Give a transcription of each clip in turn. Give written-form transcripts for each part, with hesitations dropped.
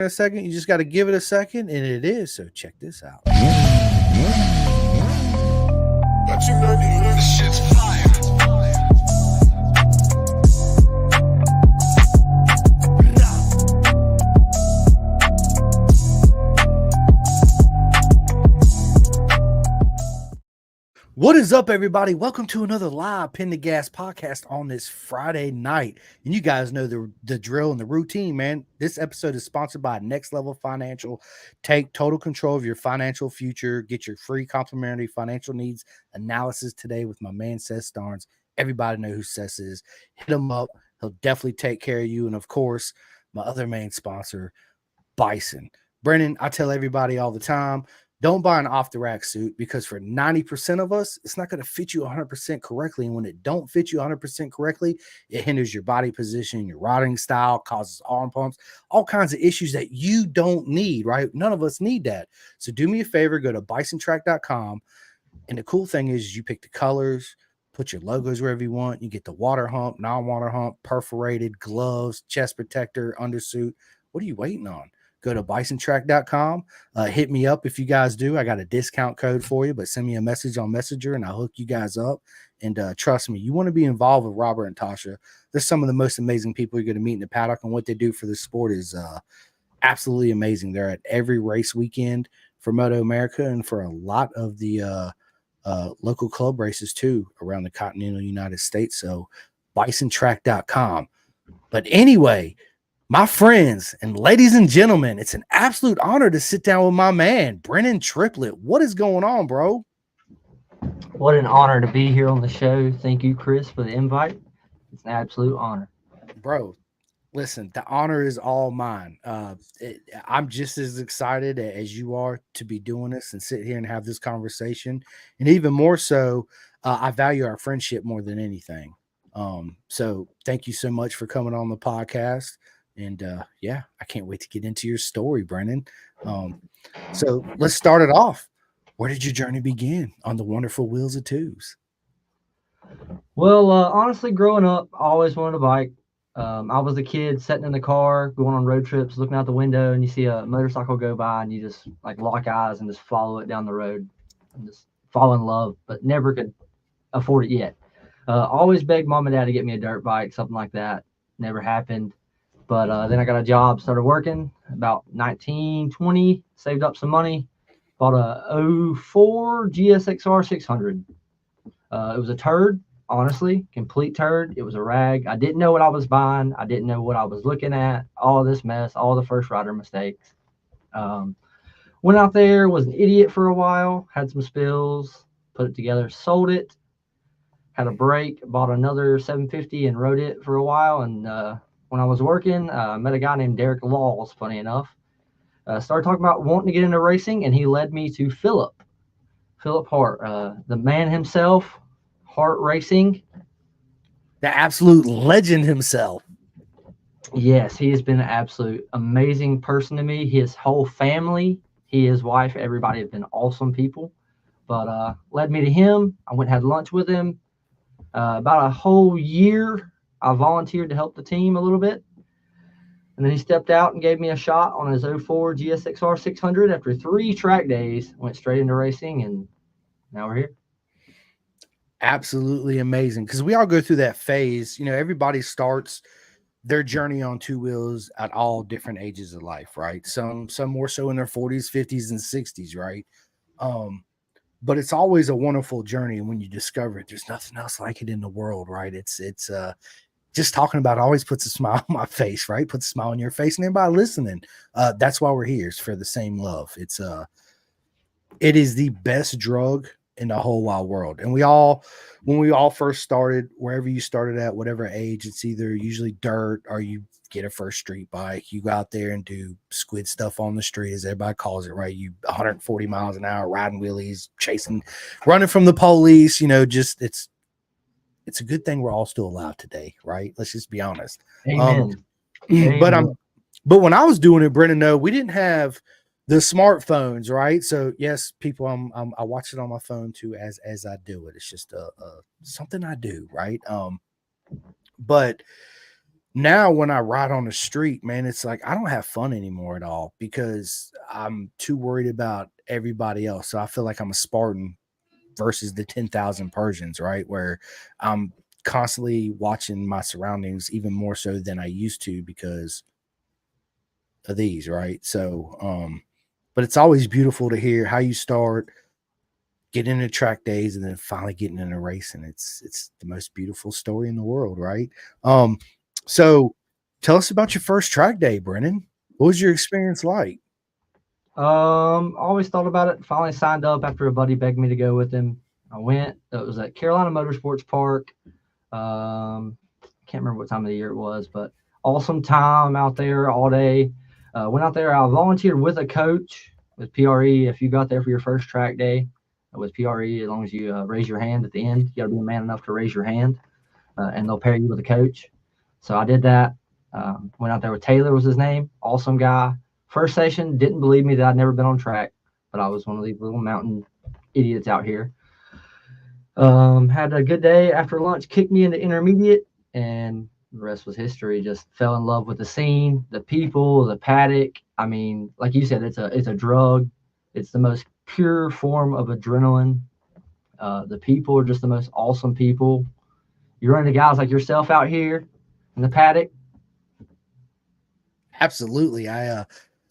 in a second. You just got to give it a second, and it is. So check this out. Got you know this shit's fire. What is up, everybody? Welcome to another live Pin the Gas podcast on this Friday night. And you guys know the drill and the routine, man. This episode is sponsored by Next Level Financial. Take total control of your financial future. Get your free complimentary financial needs analysis today with my man, Seth Starnes. Everybody know who Seth is. Hit him up. He'll definitely take care of you. And, of course, my other main sponsor, Bison. Brennan, I tell everybody all the time, don't buy an off-the-rack suit because for 90% of us, it's not going to fit you 100% correctly. And when it don't fit you 100% correctly, it hinders your body position, your riding style, causes arm pumps, all kinds of issues that you don't need, right? None of us need that. So do me a favor, go to bisontrack.com. And the cool thing is you pick the colors, put your logos wherever you want. You get the water hump, non-water hump, perforated, gloves, chest protector, undersuit. What are you waiting on? Go to bisontrack.com. Hit me up if you guys do. I got a discount code for you, but send me a message on Messenger and I'll hook you guys up. And trust me, you want to be involved with Robert and Tasha. They're some of the most amazing people you're going to meet in the paddock, and what they do for the sport is absolutely amazing. They're at every race weekend for Moto America and for a lot of the local club races too around the continental United States. So bisontrack.com. But anyway, my friends and ladies and gentlemen, it's an absolute honor to sit down with my man, Brennan Triplett. What is going on, bro? What an honor to be here on the show. Thank you, Chris, for the invite. It's an absolute honor. Bro, listen, the honor is all mine. I'm just as excited as you are to be doing this and sit here and have this conversation. And even more so, I value our friendship more than anything. So thank you so much for coming on the podcast. And yeah, I can't wait to get into your story, Brennan. So let's start it off. Where did your journey begin on the wonderful wheels of twos? Well, honestly, growing up, I always wanted a bike. I was a kid sitting in the car, going on road trips, looking out the window, and you see a motorcycle go by, and you just like lock eyes and just follow it down the road and just fall in love, but never could afford it yet. Always begged mom and dad to get me a dirt bike, something like that. Never happened. But then I got a job, started working about 19, 20, saved up some money, bought a 04 GSXR 600. It was a turd, honestly, complete turd. It was a rag. I didn't know what I was buying. I didn't know what I was looking at, all this mess, all the first rider mistakes. Went out there, was an idiot for a while, had some spills, put it together, sold it, had a break, bought another 750 and rode it for a while. And when I was working, I met a guy named Derek Laws, funny enough. Started talking about wanting to get into racing, and he led me to Philip Hart, the man himself, Hart Racing. The absolute legend himself. Yes, he has been an absolute amazing person to me. His whole family, his wife, everybody have been awesome people. But led me to him. I went and had lunch with him. About a whole year, I volunteered to help the team a little bit. And then he stepped out and gave me a shot on his 04 GSXR 600 after 3 track days. Went straight into racing, and now we're here. Absolutely amazing. Because we all go through that phase. You know, everybody starts their journey on two wheels at all different ages of life, right? Some more so in their 40s, 50s, and 60s, right? But it's always a wonderful journey. And when you discover it, there's nothing else like it in the world, right? It's just talking about it always puts a smile on my face, right? Puts a smile on your face, and everybody listening. That's why we're here, is for the same love. It is the best drug in the whole wide world. And when we all first started, wherever you started at, whatever age, it's either usually dirt or you get a first street bike. You go out there and do squid stuff on the street, as everybody calls it, right? You 140 miles an hour, riding wheelies, running from the police, just it's a good thing we're all still alive today, right? Let's just be honest. Amen. But when I was doing it, Brennan, no, we didn't have the smartphones, right? So yes, people, I watch it on my phone too as I do it. It's just something I do, right? But now when I ride on the street, man, it's like I don't have fun anymore at all because I'm too worried about everybody else. So I feel like I'm a Spartan versus the 10,000 Persians, right? Where I'm constantly watching my surroundings even more so than I used to because of these, right? So, but it's always beautiful to hear how you start getting into track days and then finally getting in a race, and it's the most beautiful story in the world, right? Um, so tell us about your first track day, Brennan. What was your experience like? Always thought about it. Finally signed up after a buddy begged me to go with him. I went. It was at Carolina Motorsports Park. Can't remember what time of the year it was, but awesome time out there all day. Went out there. I volunteered with a coach with PRE. If you got there for your first track day with PRE, as long as you raise your hand at the end, you got to be a man enough to raise your hand, and they'll pair you with a coach. So I did that. Went out there with Taylor was his name. Awesome guy. First session, didn't believe me that I'd never been on track, but I was one of these little mountain idiots out here. Had a good day after lunch, kicked me into intermediate, and the rest was history. Just fell in love with the scene, the people, the paddock. I mean, like you said, it's a drug. It's the most pure form of adrenaline. The people are just the most awesome people. You run into guys like yourself out here in the paddock. Absolutely.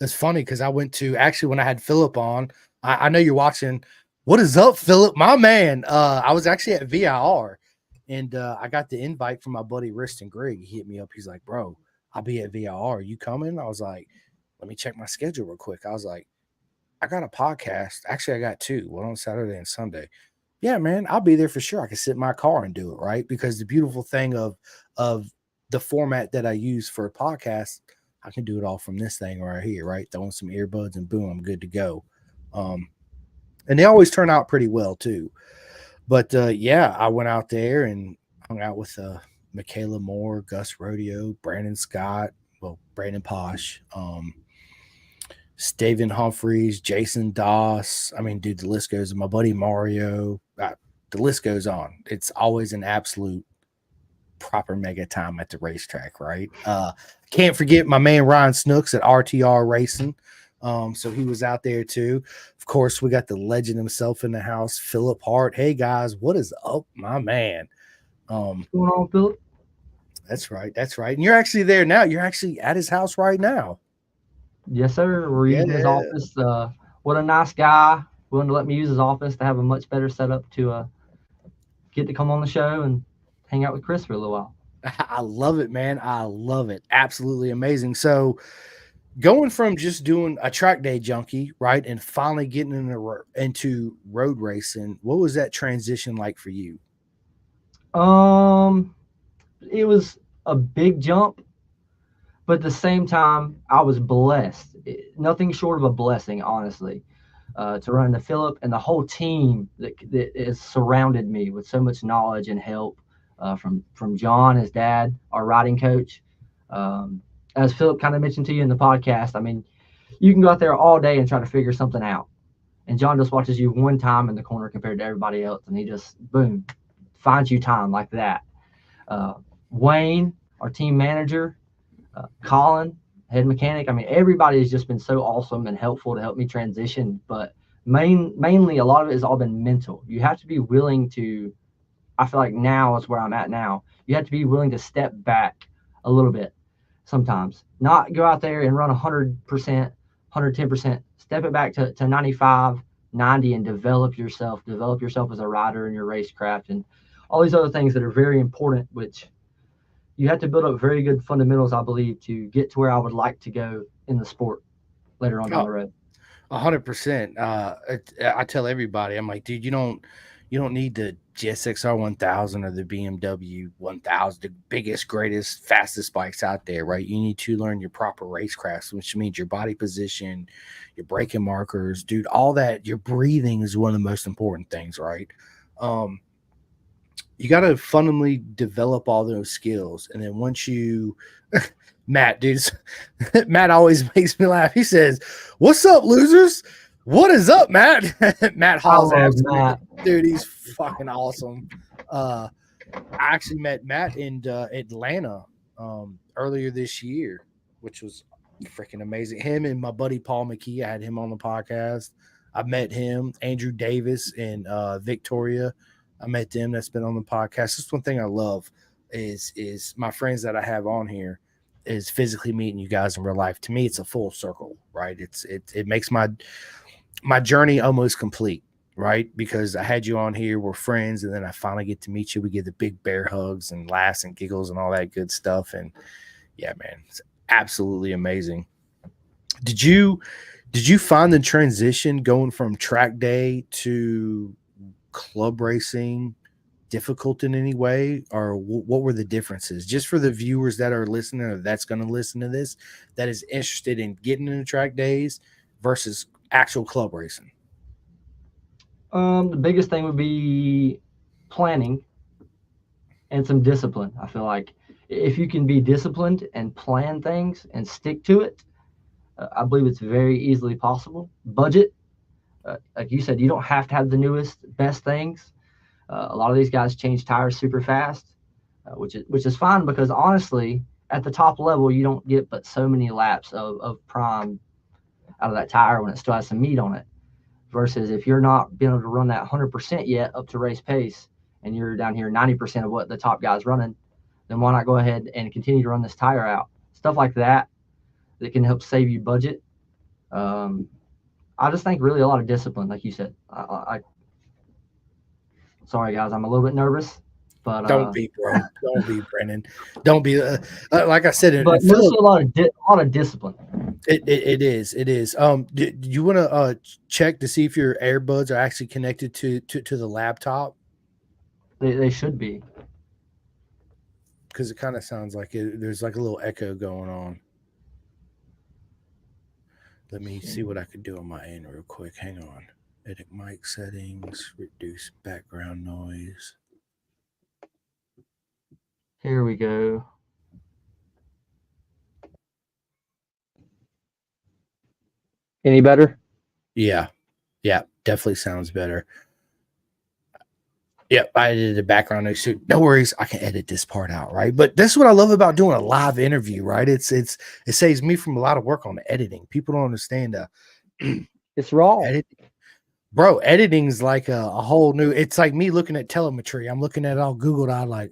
It's funny because I went to actually when I had Philip on. I know you're watching. What is up, Philip? My man. I was actually at VIR and I got the invite from my buddy Riston Grigg. He hit me up. He's like, bro, I'll be at VIR. Are you coming? I was like, let me check my schedule real quick. I was like, I got a podcast. Actually, I got two, one on Saturday and Sunday. Yeah, man, I'll be there for sure. I can sit in my car and do it, right? Because the beautiful thing of the format that I use for a podcast, I can do it all from this thing right here, right? Throw in some earbuds and boom, I'm good to go. And they always turn out pretty well too. But yeah, I went out there and hung out with Michaela Moore, Gus Rodeo, Brandon Scott, well, Brandon Posh, Steven Humphreys, Jason Doss. I mean, dude, the list goes. My buddy Mario. The list goes on. It's always an absolute proper mega time at the racetrack, right? Can't forget my man Ryan Snooks at RTR Racing. So he was out there too. Of course, we got the legend himself in the house, Philip Hart. Hey guys, what is up, my man? What's going on, Philip? That's right. That's right. And you're actually there now. You're actually at his house right now. Yes, sir. We're using his office. What a nice guy. Willing to let me use his office to have a much better setup to get to come on the show and hang out with Chris for a little while. I love it, man. I love it. Absolutely amazing. So going from just doing a track day junkie, right, and finally getting into road racing, what was that transition like for you? It was a big jump, but at the same time, I was blessed. Nothing short of a blessing, honestly, to run into Philip and the whole team that has surrounded me with so much knowledge and help from John, his dad, our riding coach. As Philip kind of mentioned to you in the podcast, I mean, you can go out there all day and try to figure something out. And John just watches you one time in the corner compared to everybody else, and he just, boom, finds you time like that. Wayne, our team manager, Colin, head mechanic. I mean, everybody has just been so awesome and helpful to help me transition. But mainly, a lot of it has all been mental. You have to be willing to, I feel like now is where I'm at now. You have to be willing to step back a little bit sometimes. Not go out there and run 100%, 110%. Step it back to 95, 90 and develop yourself. Develop yourself as a rider in your racecraft and all these other things that are very important, which you have to build up very good fundamentals, I believe, to get to where I would like to go in the sport later on down the road. 100%. I tell everybody, I'm like, dude, you don't need the GSXR 1000 or the BMW 1000, the biggest, greatest, fastest bikes out there, right? You need to learn your proper racecraft, which means your body position, your braking markers, dude, all that. Your breathing is one of the most important things, right? You got to fundamentally develop all those skills. And then once you, Matt, dude, Matt always makes me laugh. He says, "What's up, losers? What is up, Matt?" Matt Hall's Matt. Dude, he's fucking awesome. I actually met Matt in Atlanta earlier this year, which was freaking amazing. Him and my buddy Paul McKee, I had him on the podcast. I met him, Andrew Davis and Victoria. I met them. That's been on the podcast. That's one thing I love is my friends that I have on here is physically meeting you guys in real life. To me, it's a full circle, right? It makes my journey almost complete, right? Because I had you on here, we're friends, and then I finally get to meet you. We get the big bear hugs and laughs and giggles and all that good stuff. And yeah, man, it's absolutely amazing. Did you find the transition going from track day to club racing difficult in any way, or what were the differences? Just for the viewers that are listening or that's going to listen to this, that is interested in getting into track days versus actual club racing. The biggest thing would be planning and some discipline. I feel like if you can be disciplined and plan things and stick to it, I believe it's very easily possible. Budget, like you said, you don't have to have the newest, best things. A lot of these guys change tires super fast, which is fine because honestly, at the top level, you don't get but so many laps of prime out of that tire when it still has some meat on it. Versus if you're not being able to run that 100% yet up to race pace, and you're down here 90% of what the top guy's running, then why not go ahead and continue to run this tire out? Stuff like that can help save you budget. I just think really a lot of discipline, like you said. Sorry guys, I'm a little bit nervous, but Don't be, bro. Don't be, Brennan. Don't be. Like I said, but mostly a lot of discipline. It is. Do you want to check to see if your earbuds are actually connected to the laptop? They should be. Because it kind of sounds like there's like a little echo going on. Let me see what I could do on my end real quick. Hang on. Edit mic settings, reduce background noise. Here we go. Any better? Yeah, definitely sounds better. Yep, I edited the background noise too. No worries, I can edit this part out, right? But that's what I love about doing a live interview, right? It saves me from a lot of work on the editing. People don't understand it's raw. Bro, editing is like a whole new. It's like me looking at telemetry. I'm looking at it all Googled out, like,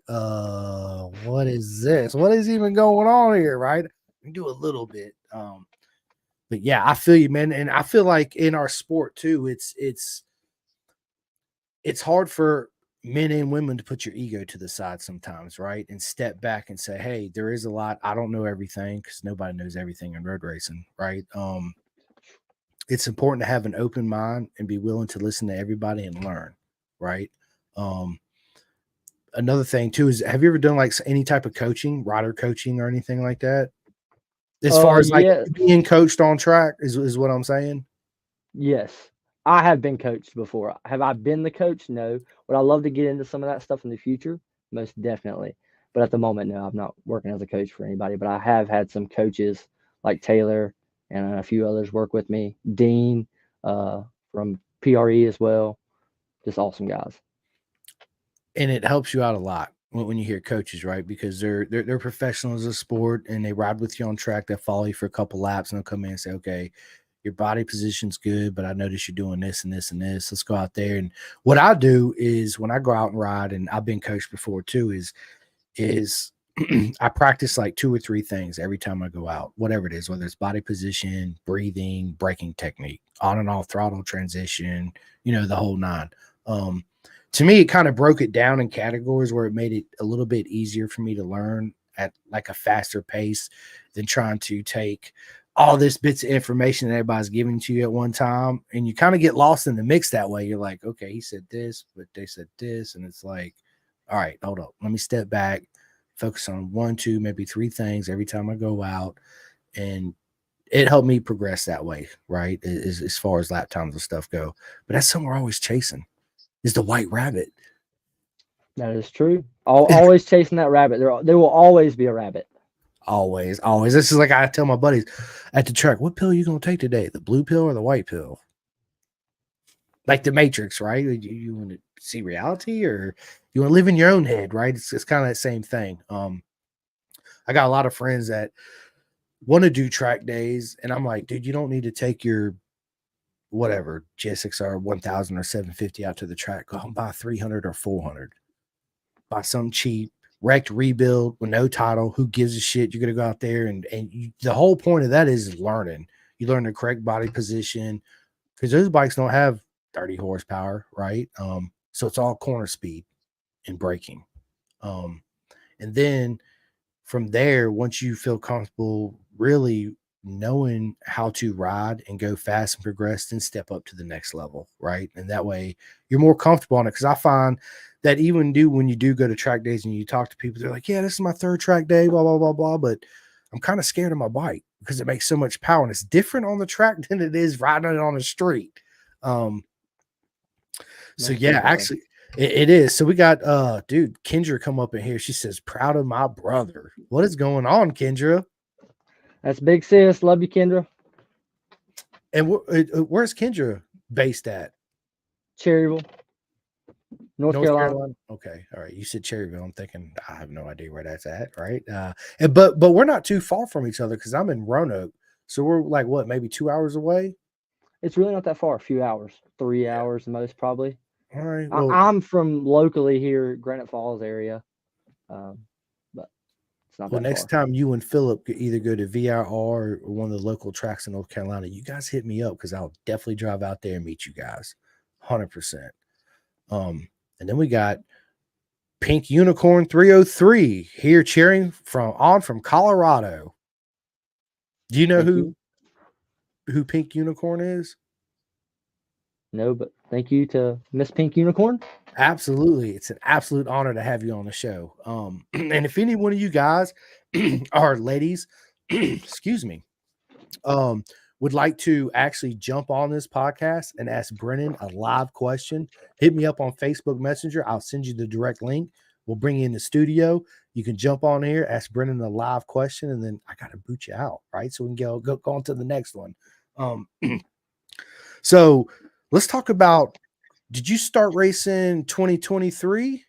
what is this? What is even going on here, right? We do a little bit, but yeah, I feel you, man, and I feel like in our sport too, it's hard for men and women to put your ego to the side sometimes, right? And step back and say, hey, there is a lot. I don't know everything because nobody knows everything in road racing, right? It's important to have an open mind and be willing to listen to everybody and learn, right? Another thing too is, have you ever done like any type of coaching, rider coaching or anything like that? As far as like being coached on track is what I'm saying. Yes, I have been coached before. Have I been the coach? No. Would I love to get into some of that stuff in the future? Most definitely. But at the moment, no, I'm not working as a coach for anybody. But I have had some coaches like Taylor and a few others work with me. Dean from PRE as well. Just awesome guys. And it helps you out a lot when you hear coaches, right? Because they're professionals of sport and they ride with you on track. They follow you for a couple laps and they'll come in and say, okay, your body position's good, but I notice you're doing this and this and this. Let's go out there. And what I do is when I go out and ride, and I've been coached before too, is I practice like 2 or 3 things every time I go out, whatever it is, whether it's body position, breathing, braking technique, on and off throttle transition, the whole 9. To me, it kind of broke it down in categories where it made it a little bit easier for me to learn at like a faster pace than trying to take all this bits of information that everybody's giving to you at one time. And you kind of get lost in the mix that way. You're like, okay, he said this, but they said this. And it's like, all right, hold up. Let me step back, focus on 1, 2, maybe 3 things every time I go out. And it helped me progress that way, right? As far as lap times and stuff go. But that's something we're always chasing, is the white rabbit. That is true. Always chasing that rabbit. There will always be a rabbit. Always. This is like I tell my buddies at the track, what pill are you going to take today? The blue pill or the white pill? Like the Matrix, right? You want to see reality or you want to live in your own head, right? It's kind of that same thing. I got a lot of friends that want to do track days, and I'm like, dude, you don't need to take your whatever GSXR 1000 or 750 out to the track. Go and buy 300 or 400. Buy some cheap, wrecked rebuild with no title. Who gives a shit? You're gonna go out there and the whole point of that is learning. You learn the correct body position because those bikes don't have 30 horsepower, right? So it's all corner speed and braking. And then from there, once you feel comfortable really knowing how to ride and go fast and progress, then step up to the next level, right? And that way you're more comfortable on it. Because I find that even when you do go to track days and you talk to people, they're like, yeah, this is my third track day, blah, blah, blah, blah. But I'm kind of scared of my bike because it makes so much power and it's different on the track than it is riding it on the street. So Most yeah, definitely. actually it is. So we got dude, Kendra come up in here. She says, proud of my brother. What is going on, Kendra? That's big sis. Love you, Kendra. And where's Kendra based at? Cherryville, North Carolina. Okay, all right. You said Cherryville. I'm thinking I have no idea where that's at, right? But we're not too far from each other because I'm in Roanoke, so we're like what, maybe 2 hours away. It's really not that far. A few hours, 3 Yeah. hours the most probably. All right. Well, I'm from locally here, Granite Falls area, but it's not well, that next far. time you and Philip could either go to VIR or one of the local tracks in North Carolina, you guys hit me up because I'll definitely drive out there and meet you guys, 100%. And then we got Pink Unicorn 303 here cheering from Colorado. Do you know Thank who Pink Unicorn is? No, but thank you to Miss Pink Unicorn. Absolutely. It's an absolute honor to have you on the show. And if any one of you guys or ladies, excuse me, would like to actually jump on this podcast and ask Brennan a live question, hit me up on Facebook Messenger. I'll send you the direct link. We'll bring you in the studio. You can jump on here, ask Brennan a live question, and then I got to boot you out, right? So we can go on to the next one. So let's talk about, did you start racing 2023?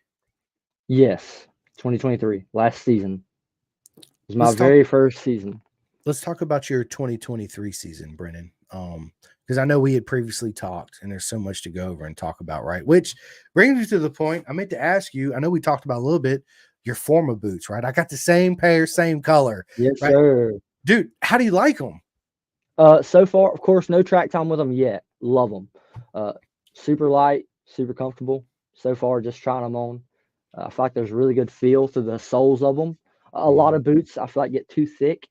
Yes, 2023, last season. It was my Let's talk- very first season. Let's talk about your 2023 season, Brennan. Because I know we had previously talked, and there's so much to go over and talk about, right? Which brings me to the point I meant to ask you. I know we talked about a little bit your former boots, right? I got the same pair, same color. Yes, right? sir. Dude, how do you like them? So far, of course, no track time with them yet. Love them. Super light, super comfortable. So far, just trying them on. I feel like there's really good feel through the soles of them. A lot of boots, I feel like, get too thick,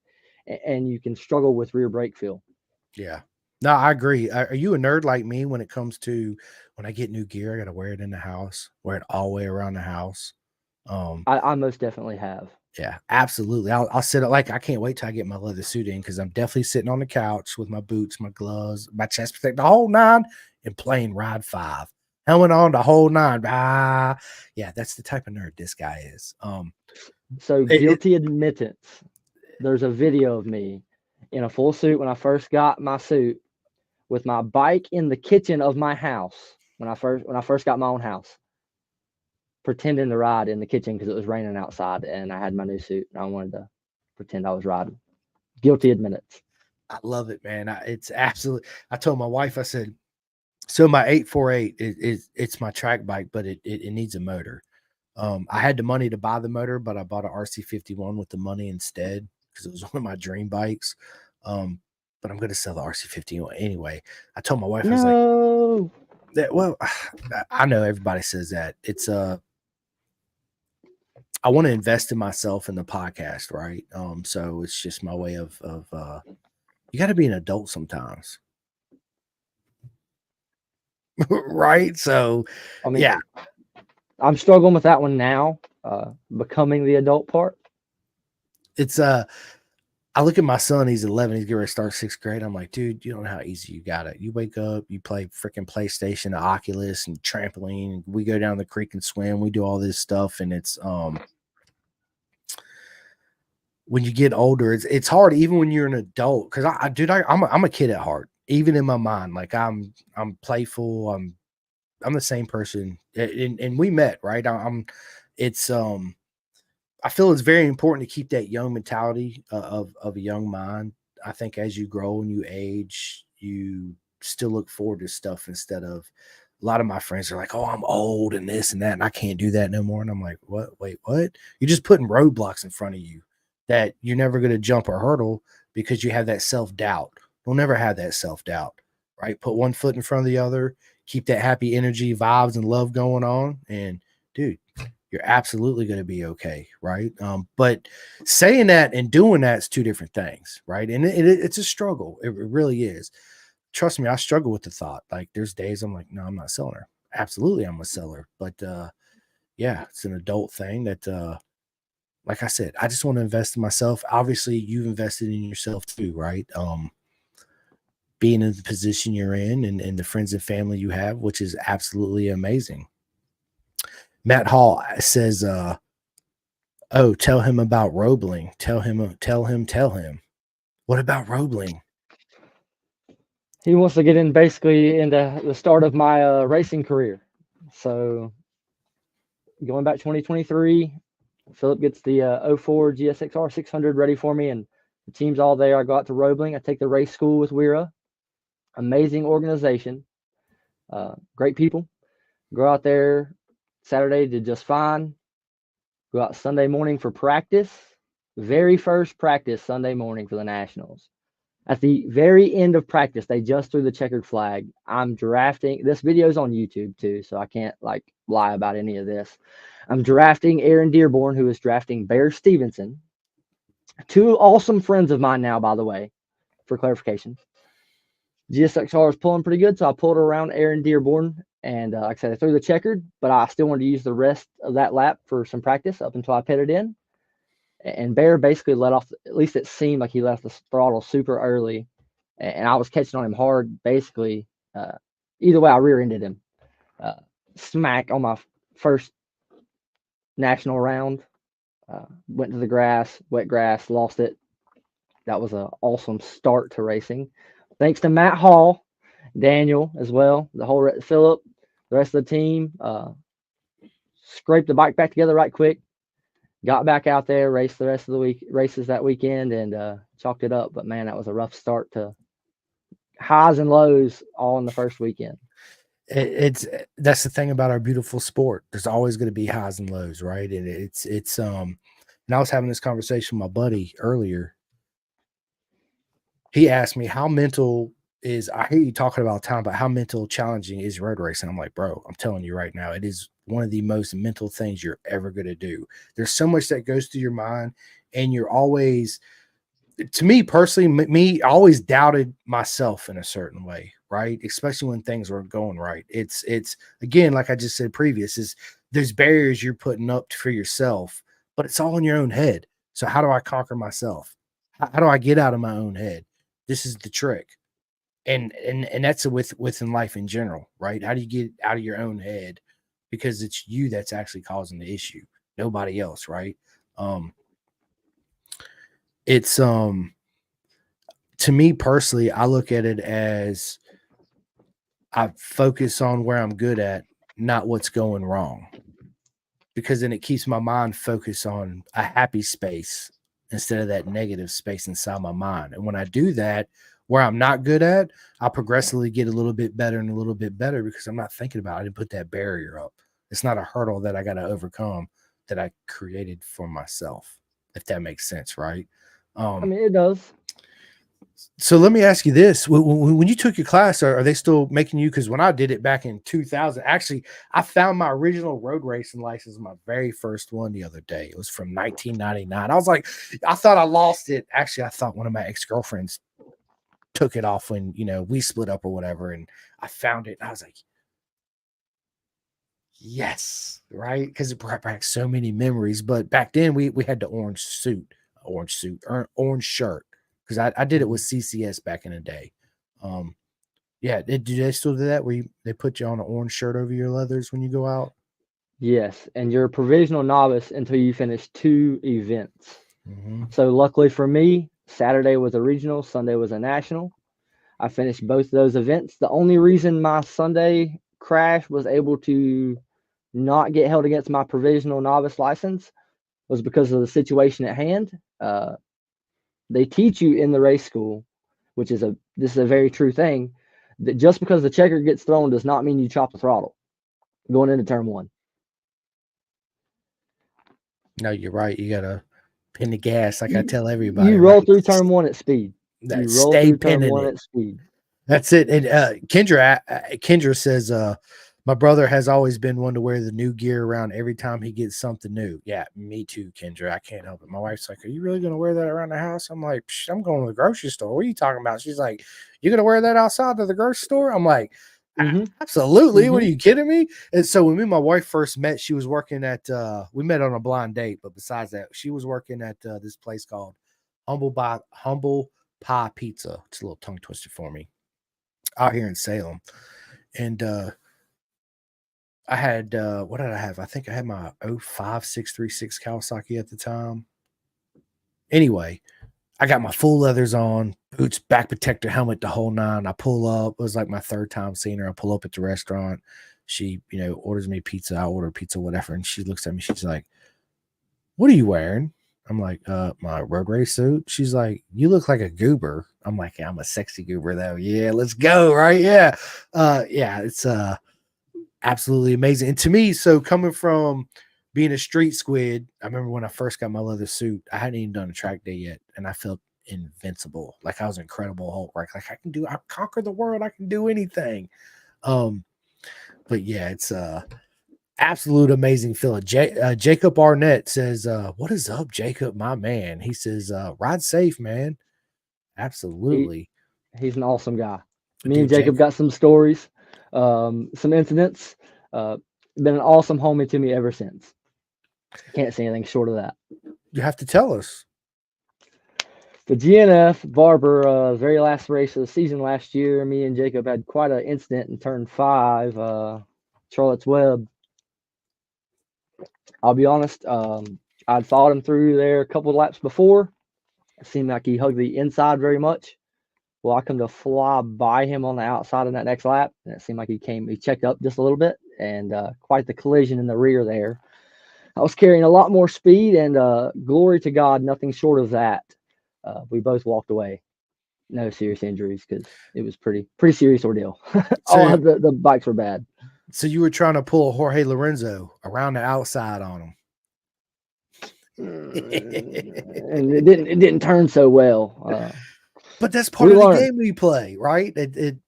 and you can struggle with rear brake feel. Yeah. No, I agree. Are you a nerd like me when it comes to when I get new gear, I got to wear it in the house, wear it all the way around the house? I most definitely have. Yeah, absolutely. I'll sit up, like I can't wait till I get my leather suit in because I'm definitely sitting on the couch with my boots, my gloves, my chest protector, the whole nine, and playing Ride 5. Helmet on the whole nine. Yeah, that's the type of nerd this guy is. So guilty admittance. There's a video of me in a full suit when I first got my suit with my bike in the kitchen of my house when I first got my own house, pretending to ride in the kitchen because it was raining outside and I had my new suit and I wanted to pretend I was riding. Guilty admittance. I love it, man. It's absolutely. I told my wife, I said, so my 848 it's my track bike, but it needs a motor. I had the money to buy the motor, but I bought an RC51 with the money instead because it was one of my dream bikes. But I'm going to sell the RC51 anyway. I told my wife, I was like, well, I know everybody says that. It's I want to invest in myself in the podcast, right? So it's just my way of you got to be an adult sometimes. Right? So I mean, yeah. I'm struggling with that one now, becoming the adult part. It's I look at my son, he's 11, he's getting ready to start 6th grade. I'm like, dude, you don't know how easy you got it. You wake up, you play freaking PlayStation, Oculus, and trampoline. We go down the creek and swim. We do all this stuff, and it's when you get older, it's hard, even when you're an adult. Because I'm a kid at heart, even in my mind. Like I'm playful. I'm the same person, and we met, right? It's I feel it's very important to keep that young mentality of a young mind. I think as you grow and you age, you still look forward to stuff instead of a lot of my friends are like, "Oh, I'm old and this and that, and I can't do that no more." And I'm like, "What? Wait, what? You're just putting roadblocks in front of you that you're never going to jump or hurdle because you have that self doubt. Don't never have that self doubt, right? Put one foot in front of the other, keep that happy energy, vibes, and love going on, and dude, you're absolutely going to be okay, right? But saying that and doing that is two different things, right? And it's a struggle. It really is. Trust me, I struggle with the thought. Like there's days I'm like, no, I'm not selling her. Absolutely, I'm a seller. But yeah, it's an adult thing that like I said, I just want to invest in myself. Obviously, you've invested in yourself too, right? Being in the position you're in and the friends and family you have, which is absolutely amazing. Matt Hall says, oh, tell him about Roebling. Tell him. What about Roebling? He wants to get in basically into the start of my racing career. So going back 2023, Philip gets the 04 GSXR 600 ready for me, and the team's all there. I go out to Roebling. I take the race school with Wira. Amazing organization, great people. Go out there Saturday, did just fine. Go out Sunday morning for practice. Very first practice Sunday morning for the Nationals. At the very end of practice, they just threw the checkered flag. I'm drafting. This video's on YouTube too, so I can't like lie about any of this. I'm drafting Aaron Dearborn, who is drafting Bear Stevenson. Two awesome friends of mine now, by the way, for clarification. GSXR was pulling pretty good, so I pulled around Aaron Dearborn. And like I said, I threw the checkered, but I still wanted to use the rest of that lap for some practice up until I pitted in. And Bear basically let off, at least it seemed like he left the throttle super early. And I was catching on him hard, basically. Either way, I rear-ended him. Smack on my first national round. Went to the grass, wet grass, lost it. That was an awesome start to racing. Thanks to Matt Hall, Daniel as well, the whole Philip, the rest of the team. Scraped the bike back together right quick. Got back out there, raced the rest of the week, races that weekend, and chalked it up. But man, that was a rough start to highs and lows all in the first weekend. It's that's the thing about our beautiful sport. There's always going to be highs and lows, right? And it's and I was having this conversation with my buddy earlier. He asked me how mental is. I hear you talking about time, but how mental challenging is road racing? I'm like, bro, I'm telling you right now, it is one of the most mental things you're ever going to do. There's so much that goes through your mind, and you're always, to me personally, I always doubted myself in a certain way, right? Especially when things weren't going right. It's again, like I just said previous, is there's barriers you're putting up for yourself, but it's all in your own head. So how do I conquer myself? How do I get out of my own head? This is the trick. And that's within life in general, right? How do you get out of your own head? Because it's you that's actually causing the issue, nobody else, right? It's to me personally, I look at it as I focus on where I'm good at, not what's going wrong, because then it keeps my mind focused on a happy space instead of that negative space inside my mind. And when I do that, where I'm not good at, I'll progressively get a little bit better and a little bit better because I'm not thinking about it. I didn't put that barrier up. It's not a hurdle that I got to overcome that I created for myself, if that makes sense, right? I mean, it does. So let me ask you this. When you took your class, are they still making you? Because when I did it back in 2000, actually, I found my original road racing license, my very first one the other day. It was from 1999. I was like, I thought I lost it. Actually, I thought one of my ex-girlfriends took it off when, we split up or whatever. And I found it. And I was like, yes, right? Because it brought back so many memories. But back then we had the orange shirt. Because I did it with CCS back in the day. Yeah, do they still do that where they put you on an orange shirt over your leathers when you go out? Yes, and you're a provisional novice until you finish 2 events. Mm-hmm. So luckily for me, Saturday was a regional, Sunday was a national. I finished both of those events. The only reason my Sunday crash was able to not get held against my provisional novice license was because of the situation at hand. They teach you in the race school, which is this is a very true thing, that just because the checker gets thrown does not mean you chop the throttle going into turn one. No, you're right. You gotta pin the gas, like I tell everybody. You Right? roll through turn one at speed. You roll Stay through turn pinning one it. at speed. That's it. And Kendra says, my brother has always been one to wear the new gear around every time he gets something new. Yeah, me too, Kendra. I can't help it. My wife's like, "Are you really gonna wear that around the house?" I'm like, I'm going to the grocery store. What are you talking about? She's like, "You gonna wear that outside of the grocery store?" I'm like, absolutely. What are you kidding me? And so when me and my wife first met, she was working at we met on a blind date, but besides that, she was working at this place called Humble Pie Pizza. It's a little tongue twister for me, out here in Salem. And I had what did I have? I think I had my 05636 Kawasaki at the time. Anyway, I got my full leathers on, boots, back protector, helmet, the whole nine. I pull up. It was like my third time seeing her. I pull up at the restaurant. She, orders me pizza. I order pizza, whatever. And she looks at me. She's like, "What are you wearing?" I'm like, my road race suit. She's like, "You look like a goober." I'm like, "Yeah, I'm a sexy goober though." Yeah, let's go. Right. Yeah. Yeah, it's absolutely amazing. And to me, so coming from being a street squid, I remember when I first got my leather suit, I hadn't even done a track day yet, and I felt invincible. Like I was Incredible Hulk, right? Like I conquer the world, I can do anything. But yeah, it's absolute amazing feeling. Jacob Arnett says, "What is up, Jacob, my man?" He says, "Ride safe, man." Absolutely. He's an awesome guy. Me Dude, and Jacob got some stories, some incidents. Been an awesome homie to me ever since. Can't say anything short of that. You have to tell us. The GNF Barber, very last race of the season last year, me and Jacob had quite an incident in turn 5, Charlotte's Web. I'll be honest, I'd followed him through there a couple of laps before. It seemed like he hugged the inside very much. Well, I come to fly by him on the outside in that next lap, and it seemed like he checked up just a little bit, and quite the collision in the rear there. I was carrying a lot more speed, and glory to God, nothing short of that. We both walked away. No serious injuries because it was pretty serious ordeal. All the bikes were bad. So you were trying to pull Jorge Lorenzo around the outside on him. And it didn't turn so well. But that's part of the game we play, right?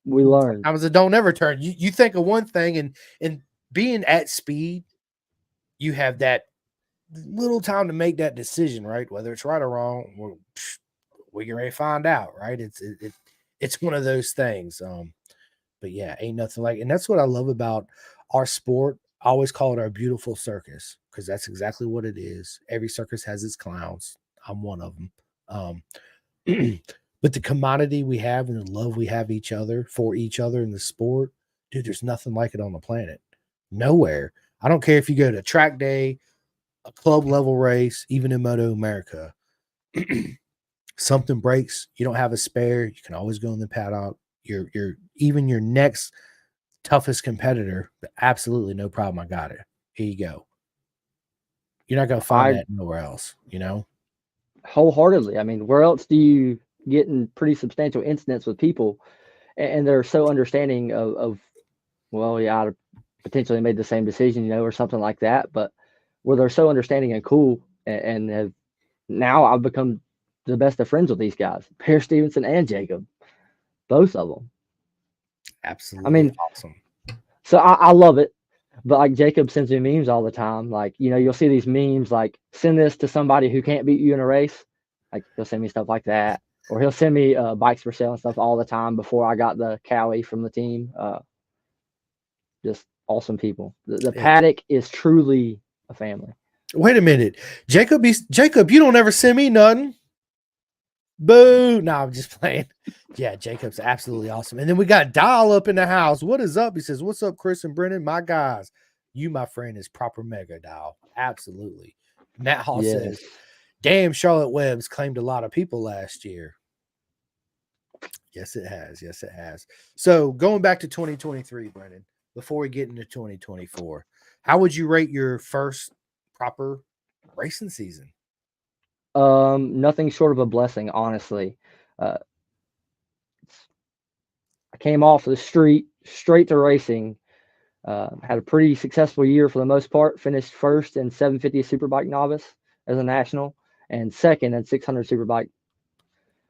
We learned. I was a don't ever turn. You think of one thing, and being at speed, you have that little time to make that decision, right? Whether it's right or wrong, we can ready to find out, right? It's one of those things. But yeah, ain't nothing like, and that's what I love about our sport. I always call it our beautiful circus because that's exactly what it is. Every circus has its clowns. I'm one of them. But the commodity we have and the love we have for each other in the sport, dude, there's nothing like it on the planet. Nowhere. I don't care if you go to track day, a club level race, even in Moto America. Something breaks, you don't have a spare, you can always go in the paddock. You're even your next toughest competitor, but absolutely no problem. I got it. Here you go. You're not gonna find that nowhere else, Wholeheartedly. I mean, where else do you get in pretty substantial incidents with people, and they're so understanding of well, yeah, I potentially made the same decision, or something like that, but where they're so understanding and cool, and have now I've become the best of friends with these guys, Per Stevenson and Jacob, both of them. Absolutely. I mean, awesome. So I love it, but like Jacob sends me memes all the time. Like, you'll see these memes like, send this to somebody who can't beat you in a race. Like, he'll send me stuff like that, or he'll send me bikes for sale and stuff all the time before I got the Cowie from the team. Just awesome people. The paddock is truly a family. Wait a minute, Jacob, you don't ever send me nothing. Boo. No, I'm just playing. Yeah, Jacob's absolutely awesome. And then we got Dial up in the house. What is up? He says, "What's up, Chris and Brennan? My guys, you, my friend, is proper mega Dial." Absolutely. Matt Hall says, "Damn, Charlotte Webb's claimed a lot of people last year." Yes, it has. Yes, it has. So going back to 2023, Brennan, before we get into 2024, how would you rate your first proper racing season? Nothing short of a blessing, honestly. Uh, I came off the street straight to racing. Had a pretty successful year for the most part. Finished first in 750 Superbike novice as a national, and second in 600 Superbike,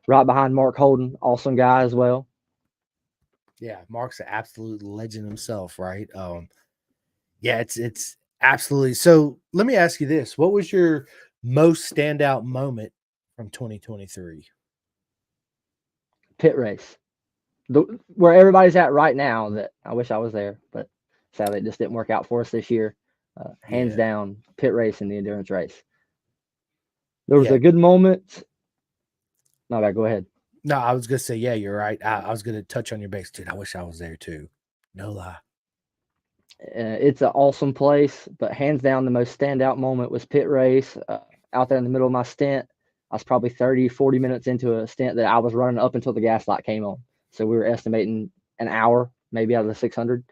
right behind Mark Holden, awesome guy as well. Yeah, Mark's an absolute legend himself, right? Yeah, it's absolutely. So let me ask you this: what was your most standout moment from 2023? Pit race, where everybody's at right now. That I wish I was there, but sadly it just didn't work out for us this year. Hands Yeah, down, pit race and the endurance race. There was yeah. a good moment. My bad. Go ahead. No, I was gonna say, yeah, you're right. I was gonna touch on your base, dude. I wish I was there too. No lie. It's an awesome place, but hands down, the most standout moment was pit race. Out there in the middle of my stint, I was probably 30, 40 minutes into a stint that I was running up until the gas light came on. So we were estimating an hour, maybe out of the 600.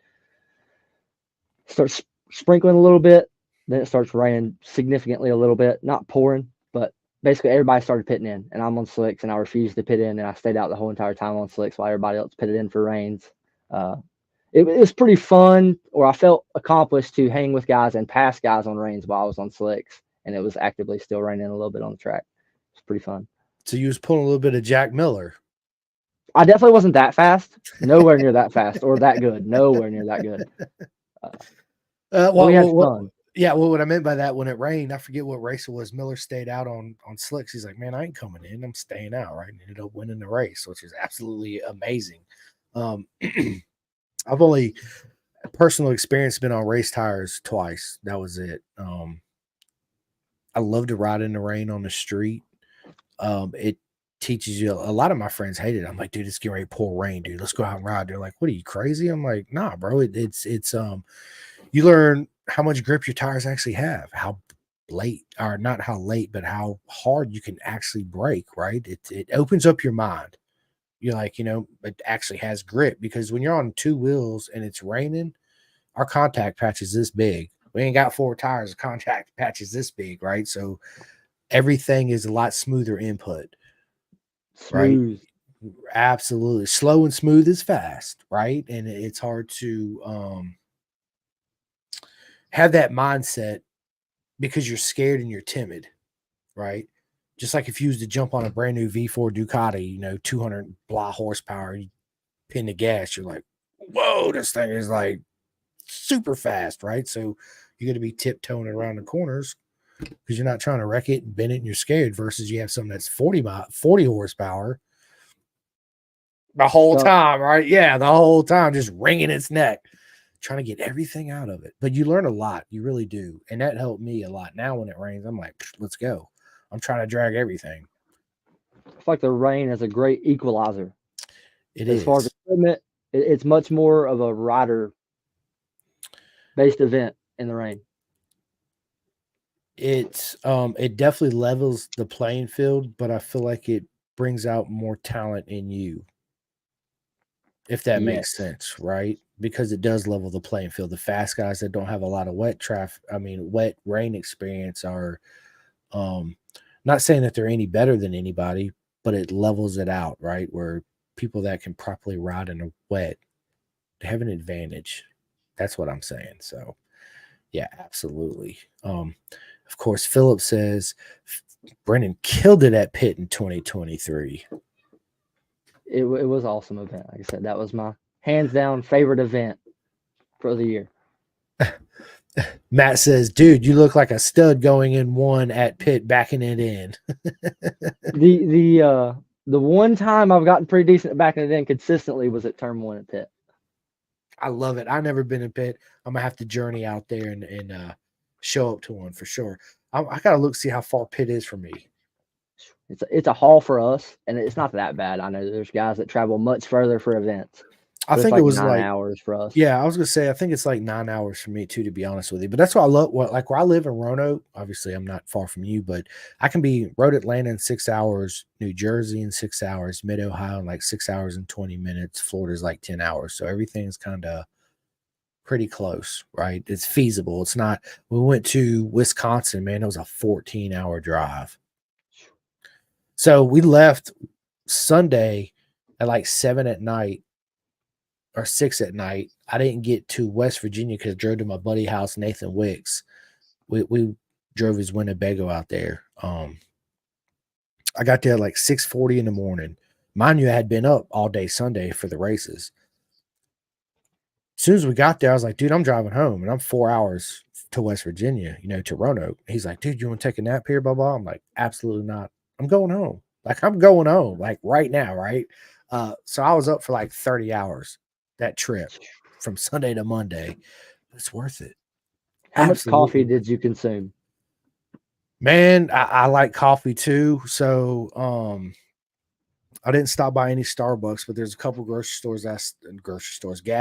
Starts sprinkling a little bit, then it starts raining significantly a little bit, not pouring, but basically everybody started pitting in, and I'm on slicks, and I refused to pit in, and I stayed out the whole entire time on slicks while everybody else pitted in for rains. It was pretty fun, or I felt accomplished to hang with guys and pass guys on rains while I was on slicks, and it was actively still raining a little bit on the track. It's pretty fun. So you was pulling a little bit of Jack Miller. I definitely wasn't that fast, nowhere near that fast or that good, nowhere near that good. We had fun. Yeah, well, what I meant by that, when it rained, I forget what race it was. Miller stayed out on slicks. He's like, man, I ain't coming in. I'm staying out, right? And ended up winning the race, which is absolutely amazing. I've only personal experience been on race tires twice. That was it. I love to ride in the rain on the street. It teaches you. A lot of my friends hate it. I'm like, dude, it's getting ready to pour rain, dude. Let's go out and ride. They're like, what are you, crazy? I'm like, nah, bro. It's you learn how much grip your tires actually have, how late, or not how late, but how hard you can actually brake, right? It opens up your mind. You're like, it actually has grip, because when you're on two wheels and it's raining, our contact patch is this big. We ain't got four tires, the contact patch is this big, right? So everything is a lot smoother input, right? Smooth. Absolutely. Slow and smooth is fast, right? And it's hard to have that mindset because you're scared and you're timid, right? Just like if you was to jump on a brand new V4 Ducati, 200 blah horsepower, you pin the gas, you're like, whoa, this thing is like super fast, right? So you're going to be tiptoeing around the corners because you're not trying to wreck it and bend it and you're scared, versus you have something that's 40 horsepower the whole time, right? Yeah, the whole time, just wringing its neck, trying to get everything out of it. But you learn a lot. You really do. And that helped me a lot. Now when it rains, I'm like, let's go. I'm trying to drag everything. I feel like the rain is a great equalizer. As far as equipment, it's much more of a rider-based event in the rain. It definitely levels the playing field, but I feel like it brings out more talent in you, if that makes sense, right? Because it does level the playing field. The fast guys that don't have a lot of wet rain experience are not saying that they're any better than anybody, but it levels it out, right? Where people that can properly ride in a wet have an advantage. That's what I'm saying. So yeah, absolutely. Of course, Philip says Brennan killed it at Pitt in 2023. It was an awesome event. Like I said, that was my hands down favorite event for the year. Matt says, dude, you look like a stud going in one at Pitt, backing it in. The one time I've gotten pretty decent at backing it in consistently was at turn 1 at Pitt. I love it. I've never been in Pitt. I'm gonna have to journey out there and show up to one for sure. I gotta look, see how far Pitt is from me. It's a haul for us, and it's not that bad. I know there's guys that travel much further for events. I think it was 9 hours for us. Yeah, I was gonna say I think it's like 9 hours for me too, to be honest with you. But that's why I love like where I live in Roanoke. Obviously, I'm not far from you, but I can be road Atlanta in 6 hours, New Jersey in 6 hours, Mid Ohio in like 6 hours and 20 minutes. Florida's like 10 hours, so everything's kind of pretty close, right? It's feasible. It's not. We went to Wisconsin, man. It was a 14-hour drive. So we left Sunday at like 7 at night or 6 at night. I didn't get to West Virginia because I drove to my buddy house, Nathan Wicks. We drove his Winnebago out there. I got there at like 6:40 in the morning. Mind you, I had been up all day Sunday for the races. As soon as we got there, I was like, dude, I'm driving home and I'm 4 hours to West Virginia, to Roanoke. He's like, dude, you want to take a nap here? Blah, blah. I'm like, absolutely not. I'm going home. Like, I'm going home, like right now, right? So I was up for like 30 hours that trip from Sunday to Monday. It's worth it. How much coffee Absolutely. did you consume? Man, I like coffee too. So I didn't stop by any Starbucks, but there's a couple gas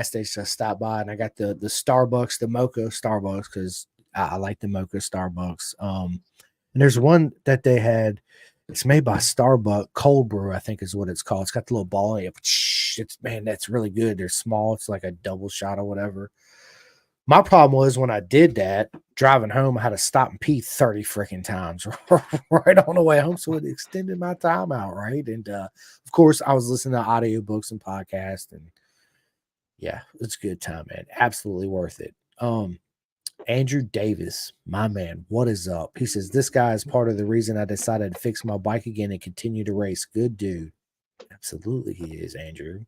stations I stopped by, and I got the Starbucks, the mocha Starbucks, because I like the mocha Starbucks. And there's one that they had. It's made by Starbucks, cold brew, I think is what it's called. It's got the little ball in it. It's, man, that's really good. They're small. It's like a double shot or whatever. My problem was when I did that, driving home, I had to stop and pee 30 freaking times right on the way home. So it extended my time out, right? And of course, I was listening to audiobooks and podcasts, and yeah, it's a good time, man. Absolutely worth it. Andrew Davis, my man, what is up? He says, this guy is part of the reason I decided to fix my bike again and continue to race. Good dude. Absolutely, he is, Andrew.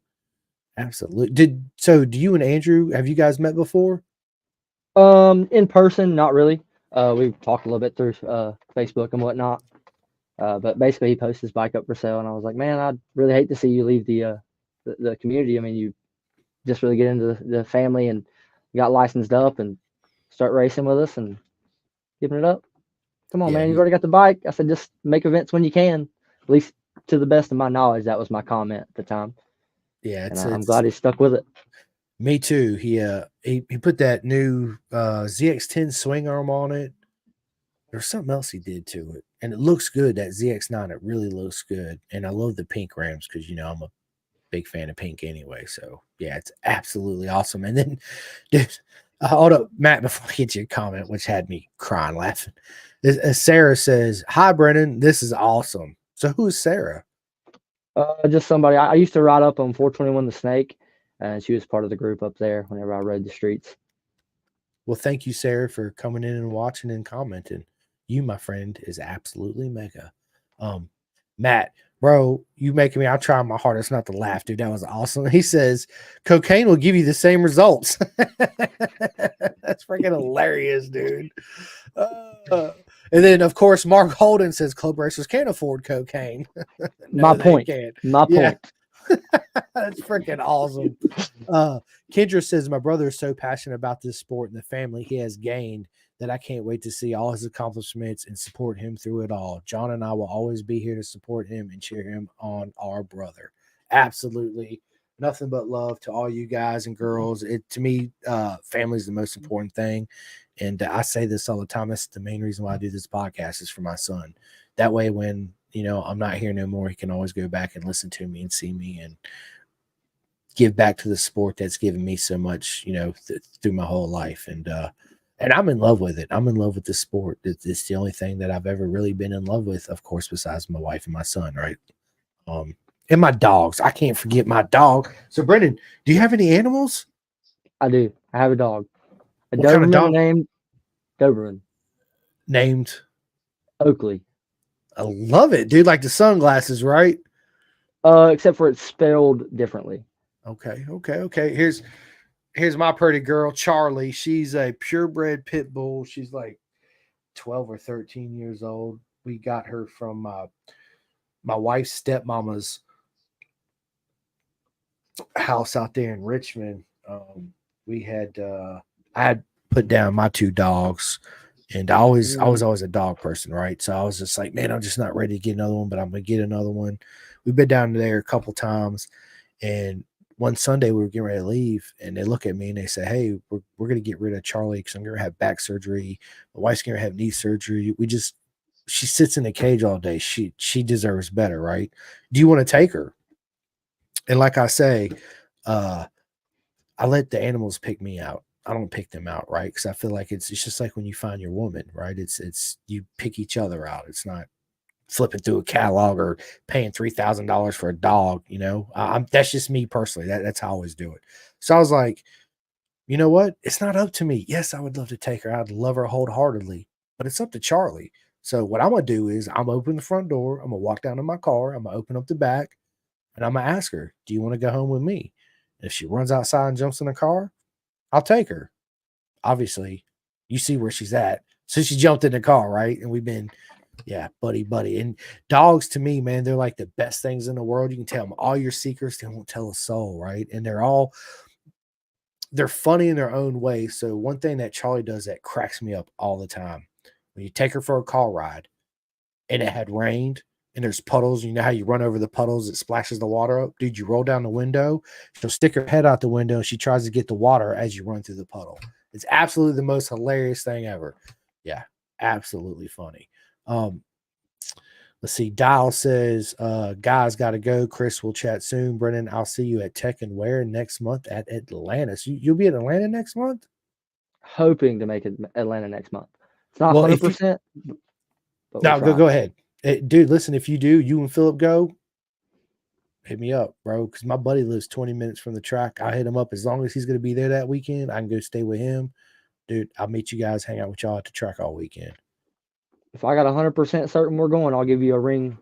Absolutely. Do you and Andrew, have you guys met before? In person, not really. We've talked a little bit through Facebook and whatnot. But basically, he posted his bike up for sale, and I was like, man, I'd really hate to see you leave the community. I mean, you just really get into the family and got licensed up and start racing with us and giving it up. Come on, Yeah, man, you've already got the bike. I said, just make events when you can. At least to the best of my knowledge, that was my comment at the time. Yeah, and I'm glad he stuck with it. Me too. He put that new ZX10 swing arm on it. There's something else he did to it, and it looks good. That ZX9, it really looks good, and I love the pink rims because I'm a big fan of pink anyway. So yeah, it's absolutely awesome. And then, dude, hold up, Matt, before I get your comment, which had me crying laughing. Sarah says, "Hi, Brennan. This is awesome." So who is Sarah? Just somebody I used to ride up on 421 the Snake, and she was part of the group up there whenever I rode the streets. Well, thank you, Sarah, for coming in and watching and commenting. You, my friend, is absolutely mega. Matt, bro, you making me, I'll try my hardest not to laugh, dude. That was awesome. He says, cocaine will give you the same results. That's freaking hilarious, dude. And then, of course, Mark Holden says club racers can't afford cocaine. No, my point. That's freaking awesome. Kendra says, my brother is so passionate about this sport and the family he has gained that I can't wait to see all his accomplishments and support him through it all. John and I will always be here to support him and cheer him on, our brother. Absolutely. Nothing but love to all you guys and girls. To me, family is the most important thing. And I say this all the time. That's the main reason why I do this podcast, is for my son. That way, when I'm not here no more, he can always go back and listen to me and see me and give back to the sport that's given me so much, through my whole life. And I'm in love with it. I'm in love with the sport. It's the only thing that I've ever really been in love with, of course, besides my wife and my son, right? And my dogs. I can't forget my dog. So, Brendan, do you have any animals? I do. I have a dog. What kind of dog? Named Doberman. Named Oakley. I love it, dude. Like the sunglasses, right? Except for it's spelled differently. Okay. Here's my pretty girl, Charlie. She's a purebred pit bull. She's like 12 or 13 years old. We got her from my wife's stepmama's house out there in Richmond. I had put down my two dogs, and I was always a dog person, right? So I was just like, man, I'm just not ready to get another one, but I'm gonna get another one. We've been down there a couple times, and one Sunday we were getting ready to leave, and they look at me and they say, hey, we're going to get rid of Charlie because I'm going to have back surgery. My wife's going to have knee surgery. She sits in a cage all day. She deserves better, right? Do you want to take her? And like I say, I let the animals pick me out. don't pick them out, right? Because I feel like it's just like when you find your woman, right? It's you pick each other out. It's not flipping through a catalog or paying $3,000 for a dog. You know, that's just me personally. That's how I always do it. So I was like, you know what? It's not up to me. Yes, I would love to take her. I'd love her wholeheartedly, but it's up to Charlie. So what I'm gonna do is I'm gonna open the front door. I'm gonna walk down to my car. I'm gonna open up the back, and I'm gonna ask her, "Do you want to go home with me?" And if she runs outside and jumps in the car, I'll take her. Obviously, you see where she's at. So she jumped in the car, right? And we've been, yeah, buddy. And dogs to me, man, they're like the best things in the world. You can tell them all your secrets, they won't tell a soul, right? And they're funny in their own way. So one thing that Charlie does that cracks me up all the time, when you take her for a car ride and it had rained and there's puddles, you know how you run over the puddles, it splashes the water up. Dude, you roll down the window, she'll stick her head out the window and she tries to get the water as you run through the puddle. It's absolutely the most hilarious thing ever. Yeah, absolutely funny. Um, let's see. Dial says, guys, got to go. Chris will chat soon. Brennan, I'll see you at Tech and Wear next month at Atlanta. So you'll be at Atlanta next month? Hoping to make it Atlanta next month. It's not Well, 100%, but we're no, trying. go ahead. Dude, listen, if you do, you and Philip go, hit me up, bro. Because my buddy lives 20 minutes from the track. I hit him up as long as he's going to be there that weekend. I can go stay with him. Dude, I'll meet you guys, hang out with y'all at the track all weekend. If I got 100% certain we're going, I'll give you a ring.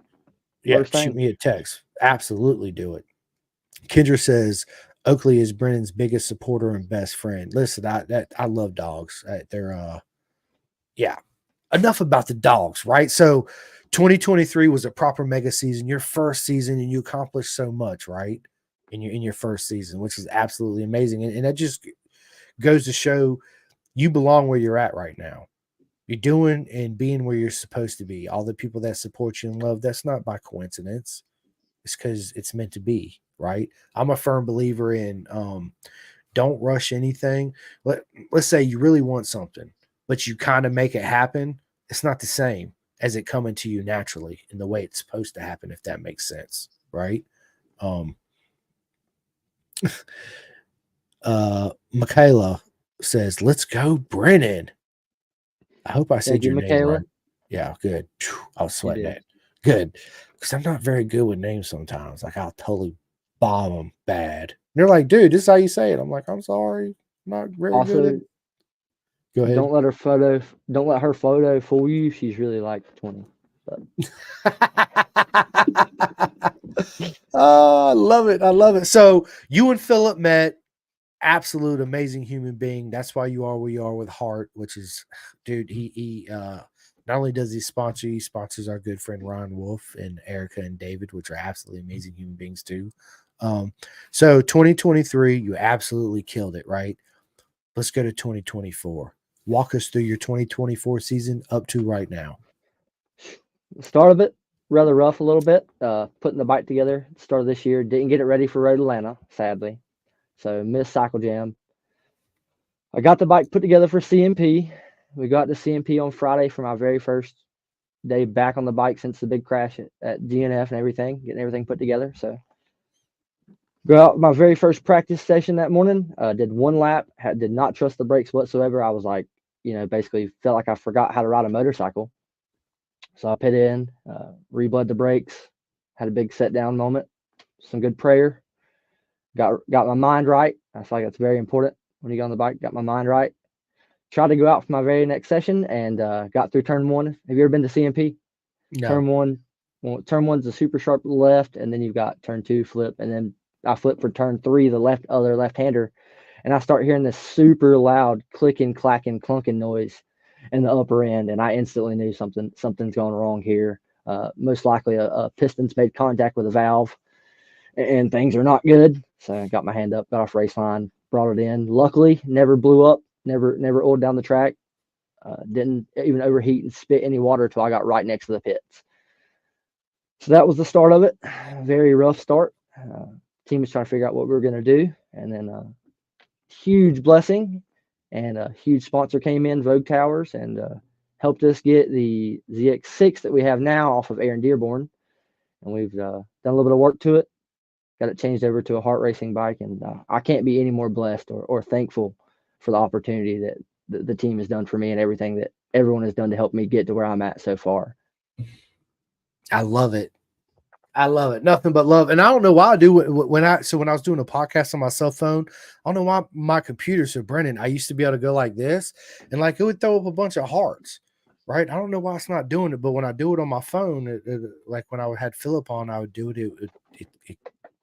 Yeah, First shoot thing. me a text. Absolutely do it. Kendra says Oakley is Brennan's biggest supporter and best friend. Listen, I love dogs. They're yeah. Enough about the dogs, right? So 2023 was a proper mega season, your first season, and you accomplished so much, right? In your first season, which is absolutely amazing. And that just goes to show you belong where you're at right now. You're doing and being where you're supposed to be. All the people that support you and love, that's not by coincidence. It's because it's meant to be, right? I'm a firm believer in don't rush anything. Let's say you really want something, but you kind of make it happen. It's not the same as it coming to you naturally in the way it's supposed to happen, if that makes sense, right? Um, Michaela says, "Let's go, Brennan." I hope I said Thank you, your name Michaela. right. Yeah, good. I was You sweating did. that. Good. Because I'm not very good with names sometimes. Like I'll totally bomb them bad. And they're like, dude, this is how you say it. I'm like, I'm sorry. I'm not very good at Also, it. Go ahead. don't let her photo fool you. She's really like 20. But Oh, I love it. I love it. So you and Philip met, absolute amazing human being. That's why you are where you are with Heart, which is, dude, he not only does he sponsor, he sponsors our good friend Ron Wolf and Erica and David, which are absolutely amazing human beings too. So 2023, you absolutely killed it, right? Let's go to 2024. Walk us through your 2024 season up to right now. the start of it, rather rough a little bit. Putting the bike together, start of this year. Didn't get it ready for Road Atlanta, sadly. So missed Cycle Jam. I got the bike put together for CMP. We got to CMP on Friday for my very first day back on the bike since the big crash at GNF and everything, getting everything put together. So go out my very first practice session that morning. Did one lap. Did not trust the brakes whatsoever. I was like, basically felt like I forgot how to ride a motorcycle. So I pit in, rebled the brakes, had a big set down moment, some good prayer, got my mind right. I feel like that's very important when you get on the bike. Got my mind right. Tried to go out for my very next session and got through turn one. Have you ever been to CMP? No. Turn one's a super sharp left, and then you've got turn two flip, and then I flip for turn three, the other left-hander, and I start hearing this super loud clicking, clacking, clunking noise in the upper end, and I instantly knew something's going wrong here. Most likely a piston's made contact with a valve, and things are not good. So I got my hand up, got off race line, brought it in. Luckily, never blew up, never oiled down the track. Didn't even overheat and spit any water until I got right next to the pits. So that was the start of it. Very rough start. Team was trying to figure out what we were going to do. And then huge blessing and a huge sponsor came in, Vogue Towers, and helped us get the ZX6 that we have now off of Aaron Dearborn. And we've done a little bit of work to it, got it changed over to a Heart Racing bike. And I can't be any more blessed or thankful for the opportunity that the team has done for me and everything that everyone has done to help me get to where I'm at so far. I love it. I love it. Nothing but love. And I don't know why I do it when I was doing a podcast on my cell phone. I don't know why my computer. So Brennan, I used to be able to go like this, and like it would throw up a bunch of hearts, right? I don't know why it's not doing it, but when I do it on my phone, like when I had Philip on, I would do it.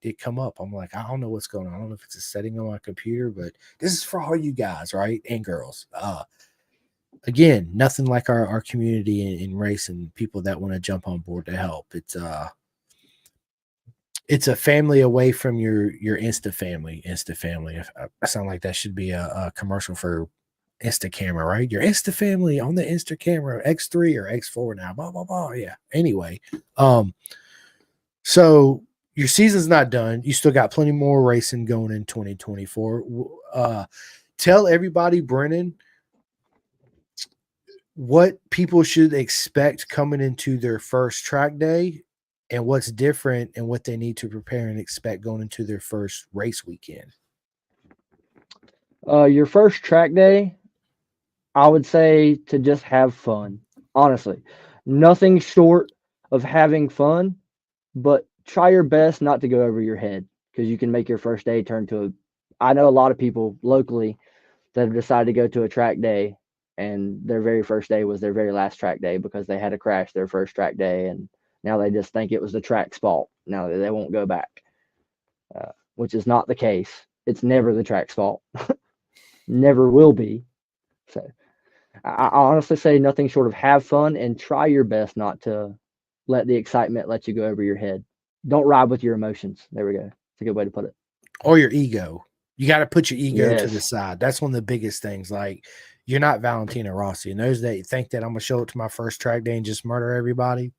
It come up. I'm like, I don't know what's going on. I don't know if it's a setting on my computer, but this is for all you guys, right, and girls. Again, nothing like our community in race and people that want to jump on board to help. It's a family away from your Insta family. I sound like that should be a commercial for Insta camera, right? Your Insta family on the Insta camera, X3 or X4 now, blah, blah, blah. Yeah. Anyway, so your season's not done. You still got plenty more racing going in 2024. Tell everybody, Brennan, what people should expect coming into their first track day and what's different and what they need to prepare and expect going into their first race weekend. Your first track day, I would say to just have fun. Honestly, nothing short of having fun, but try your best not to go over your head because you can make your first day turn to a. I know a lot of people locally that have decided to go to a track day and their very first day was their very last track day because they had a crash their first track day and now they just think it was the track's fault. Now they won't go back, which is not the case. It's never the track's fault. Never will be. So I honestly say nothing short of have fun and try your best not to let the excitement let you go over your head. Don't ride with your emotions. There we go. It's a good way to put it. Or your ego. You got to put your ego to the Yes. side. That's one of the biggest things. Like, you're not Valentino Rossi. And those that think that I'm going to show up to my first track day and just murder everybody,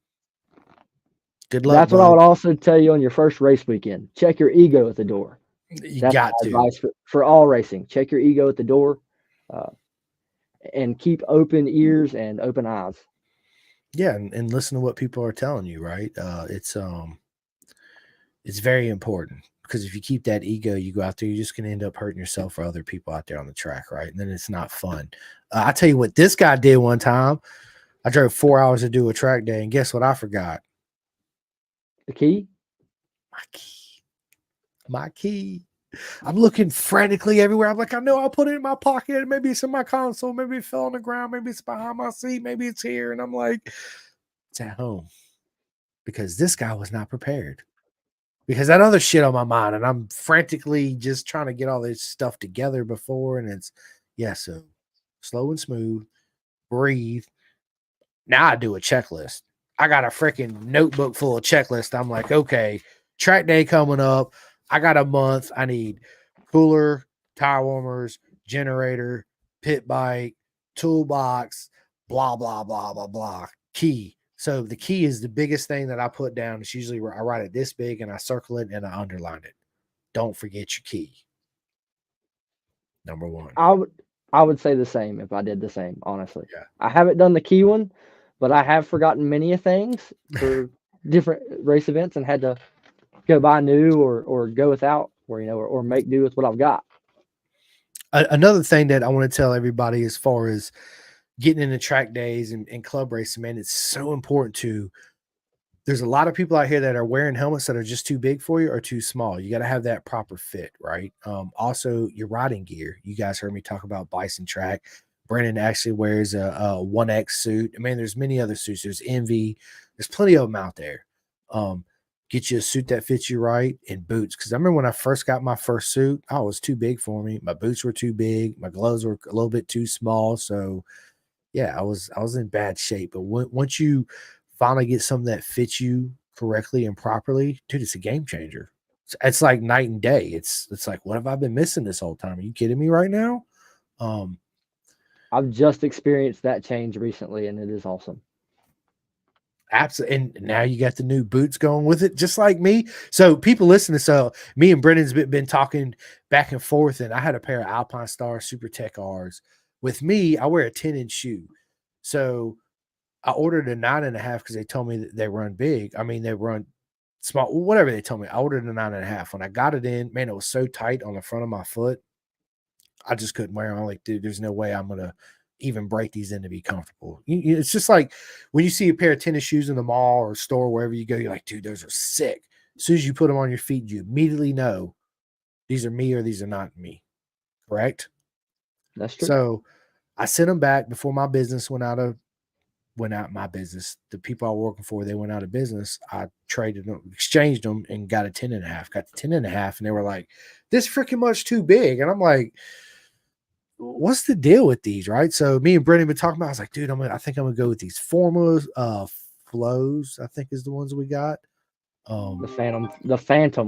good luck, That's what I bud. would also tell you on your first race weekend. Check your ego at the door. You That's got my to. advice for all racing. Check your ego at the door uh, and keep open ears and open eyes. Yeah, and listen to what people are telling you, right? It's very important because if you keep that ego, you go out there, you're just going to end up hurting yourself or other people out there on the track, right? And then it's not fun. I tell you what, this guy did one time. I drove 4 hours to do a track day, and guess what? I forgot The key? my key. My key. I'm looking frantically everywhere. I'm like, I know I'll put it in my pocket. Maybe it's in my console. Maybe it fell on the ground. Maybe it's behind my seat. Maybe it's here. And I'm like, it's at home because this guy was not prepared. Because that other shit on my mind, and I'm frantically just trying to get all this stuff together before, and it's so slow and smooth, breathe. Now I do a checklist. I got a freaking notebook full of checklists. I'm like, okay, track day coming up. I got a month. I need cooler, tire warmers, generator, pit bike, toolbox, blah, blah, blah, blah, blah. Key. So the key is the biggest thing that I put down. It's usually where I write it this big and I circle it and I underline it. Don't forget your key. Number one. I would say the same if I did the same, honestly. Yeah. I haven't done the key one, but I have forgotten many of things for different race events and had to go buy new or go without or make do with what I've got. Another thing that I want to tell everybody as far as getting into track days and club racing, man, it's so important to. There's a lot of people out here that are wearing helmets that are just too big for you or too small. You got to have that proper fit, right? Also, your riding gear. You guys heard me talk about Bison Track. Brennan actually wears a 1X suit. I mean, there's many other suits. There's Envy. There's plenty of them out there. Get you a suit that fits you right and boots. Because I remember when I first got my first suit, it was too big for me. My boots were too big. My gloves were a little bit too small. So, yeah, I was in bad shape. But once you finally get something that fits you correctly and properly, dude, it's a game changer. It's like night and day. It's like, what have I been missing this whole time? Are you kidding me right now? I've just experienced that change recently, and it is awesome. Absolutely. And now you got the new boots going with it, just like me. So people listening, so me and Brennan's been talking back and forth, and I had a pair of Alpine Star Super Tech R's. With me, I wear a 10-inch shoe. So I ordered a 9.5 because they told me that they run big. I mean, they run small, whatever they told me. I ordered a 9.5. When I got it in, man, it was so tight on the front of my foot. I just couldn't wear them. I'm like, dude, there's no way I'm gonna even break these in to be comfortable. It's just like when you see a pair of tennis shoes in the mall or store, wherever you go, you're like, dude, those are sick. As soon as you put them on your feet, you immediately know these are me or these are not me. Correct? That's true. So I sent them back before my business went out my business. The people I was working for, they went out of business. I traded them, exchanged them, and got a 10.5. Got the 10.5, and they were like, this freaking much too big. And I'm like, what's the deal with these? Right. So me and Brennan been talking about, I was like, dude, I think I'm gonna go with these Formas, flows, I think is the ones we got. The phantom The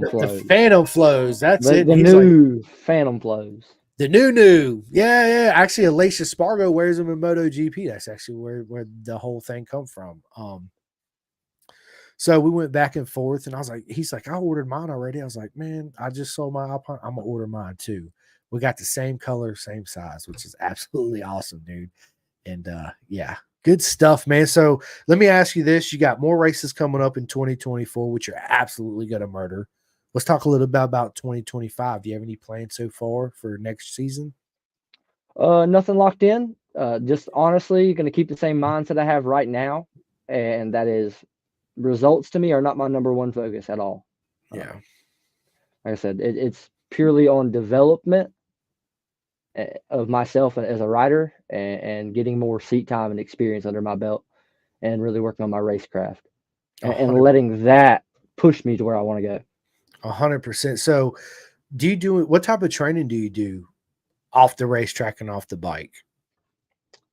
flows. Phantom flows. That's it. The He's like, new phantom flows. the new. Yeah. Actually, Alicia Spargo wears them in MotoGP. That's actually where the whole thing come from. So we went back and forth, and I was like, he's like, I ordered mine already. I was like, man, I just sold my Alpine. I'm gonna order mine too. We got the same color, same size, which is absolutely awesome, dude. And yeah, good stuff, man. So let me ask you this. You got more races coming up in 2024, which you're absolutely gonna murder. Let's talk a little bit about 2025. Do you have any plans so far for next season? Nothing locked in. Just honestly going to keep the same mindset I have right now, and that is results to me are not my number one focus at all. Yeah. Like I said, it's purely on development of myself as a rider and getting more seat time and experience under my belt, and really working on my racecraft and letting that push me to where I want to go. 100%. So what type of training do you do off the racetrack and off the bike?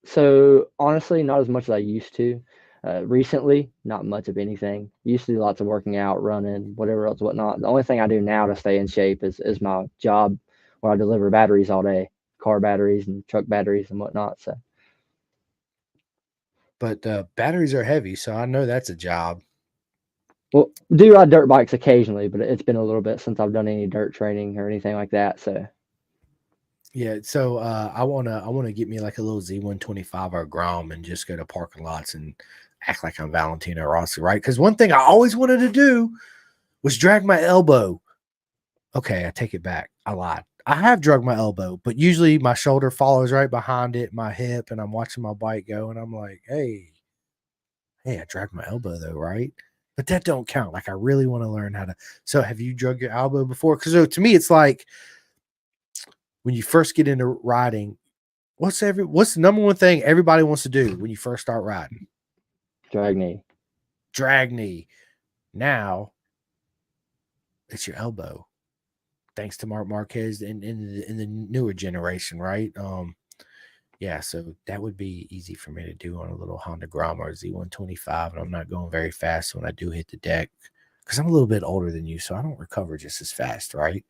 So honestly, not as much as I used to. Recently, not much of anything. Used to do lots of working out, running, whatever else, whatnot. The only thing I do now to stay in shape is my job, where I deliver batteries all day, car batteries and truck batteries and whatnot. So, But batteries are heavy, so I know that's a job. well, do ride dirt bikes occasionally, but it's been a little bit since I've done any dirt training or anything like that. So, Yeah, so I wanna get me like a little Z125 or Grom and just go to parking lots and act like I'm Valentino Rossi, right? Because one thing I always wanted to do was drag my elbow. Okay, I take it back. I lied. I have dragged my elbow, but usually my shoulder follows right behind it, my hip, and I'm watching my bike go, and I'm like, hey, I dragged my elbow though, right? But that don't count. Like I really want to learn how to. So have you drug your elbow before? Because to me, it's like when you first get into riding, what's the number one thing everybody wants to do when you first start riding? drag knee. Drag knee. Now it's your elbow. Thanks to Mark Marquez in the newer generation, right? Yeah, so that would be easy for me to do on a little Honda Grom or Z125, and I'm not going very fast when I do hit the deck because I'm a little bit older than you, so I don't recover just as fast, right?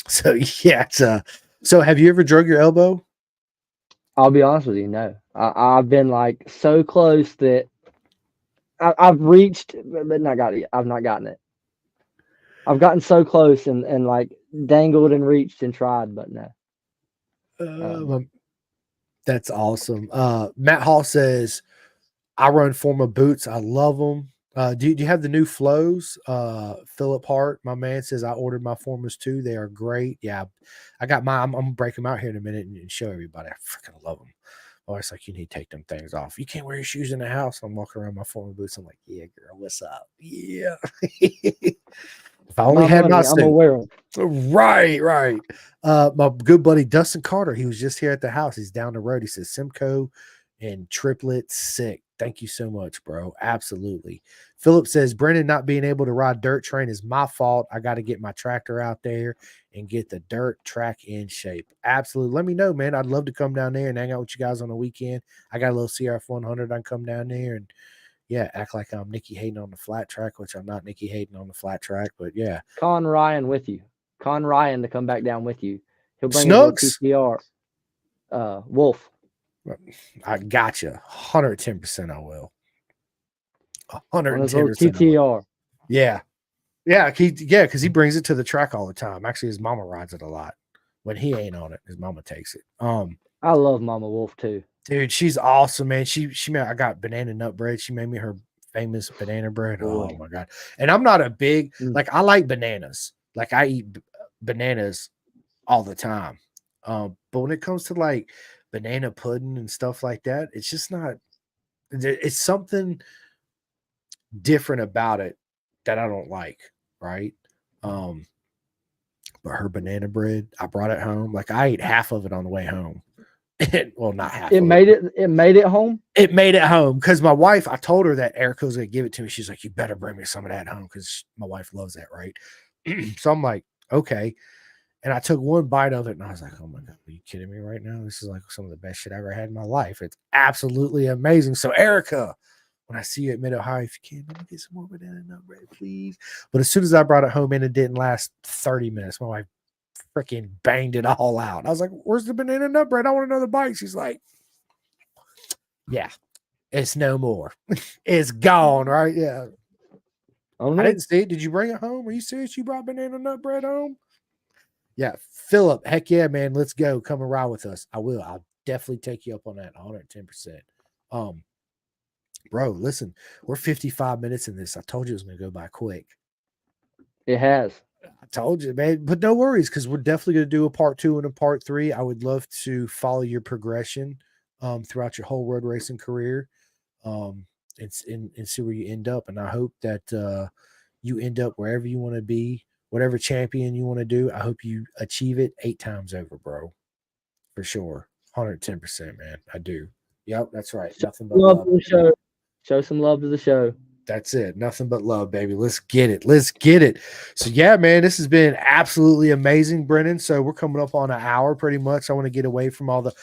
So yeah, so have you ever drug your elbow? I'll be honest with you, no. I've been like so close that I've reached, but not got it. I've not gotten it. I've gotten so close and like dangled and reached and tried, but no. That's awesome. Matt Hall says, I run Forma boots. I love them. Do you have the new flows? Philip Hart, my man, says I ordered my Formas too. They are great. Yeah, I got mine. I'm gonna break them out here in a minute and show everybody. I freaking love them. Oh, it's like you need to take them things off. You can't wear your shoes in the house. I'm walking around my Forma boots. I'm like, yeah, girl, what's up? Yeah. If I only My had money, my I'm suit. aware of them. Right. My good buddy Dustin Carter, he was just here at the house. He's down the road. He says Simcoe and Triplett sick. Thank you so much, bro. Absolutely. Philip says Brennan not being able to ride dirt train is my fault. I got to get my tractor out there and get the dirt track in shape. Absolutely. Let me know, man. I'd love to come down there and hang out with you guys on the weekend. I got a little CRF 100. I can come down there and yeah, act like I'm Nikki Hayden on the flat track, which I'm not Nikki Hayden on the flat track, but yeah. Con Ryan with you. Con Ryan to come back down with you. He'll bring Snugs? his little TTR. Wolf. I gotcha. 110% I will. On his 110%. little TTR. Yeah. Yeah, because he brings it to the track all the time. Actually, his mama rides it a lot. When he ain't on it, his mama takes it. I love Mama Wolf too. Dude, she's awesome, man. She made, I got banana nut bread. She made me her famous banana bread. Boy. Oh my god! And I'm not a big Mm. like I like bananas. Like I eat bananas all the time. But when it comes to like banana pudding and stuff like that, it's just not. It's something different about it that I don't like, right? Um, but her banana bread, I brought it home. Like I ate half of it on the way home. Well, not half It of made it. It made it home. it made it home because my wife, I told her that Erica was going to give it to me. She's like, you better bring me some of that home because my wife loves that, right? So I'm like, okay. And I took one bite of it and I was like, oh my God, are you kidding me right now? This is like some of the best shit I ever had in my life. It's absolutely amazing. So, Erica, when I see you at Mid Ohio, if you can, let me get some more banana nut bread, please. But as soon as I brought it home and it didn't last 30 minutes, my wife freaking banged it all out. I was like, where's the banana nut bread? I want another bite. She's like, yeah, it's no more. It's gone, right? Yeah. Oh I no. didn't see it. Did you bring it home? Are you serious? You brought banana nut bread home? Yeah. Philip, heck yeah, man. Let's go. Come and ride with us. I will. I'll definitely take you up on that 110%. Um, bro, listen, we're 55 minutes in this. I told you it was gonna go by quick. It has. I told you, man. But no worries, because we're definitely gonna do a part 2 and a part 3. I would love to follow your progression throughout your whole road racing career. And see where you end up. And I hope that you end up wherever you want to be, whatever champion you want to do. I hope you achieve it 8 times over, bro. For sure. 110%, man. I do. Yep, that's right. Show Nothing some but love love. to the show. Show some love to the show. That's it. Nothing but love, baby. Let's get it. Let's get it. So, yeah, man, this has been absolutely amazing, Brennan. So, we're coming up on an hour pretty much. I want to get away from all the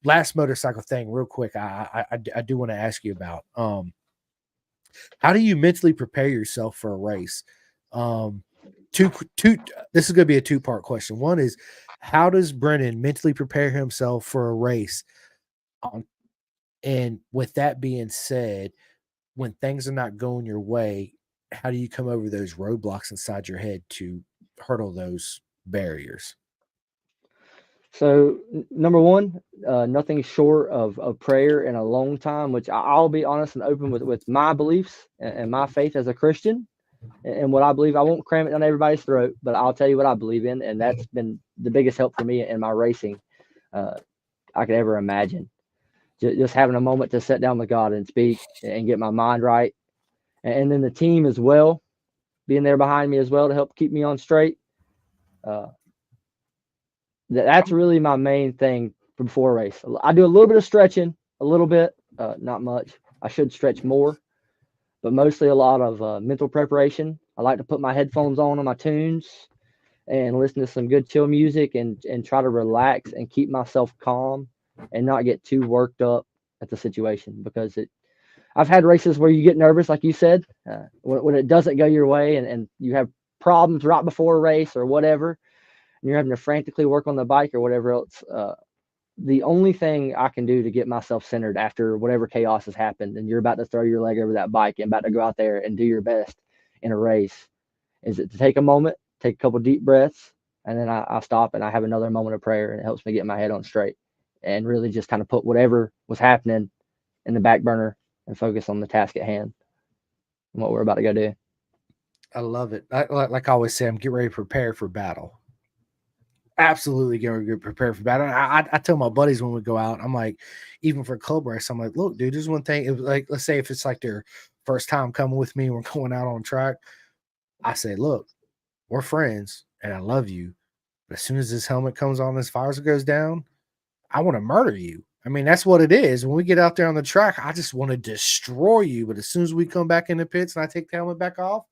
last motorcycle thing real quick. I do want to ask you about how do you mentally prepare yourself for a race? Um, two. This is going to be a 2-part question. One is, how does Brennan mentally prepare himself for a race? And with that being said, when things are not going your way, how do you come over those roadblocks inside your head to hurdle those barriers? So number one, nothing short of prayer in a long time. Which I'll be honest and open with my beliefs and my faith as a Christian and what I believe. I won't cram it down everybody's throat, but I'll tell you what I believe in, and that's been the biggest help for me in my racing uh, I could ever imagine. Just having a moment to sit down with God and speak and get my mind right, and then the team as well, being there behind me as well to help keep me on straight. Uh, that's really my main thing before a race. I do a little bit of stretching, a little bit, not much. I should stretch more, but mostly a lot of mental preparation. I like to put my headphones on my tunes and listen to some good chill music and try to relax and keep myself calm and not get too worked up at the situation because I've had races where you get nervous, like you said, when it doesn't go your way and you have problems right before a race or whatever, and you're having to frantically work on the bike or whatever else. The only thing I can do to get myself centered after whatever chaos has happened and you're about to throw your leg over that bike and about to go out there and do your best in a race is it to take a moment, take a couple deep breaths, and then I stop and I have another moment of prayer and it helps me get my head on straight and really just kind of put whatever was happening in the back burner and focus on the task at hand and what we're about to go do. I love it. Like I always say, I'm getting ready to prepare for battle. Absolutely going to get prepared for battle. I tell my buddies when we go out, I'm like, even for club race, I'm like, look, dude, this is one thing. It was like, let's say if it's like their first time coming with me, we're going out on track. I say, look, we're friends and I love you. But as soon as this helmet comes on, this fire goes down, I want to murder you. I mean, that's what it is. When we get out there on the track, I just want to destroy you. But as soon as we come back in the pits and I take the helmet back off,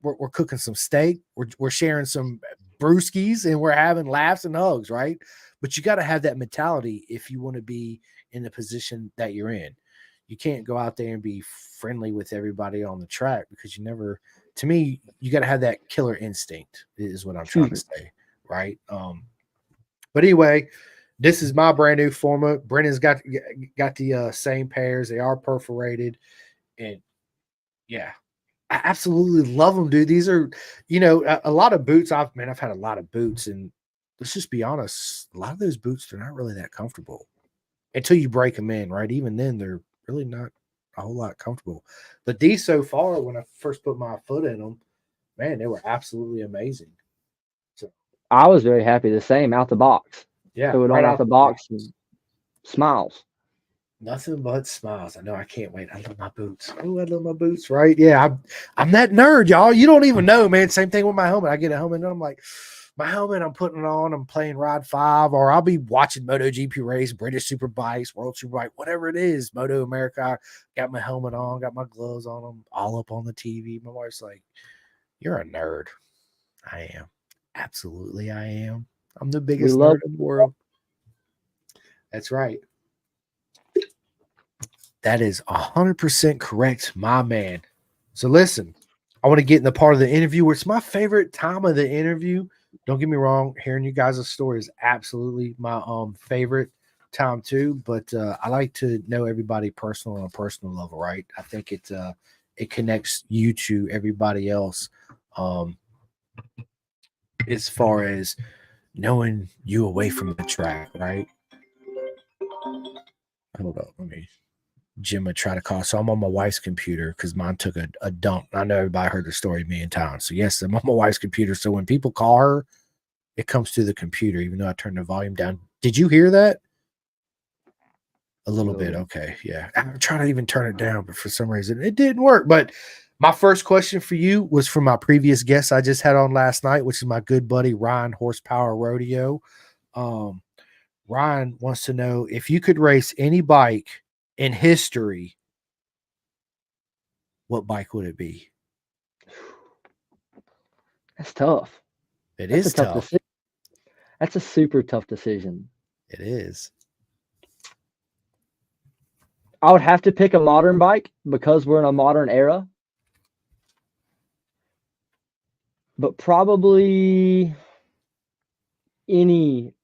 we're cooking some steak. We're sharing some brewskis and we're having laughs and hugs, right? But you got to have that mentality if you want to be in the position that you're in. You can't go out there and be friendly with everybody on the track because you never. To me, you got to have that killer instinct. Is what I'm trying to say, right? But anyway, this is my brand new format. Brennan's got the same pairs. They are perforated, and yeah, I absolutely love them, dude. These are, a lot of boots. I've had a lot of boots, and let's just be honest, a lot of those boots they're not really that comfortable until you break them in, right? Even then, they're really not a whole lot comfortable. But these so far, when I first put my foot in them, man, they were absolutely amazing. So I was very happy. The same out the box. Yeah, Threw it right on out out the the box and smiles. Nothing but smiles. I know I can't wait. I love my boots. Oh, I love my boots, right? Yeah, I'm that nerd, y'all. You don't even know, man. Same thing with my helmet. I get a helmet and I'm like, my helmet, I'm putting it on, I'm playing Ride 5, or I'll be watching MotoGP race, British Superbikes, World Superbike, whatever it is, Moto America. I got my helmet on, got my gloves on them, all up on the TV. My wife's like, you're a nerd. I am. Absolutely, I am. I'm the We biggest love nerd in the world. That's right. That is 100% correct, my man. So listen, I want to get in the part of the interview where it's my favorite time of the interview. Don't get me wrong, hearing you guys' story is absolutely my favorite time too. But I like to know everybody personal on a personal level, right? I think it connects you to everybody else, um, as far as knowing you away from the track, right? Hold up, let me Jim would try to call. So I'm on my wife's computer because mine took a dump. I know everybody heard the story a million times. So yes, I'm on my wife's computer. So when people call her, it comes through the computer, even though I turned the volume down. Did you hear that? A little bit. Okay. Yeah. I'm trying to even turn it down, but for some reason it didn't work. But my first question for you was from my previous guest I just had on last night, which is my good buddy Ryan Horsepower Rodeo. Um, Ryan wants to know if you could race any bike in history, what bike would it be? That's tough. It That's a is tough tough. decision. That's a super tough decision. It is. I would have to pick a modern bike because we're in a modern era. But probably any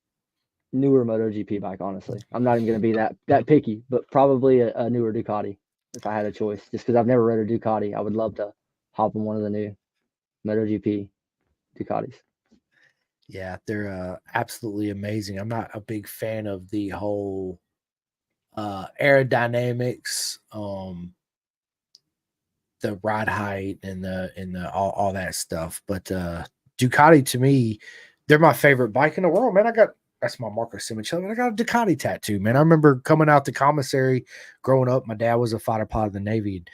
newer MotoGP bike, honestly. I'm not even going to be that picky, but probably a newer Ducati if I had a choice. Just because I've never rode a Ducati, I would love to hop on one of the new MotoGP Ducatis. Yeah, they're absolutely amazing. I'm not a big fan of the whole aerodynamics, the ride height, and the all that stuff. But Ducati to me, they're my favorite bike in the world, man. That's my Marco Simoncelli. I got a Ducati tattoo, man. I remember coming out the commissary growing up. My dad was a fighter pilot of the Navy.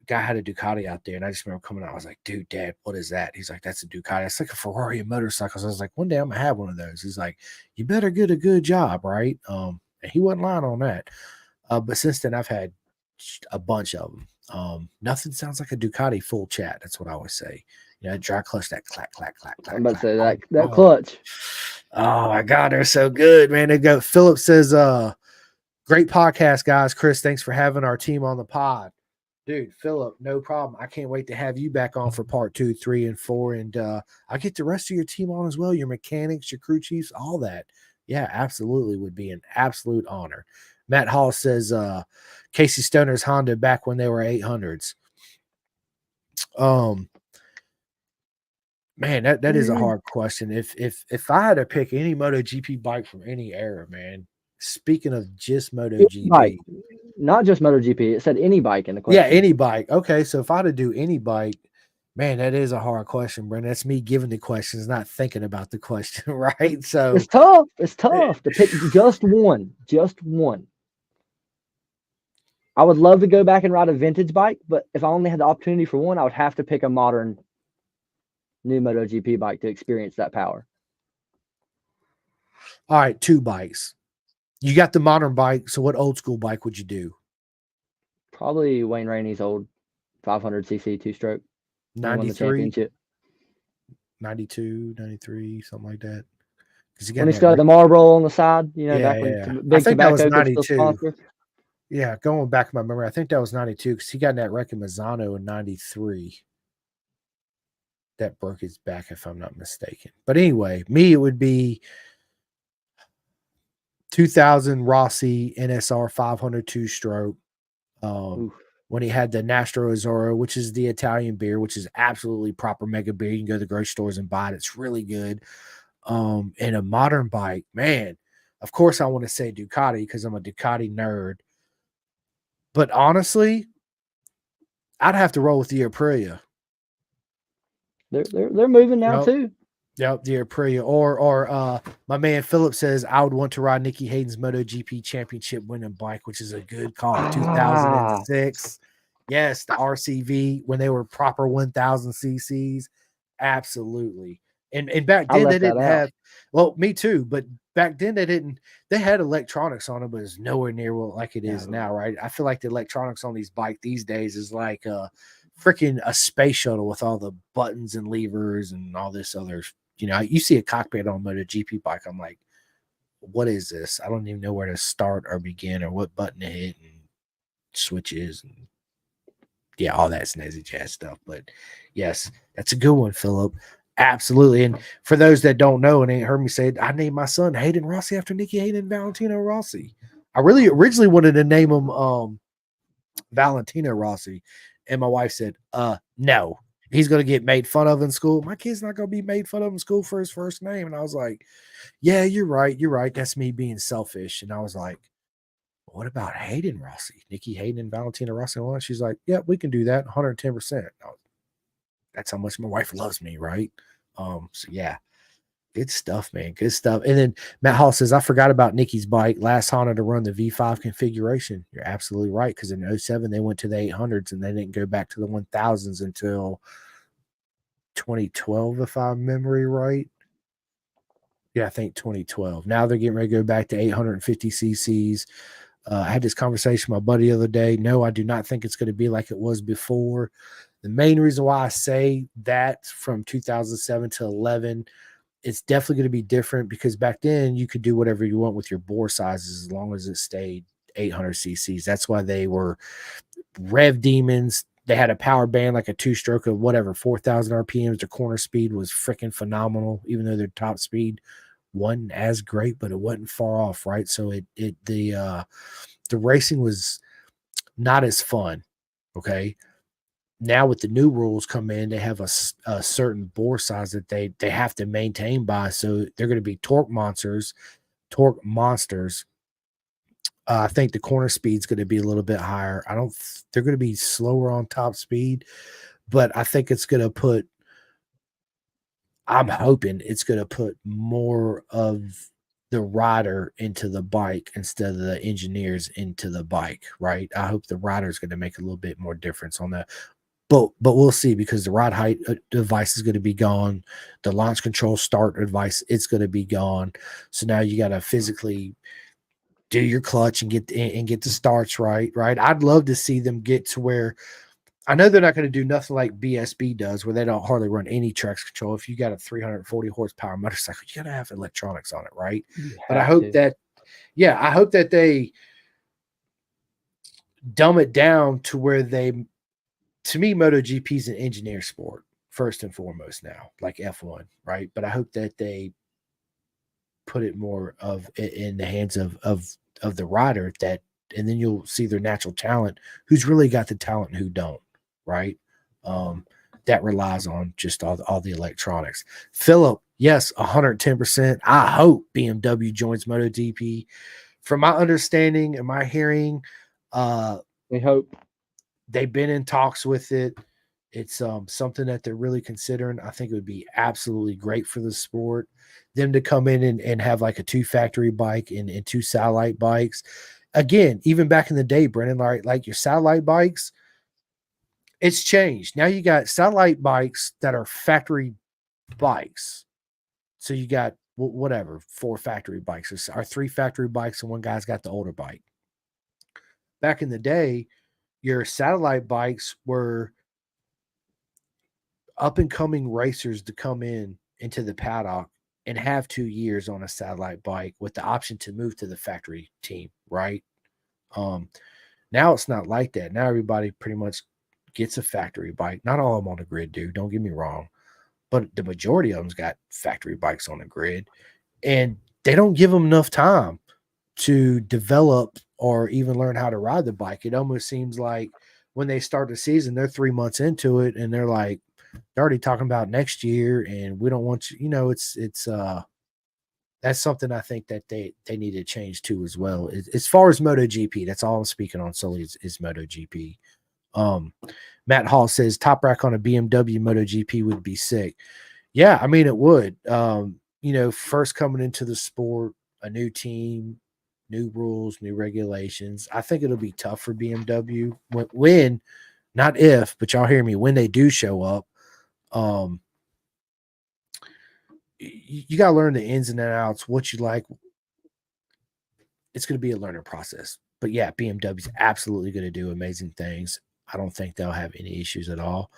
Guy had a Ducati out there, and I just remember coming out. I was like, dude, Dad, what is that? He's like, that's a Ducati. It's like a Ferrari of motorcycles. I was like, one day I'm gonna have one of those. He's like, you better get a good job, right? And he wasn't lying on that. But since then, I've had a bunch of them. Nothing sounds like a Ducati full chat. That's what I always say. You know, dry clutch, that clack, clack, clack, clack. I'm about to say clack. that clutch. Oh my God, they're so good, man. They go. Philip says, great podcast, guys. Chris, thanks for having our team on the pod. Dude, Philip, no problem. I can't wait to have you back on for part 2, 3, and 4. And I'll get the rest of your team on as well, your mechanics, your crew chiefs, all that. Yeah, absolutely would be an absolute honor. Matt Hall says Casey Stoner's Honda back when they were 800s. Man, that is a hard question. If I had to pick any MotoGP bike from any era, man, speaking of just MotoGP. Bike. Not just MotoGP. It said any bike in the question. Yeah, any bike. Okay, so if I had to do any bike, man, that is a hard question, Brennan. That's me giving the questions, not thinking about the question, right? So it's tough. It's tough to pick just one. Just one. I would love to go back and ride a vintage bike, but if I only had the opportunity for one, I would have to pick a modern new MotoGP bike to experience that power. All right, 2 bikes. You got the modern bike, so what old school bike would you do? Probably Wayne Rainey's old 500cc 2-stroke. 93, 92, 93, something like that. When he started the Marlboro on the side, back when I Big think that was Tobacco could 92. still sponsor. Yeah, going back in my memory, I think that was 92 because he got in that wreck in Mazzano in 93. That broke his back, if I'm not mistaken. But anyway, me, it would be 2000 Rossi NSR 500 2-stroke. When he had the Nastro Azzurro, which is the Italian beer, which is absolutely proper mega beer. You can go to the grocery stores and buy it. It's really good. And a modern bike, man, of course I want to say Ducati because I'm a Ducati nerd. But honestly, I'd have to roll with the Aprilia. They're moving now too. Yep, the Aprilia. Or my man Philip says I would want to ride Nikki Hayden's MotoGP championship winning bike, which is a good call. Ah, 2006. Yes, the RCV when they were proper 1000 cc's. Absolutely. And back I then they left that didn't out. have, well, me too, but back then they had electronics on it, but it's nowhere near what like it is No. now, right? I feel like the electronics on these bike these days is like freaking a space shuttle with all the buttons and levers and all this other. You see a cockpit on a MotoGP bike. I'm like, what is this? I don't even know where to start or begin or what button to hit and switches and yeah, all that snazzy jazz stuff. But yes, that's a good one, Philip. Absolutely. And for those that don't know and ain't heard me say it, I named my son Hayden Rossi after Nicky Hayden and Valentino Rossi. I really originally wanted to name him Valentino Rossi. And my wife said, no, he's going to get made fun of in school. My kid's not going to be made fun of in school for his first name. And I was like, yeah, you're right. You're right. That's me being selfish. And I was like, what about Hayden Rossi? Nikki Hayden and Valentino Rossi? Well, she's like, yeah, we can do that 110%. That's how much my wife loves me, right? So yeah, good stuff, man. Good stuff. And then Matt Hall says, I forgot about Nikki's bike. Last Honda to run the V5 configuration. You're absolutely right. Because in 07, they went to the 800s and they didn't go back to the 1000s until 2012, if I memory right. Yeah, I think 2012. Now they're getting ready to go back to 850 cc's. I had this conversation with my buddy the other day. No, I do not think it's going to be like it was before. The main reason why I say that from 2007 to 11, it's definitely going to be different because back then you could do whatever you want with your bore sizes as long as it stayed 800 cc's. That's why they were rev demons. They had a power band like a two-stroke of whatever 4,000 RPMs. Their corner speed was freaking phenomenal, even though their top speed wasn't as great, but it wasn't far off, right? So the racing was not as fun. Okay. Now with the new rules come in, they have a certain bore size that they have to maintain by. So they're going to be torque monsters. I think the corner speed's going to be a little bit higher. They're going to be slower on top speed, but I think I'm hoping it's going to put more of the rider into the bike instead of the engineers into the bike, right? I hope the rider is going to make a little bit more difference on that. But we'll see because the ride height device is going to be gone. The launch control start device, it's going to be gone. So now you got to physically do your clutch and get the starts right. I'd love to see them get to where I know they're not going to do nothing like BSB does, where they don't hardly run any traction control. If you got a 340 horsepower motorcycle, you got to have electronics on it, right? You But I have hope to. I hope that they dumb it down to where to me, MotoGP is an engineer sport first and foremost now, like F1, right? But I hope that they put it more of in the hands of the rider and then you'll see their natural talent, who's really got the talent and who don't, right? That relies on just all the electronics. Philip, yes, 110%. I hope BMW joins MotoGP. From my understanding and my hearing, We hope. they've been in talks with it. It's something that they're really considering. I think it would be absolutely great for the sport. Them to come in and have like a 2 factory bike and 2 satellite bikes. Again, even back in the day, Brennan, like your satellite bikes, it's changed. Now you got satellite bikes that are factory bikes. So you got whatever, 4 factory bikes or 3 factory bikes, and one guy's got the older bike. Back in the day, your satellite bikes were up and coming racers to come into the paddock and have 2 years on a satellite bike with the option to move to the factory team, right? Now it's not like that. Now everybody pretty much gets a factory bike. Not all of them on the grid do, don't get me wrong, but the majority of them's got factory bikes on the grid, and they don't give them enough time to develop or even learn how to ride the bike. It almost seems like when they start the season, they're 3 months into it and they're like, they're already talking about next year and we don't want you, it's that's something I think that they need to change too as well. As far as MotoGP, that's all I'm speaking on solely is MotoGP. Matt Hall says top rack on a BMW MotoGP would be sick. Yeah, I mean it would. First coming into the sport, a new team, new rules, new regulations. I think it'll be tough for BMW when not if, but y'all hear me, when they do show up. Um, you got to learn the ins and outs, what you like. It's going to be a learning process. But yeah, BMW is absolutely going to do amazing things. I don't think they'll have any issues at all.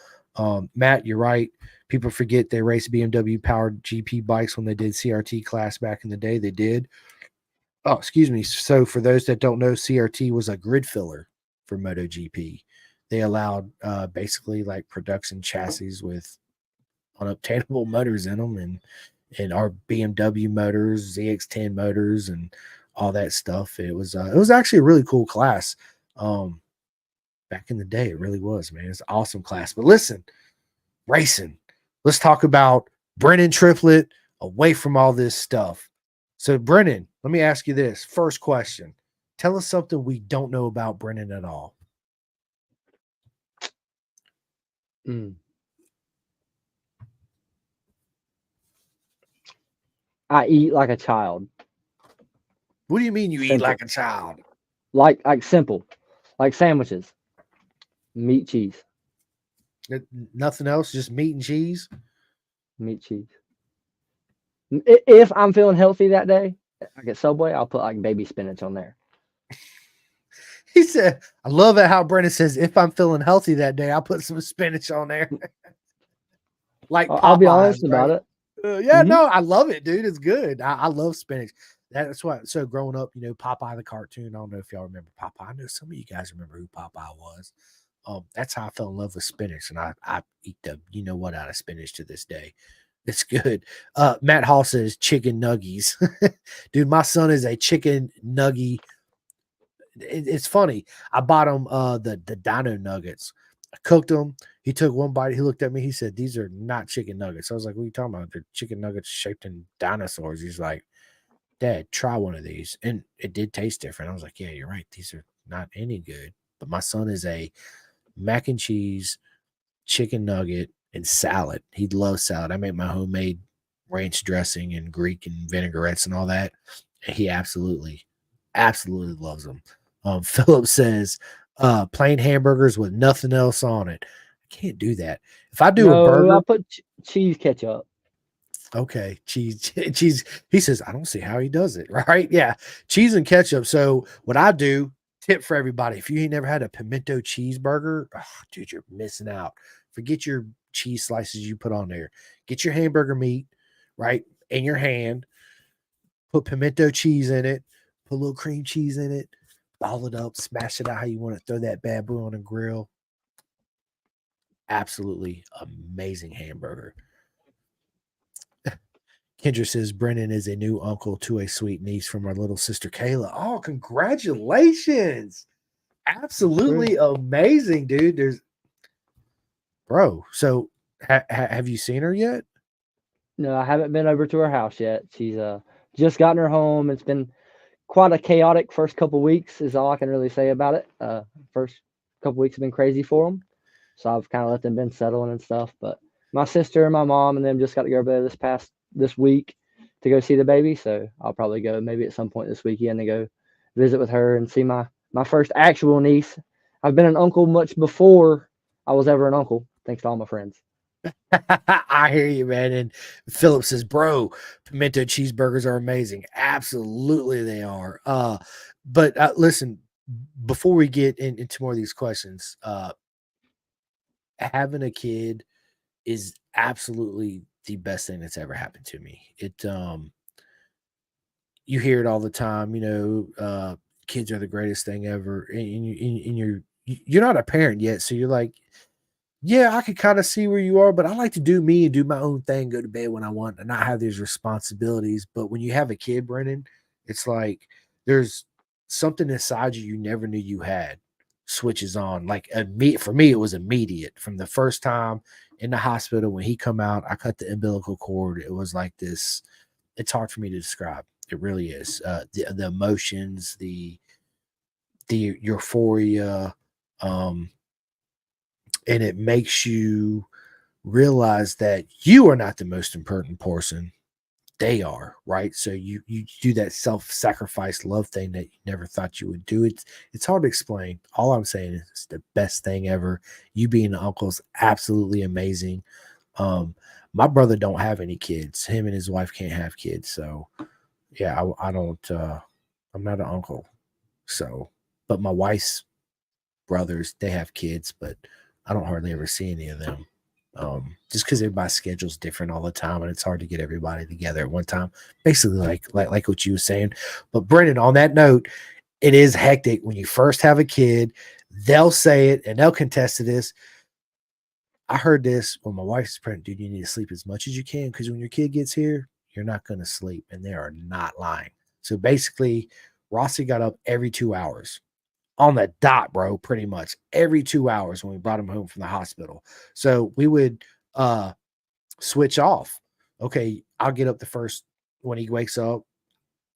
Matt, you're right. People forget they raced BMW powered GP bikes when they did CRT class back in the day. They did. Oh, excuse me. So for those that don't know, CRT was a grid filler for MotoGP. They allowed basically like production chassis with unobtainable motors in them, and our BMW motors, ZX10 motors, and all that stuff. It was actually a really cool class. Back in the day, it really was, man. It's an awesome class. But listen, racing. Let's talk about Brennan Triplett away from all this stuff. So, Brennan, let me ask you this. First question. Tell us something we don't know about Brennan at all. Mm. I eat like a child. What do you mean you eat Simple. like a child? Like simple. Like sandwiches. Meat, cheese. Nothing else, just meat and cheese? Meat, cheese. If I'm feeling healthy that day, I get Subway, I'll put like baby spinach on there. He said, I love it how Brennan says, if I'm feeling healthy that day, I'll put some spinach on there. Like I'll be Popeyes, honest about right? it. Yeah, Mhm. no, I love it, dude. It's good. I love spinach. That's why. So growing up, Popeye the cartoon. I don't know if y'all remember Popeye. I know some of you guys remember who Popeye was. That's how I fell in love with spinach, and I eat the out of spinach to this day. It's good. Matt Hall says chicken nuggies. Dude, my son is a chicken nuggie. It's funny. I bought him the dino nuggets. I cooked them. He took one bite. He looked at me. He said, "These are not chicken nuggets." I was like, "What are you talking about? They're chicken nuggets shaped in dinosaurs." He's like, "Dad, try one of these." And it did taste different. I was like, "Yeah, you're right. These are not any good." But my son is a mac and cheese, chicken nugget, and salad. He loves salad. I make my homemade ranch dressing and Greek and vinaigrettes and all that. And he absolutely, absolutely loves them. Philip says, plain hamburgers with nothing else on it. I can't do that. If I do a No, burger, I put cheese ketchup. okay, cheese, cheese. He says, I don't see how he does it, right? Yeah, cheese and ketchup. So what I do, tip for everybody, if you ain't never had a pimento cheeseburger, oh, dude, you're missing out. Forget your cheese slices you put on there. Get your hamburger meat, right, in your hand. Put pimento cheese in it. Put a little cream cheese in it. Ball it up. Smash it out how you want to throw that bad boy on a grill. Absolutely amazing hamburger. Kendra says Brennan is a new uncle to a sweet niece from our little sister Kayla. Oh, congratulations. Absolutely amazing, dude. Bro. So have you seen her yet? No, I haven't been over to her house yet. She's just gotten her home. It's been quite a chaotic first couple weeks is all I can really say about it. First couple weeks have been crazy for them. So I've kind of let them been settling and stuff. But my sister and my mom and them just got to go over there this week to go see the baby. So I'll probably go maybe at some point this weekend to go visit with her and see my first actual niece. I've been an uncle much before I was ever an uncle, thanks to all my friends. I hear you, man. And Philip says, bro, pimento cheeseburgers are amazing. Absolutely, they are. But listen, before we get into more of these questions, having a kid is absolutely the best thing that's ever happened to me. You hear it all the time, kids are the greatest thing ever. And you're not a parent yet, so you're like, yeah, I could kind of see where you are, but I like to do me and do my own thing, go to bed when I want, and not have these responsibilities. But when you have a kid, Brennan, it's like there's something inside you never knew you had switches on. Like for me, it was immediate from the first time in the hospital when he come out. I cut the umbilical cord. It was like this. It's hard for me to describe. It really is. The emotions, the euphoria, and it makes you realize that you are not the most important person. They are, right? So you do that self-sacrifice love thing that you never thought you would do. It's hard to explain. All I'm saying is it's the best thing ever. You being an uncle is absolutely amazing. My brother don't have any kids. Him and his wife can't have kids. So yeah, I don't I'm not an uncle. So but my wife's brothers, they have kids, but I don't hardly ever see any of them. Just because everybody's schedule's different all the time, and it's hard to get everybody together at one time. Basically, like what you were saying. But Brennan, on that note, it is hectic when you first have a kid. They'll say it and they'll contest to this. I heard this when my wife's pregnant, dude. You need to sleep as much as you can because when your kid gets here, you're not going to sleep, and they are not lying. So basically, Rossi got up every 2 hours on the dot, bro, pretty much every 2 hours when we brought him home from the hospital. So we would switch off. Okay, I'll get up the first when he wakes up,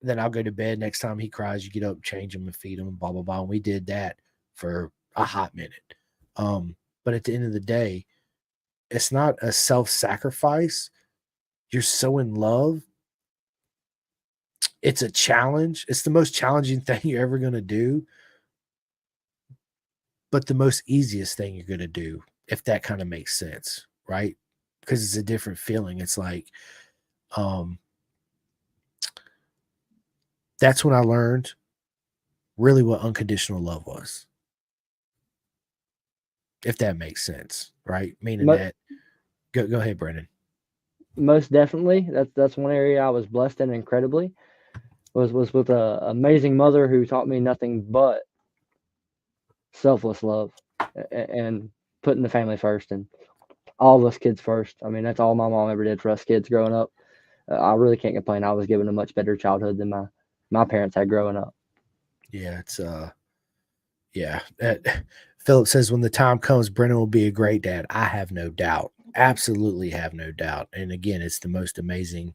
then I'll go to bed. Next time he cries, you get up, change him, and feed him, blah blah blah. And we did that for a hot minute. But at the end of the day, it's not a self-sacrifice. You're so in love. It's a challenge. It's the most challenging thing you're ever going to do, but the most easiest thing you're going to do, if that kind of makes sense, right? Because it's a different feeling. It's like, that's when I learned really what unconditional love was, if that makes sense, right? Meaning Mo- that, go ahead, Brendan. Most definitely, that's one area I was blessed in incredibly. Was with a amazing mother who taught me nothing but selfless love and putting the family first and all of us kids first. I mean, that's all my mom ever did for us kids growing up. I really can't complain. I was given a much better childhood than my parents had growing up. Yeah, it's yeah. Philip says when the time comes, Brennan will be a great dad. I have no doubt. Absolutely have no doubt. And again, it's the most amazing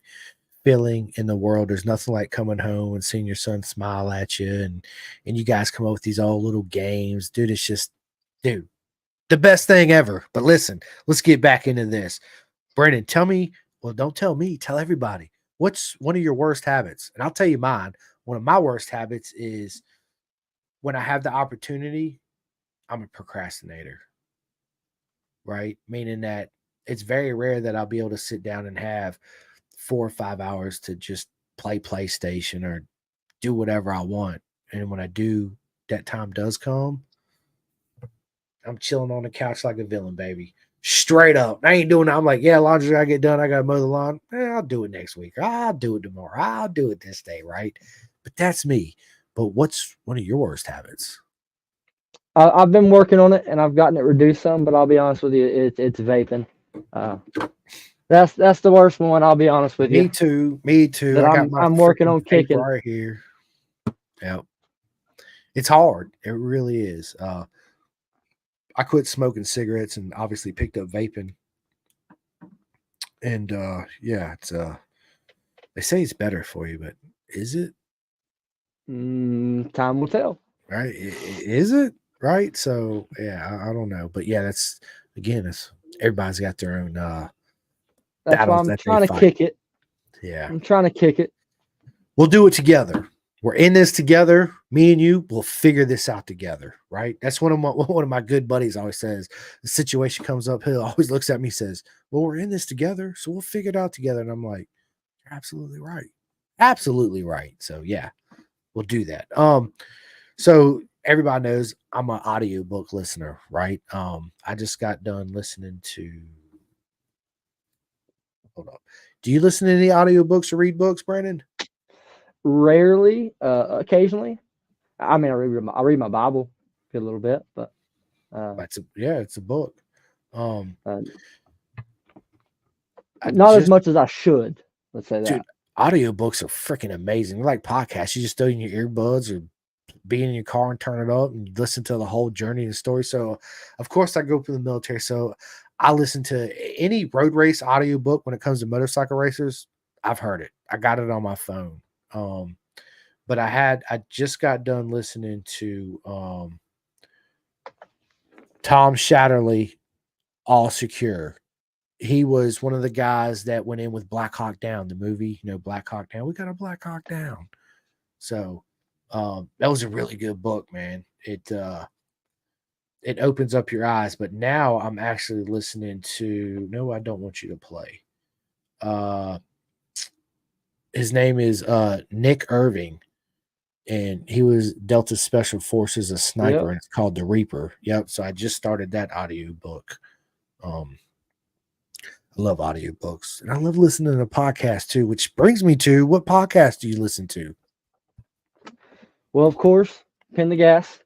feeling in the world. There's nothing like coming home and seeing your son smile at you and you guys come up with these old little games. Dude, it's just, dude, the best thing ever. But listen, let's get back into this. Brendan, tell me, well, don't tell me, tell everybody. What's one of your worst habits? And I'll tell you mine. One of my worst habits is when I have the opportunity, I'm a procrastinator, right? Meaning that it's very rare that I'll be able to sit down and have 4 or 5 hours to just play PlayStation or do whatever I want. And when I do, that time does come, I'm chilling on the couch like a villain, baby. Straight up. I ain't doing that. I'm like, yeah, laundry gotta get done. I gotta mow the lawn. I'll do it next week. I'll do it tomorrow. I'll do it this day, right? But that's me. But what's one of your worst habits? I've been working on it and I've gotten it reduced some, but I'll be honest with you, it's vaping. Uh, that's the worst one. I'll be honest with you. Me too. Me too. That I got my I'm working freaking on vape kicking. right here. Yep. It's hard. It really is. I quit smoking cigarettes and obviously picked up vaping. And yeah, it's they say it's better for you, but is it? Time will tell. Right? Is it? Right? So yeah, I don't know. But yeah, that's again, it's everybody's got their own That's why battles I'm that they trying to fight. kick it. Yeah. I'm trying to kick it. We'll do it together. We're in this together. Me and you will figure this out together, right? That's one of my good buddies always says. The situation comes up, he always looks at me, says, "Well, we're in this together, so we'll figure it out together." And I'm like, "You're absolutely right, absolutely right." So yeah, we'll do that. So everybody knows I'm an audiobook listener, right? I just got done listening to. Hold up. Do you listen to any audiobooks or read books, Brandon? Rarely, occasionally. I mean, I read my Bible a little bit, but It's a book. Um, uh, I not as just much as I should. Let's say dude, that. audiobooks are freaking amazing. They're like podcasts. You just throw in your earbuds or be in your car and turn it up and listen to the whole journey and story. So, of course, I grew up in the military. So, I listen to any road race audiobook when it comes to motorcycle racers. I've heard it. I got it on my phone. But I just got done listening to Tom Shatterly, All Secure. he was one of the guys that went in with Black Hawk Down, the movie, Black Hawk Down. We got a Black Hawk Down. So that was a really good book, man. It opens up your eyes. But now I'm actually listening to No, I Don't Want You to Play. His name is Nick Irving, and he was Delta Special Forces, a sniper, Yep. and it's called The Reaper. Yep. So I just started that audio book. I love audiobooks, and I love listening to podcasts too, which brings me to, what podcast do you listen to? Well, of course, Pin the Gas.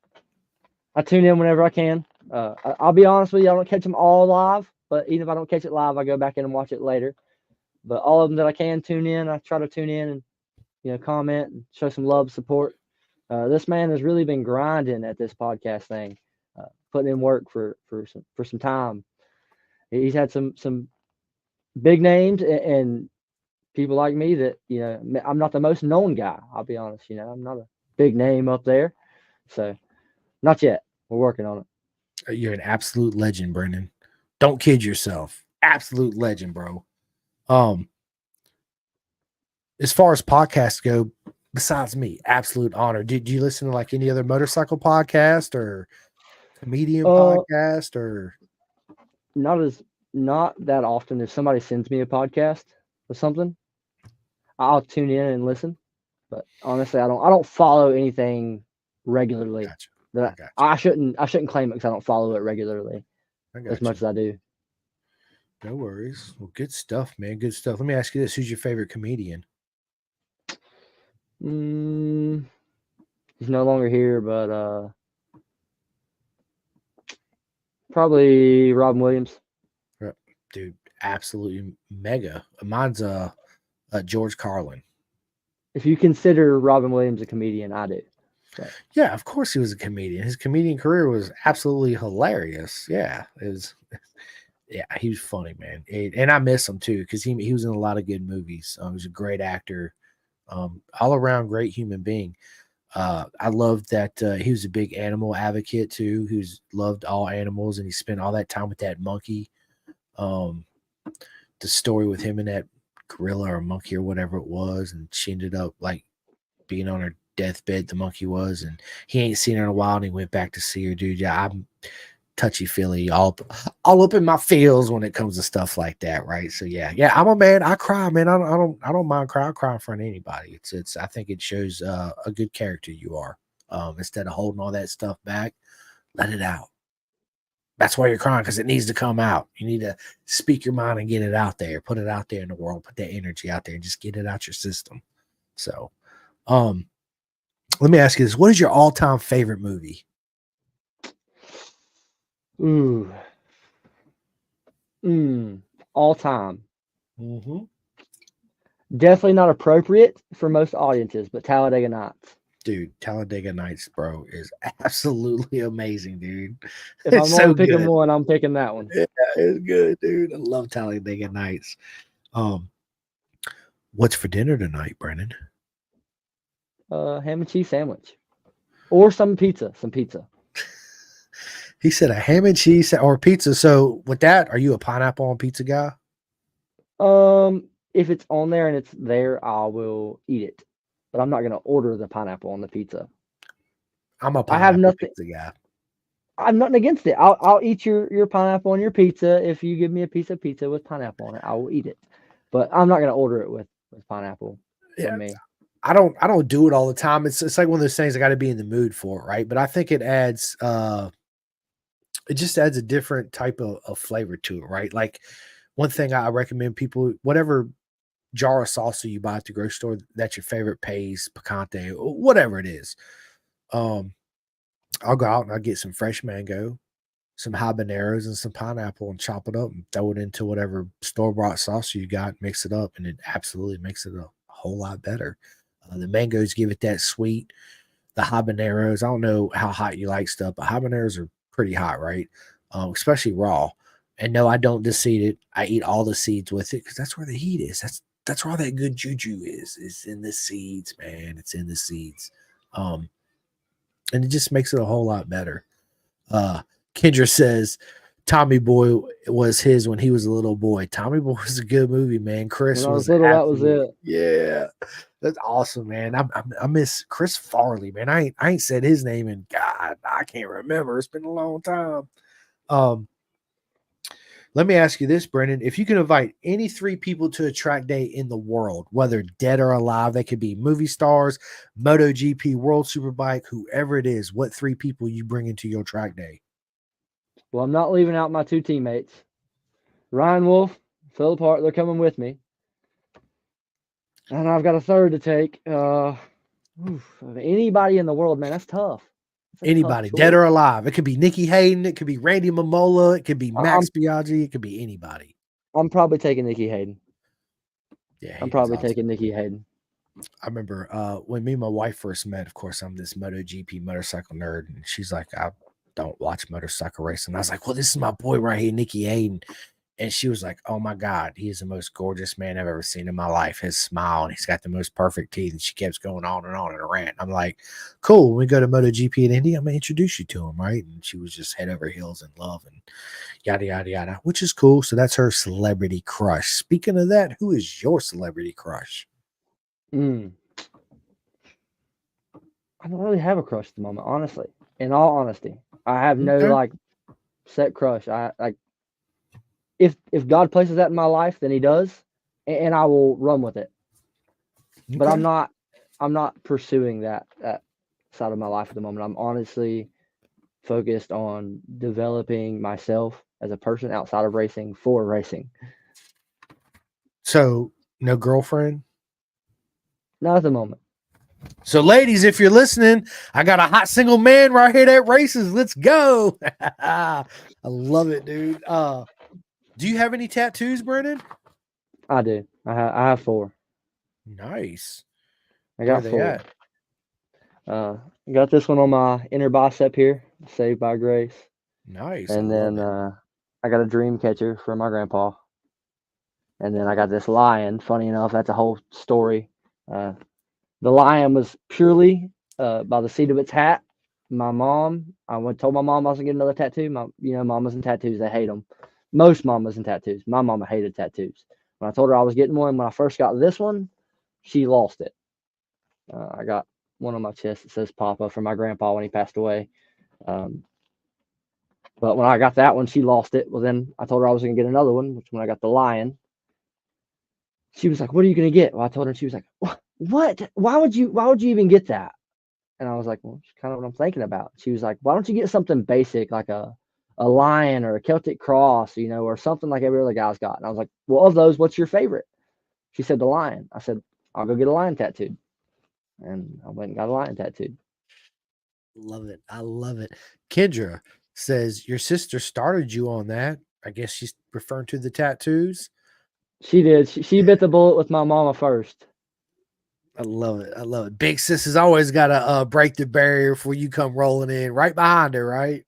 I tune in whenever I can. I'll be honest with you, I don't catch them all live, but even if I don't catch it live, I go back in and watch it later. But all of them that I can tune in, I try to tune in and comment and show some love, support. This man has really been grinding at this podcast thing, putting in work for some time. He's had some big names and people like me that, I'm not the most known guy. I'll be honest, I'm not a big name up there. So not yet. We're working on it. You're an absolute legend, Brennan. Don't kid yourself. Absolute legend, bro. As far as podcasts go, besides me, absolute honor. Did you listen to like any other motorcycle podcast or comedian podcast or? Not that often. If somebody sends me a podcast or something, I'll tune in and listen. But honestly, I don't follow anything regularly. Gotcha. That I shouldn't claim it because I don't follow it regularly as much as I do. No worries. Well, good stuff, man. Good stuff. Let me ask you this: who's your favorite comedian? He's no longer here, but probably Robin Williams. Dude, absolutely mega. Mine's George Carlin. If you consider Robin Williams a comedian, I do. So. Yeah, of course he was a comedian. His comedian career was absolutely hilarious. Yeah, it was. Yeah, he was funny, man. And I miss him too because he was in a lot of good movies. He was a great actor, all around great human being. I loved that he was a big animal advocate too, who's loved all animals, and he spent all that time with that monkey. The story with him and that gorilla or monkey or whatever it was, and she ended up like being on her deathbed, the monkey was, and he ain't seen her in a while, and he went back to see her. Dude, yeah, I'm touchy-feely, all up in my feels when it comes to stuff like that, right? So yeah, I'm a man. I cry, man. I don't mind crying. I cry in front of anybody. It's I think it shows a good character you are. Instead of holding all that stuff back, let it out. That's why you're crying, because it needs to come out. You need to speak your mind and get it out there. Put it out there in the world. Put that energy out there and just get it out your system. So, let me ask you this: what is your all-time favorite movie? All time. Mm-hmm. Definitely not appropriate for most audiences, but Talladega Nights. Dude, Talladega Nights, bro, is absolutely amazing, dude. If I'm only picking one, I'm picking that one. Yeah, it's good, dude. I love Talladega Nights. What's for dinner tonight, Brennan? Ham and cheese sandwich, or some pizza. He said a ham and cheese or pizza. So with that, are you a pineapple on pizza guy? If it's on there and it's there, I will eat it. But I'm not going to order the pineapple on the pizza. I'm a pineapple pizza guy. I'm nothing against it. I'll eat your pineapple on your pizza. If you give me a piece of pizza with pineapple on it, I will eat it. But I'm not going to order it with pineapple. Yeah, me. I don't do it all the time. It's like one of those things I got to be in the mood for, right? But I think it adds it just adds a different type of flavor to it, right? Like one thing I recommend people, whatever jar of salsa you buy at the grocery store, that's your favorite paste, picante, whatever it is. I'll go out and I'll get some fresh mango, some habaneros, and some pineapple and chop it up and throw it into whatever store-bought salsa you got, mix it up, and it absolutely makes it a whole lot better. The mangoes give it that sweet. The habaneros, I don't know how hot you like stuff, but habaneros are pretty hot, right? Especially raw. And no, I don't deseed it. I eat all the seeds with it because that's where the heat is. That's where all that good juju is. It's in the seeds, man. It's in the seeds. And it just makes it a whole lot better. Kendra says, Tommy Boy was his when he was a little boy. Tommy Boy was a good movie, man. Chris When I was was little, that was absolute, it. yeah. That's awesome, man. I miss Chris Farley, man. I ain't said his name in God, I can't remember. It's been a long time. Um, let me ask you this, Brendan. If you could invite any three people to a track day in the world, whether dead or alive, they could be movie stars, MotoGP, World Superbike, whoever it is, what three people you bring into your track day? Well, I'm not leaving out my two teammates, Ryan Wolf, Philip Hart. They're coming with me, and I've got a third to take. Anybody in the world, man, that's tough. That's a tough Anybody, dead choice. or alive. It could be Nikki Hayden. It could be Randy Mamola. It could be I'm Max Biaggi. It could be anybody. I'm probably taking Nikki Hayden. Yeah, I'm Hayden's probably awesome. taking Nikki Hayden. I remember when me and my wife first met, of course, I'm this MotoGP motorcycle nerd. And she's like, I don't watch motorcycle racing. I was like, well, this is my boy right here, Nikki Hayden. And she was like, oh my God, he is the most gorgeous man I've ever seen in my life. His smile, and he's got the most perfect teeth. And she kept going on and on in a rant. I'm like, cool. When we go to MotoGP in Indy, I'm going to introduce you to him, right? And she was just head over heels in love and yada, yada, yada, which is cool. So that's her celebrity crush. Speaking of that, who is your celebrity crush? I don't really have a crush at the moment, honestly. In all honesty, I have no Okay. like set crush. I like if God places that in my life, then He does, and I will run with it. But Okay. I'm not pursuing that side of my life at the moment. I'm honestly focused on developing myself as a person outside of racing for racing. So no girlfriend. Not at the moment. So, ladies, if you're listening, I got a hot single man right here that races. Let's go. I love it, dude. Do you have any tattoos, Brennan? I do. I have 4. Nice. I Where are got they 4. at? Got this one on my inner bicep here, saved by grace. Nice. I And love then it. I got a dream catcher from my grandpa. And then I got this lion. Funny enough, that's a whole story. Uh, the lion was purely by the seat of its hat. My mom, told my mom I was gonna get another tattoo. Mamas and tattoos, they hate them. Most mamas and tattoos. My mama hated tattoos. When I told her I was getting one, when I first got this one, she lost it. I got one on my chest that says Papa from my grandpa when he passed away. Um, but when I got that one, she lost it. Well, then I told her I was gonna get another one, which when I got the lion, she was like, "What are you gonna get?" Well, I told her, and she was like, "What? Why would you even get that?" And I was like, "Well, it's kind of what I'm thinking about." She was like, "Why don't you get something basic like a lion or a Celtic cross, or something like every other guy's got?" And I was like, "Well, of those, what's your favorite?" She said the lion. I said, "I'll go get a lion tattooed," and I went and got a lion tattooed. Love it. I love it. Kendra says your sister started you on that. I guess she's referring to the tattoos. She did. She bit the bullet with my mama first. I love it. I love it. Big sis has always got to break the barrier before you come rolling in right behind her, right?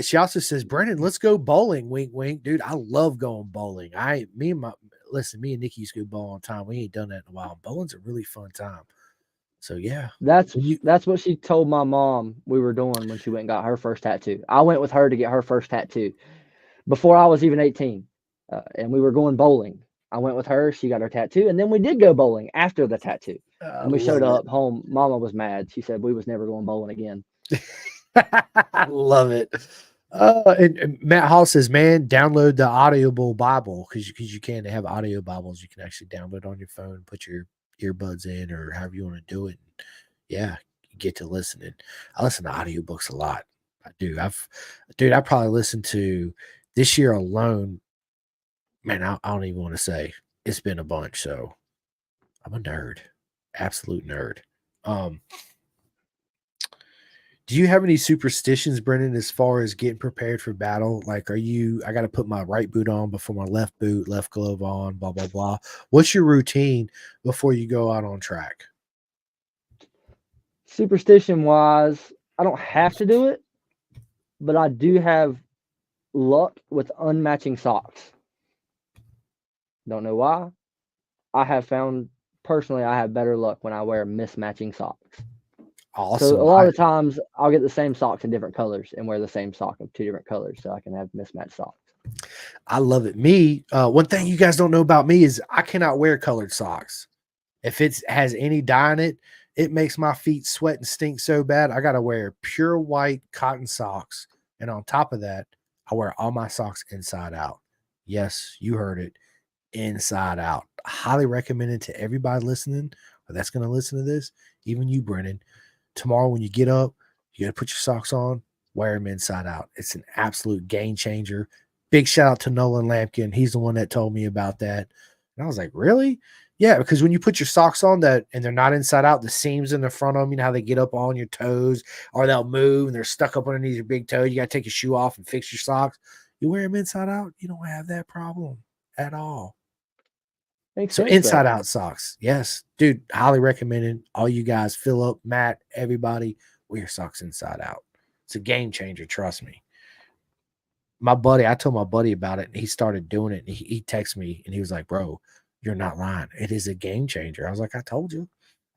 She also says, Brendan, let's go bowling. Wink, wink, dude. I love going bowling. Me and Nikki used to go bowling all the time. We ain't done that in a while. Bowling's a really fun time. So yeah, That's what she told my mom we were doing when she went and got her first tattoo. I went with her to get her first tattoo before I was even 18, and we were going bowling. I went with her. She got her tattoo, and then we did go bowling after the tattoo. I And we showed love it. up home. Mama was mad. She said we was never going bowling again. I love it. And Matt Hall says, man, download the Audible Bible because you can. They have audio Bibles you can actually download on your phone, put your earbuds in or however you want to do it. Yeah, you get to listening. I listen to audiobooks a lot. I do. I probably listened to this year alone. Man, I don't even want to say it's been a bunch. So I'm a nerd, absolute nerd. Do you have any superstitions, Brendan, as far as getting prepared for battle? Like, I got to put my right boot on before my left boot, left glove on, blah, blah, blah. What's your routine before you go out on track? Superstition wise, I don't have to do it, but I do have luck with unmatching socks. Don't know why. I have found personally I have better luck when I wear mismatching socks. Awesome. So a lot of the times I'll get the same socks in different colors and wear the same sock of 2 different colors so I can have mismatched socks. I love it. Me, one thing you guys don't know about me is I cannot wear colored socks. If it has any dye in it, it makes my feet sweat and stink so bad. I got to wear pure white cotton socks. And on top of that, I wear all my socks inside out. Yes, you heard it. Inside out. Highly recommended to everybody listening or that's going to listen to this, even you, Brennan. Tomorrow when you get up, you got to put your socks on, wear them inside out. It's an absolute game changer. Big shout out to Nolan Lampkin. He's the one that told me about that. And I was like, really? Yeah, because when you put your socks on that and they're not inside out, the seams in the front of them, you know how they get up on your toes or they'll move and they're stuck up underneath your big toe. You got to take your shoe off and fix your socks. You wear them inside out, you don't have that problem at all. Makes So sense, inside though. out socks. Yes, dude, highly recommended. All you guys, Philip, Matt, everybody, wear your socks inside out. It's a game changer, trust me. I told my buddy about it and he started doing it. And he texted me and he was like, bro, you're not lying. It is a game changer. I was like, I told you.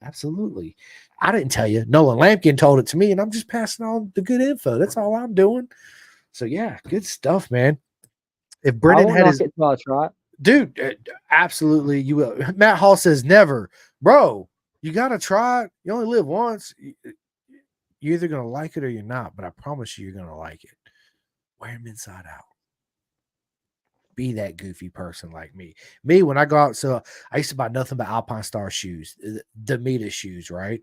Absolutely. I didn't tell you. Nolan Lampkin told it to me and I'm just passing on the good info. That's all I'm doing. So yeah, good stuff, man. If I Brennan won't had knock his it till I try it. dude, absolutely you will. Matt Hall says never. Bro, you got to try it. You only live once. You're either going to like it or you're not, but I promise you're going to like it. Wear them inside out. Be that goofy person like me. Me, when I go out, so I used to buy nothing but Alpine Star shoes, the Meta shoes, right?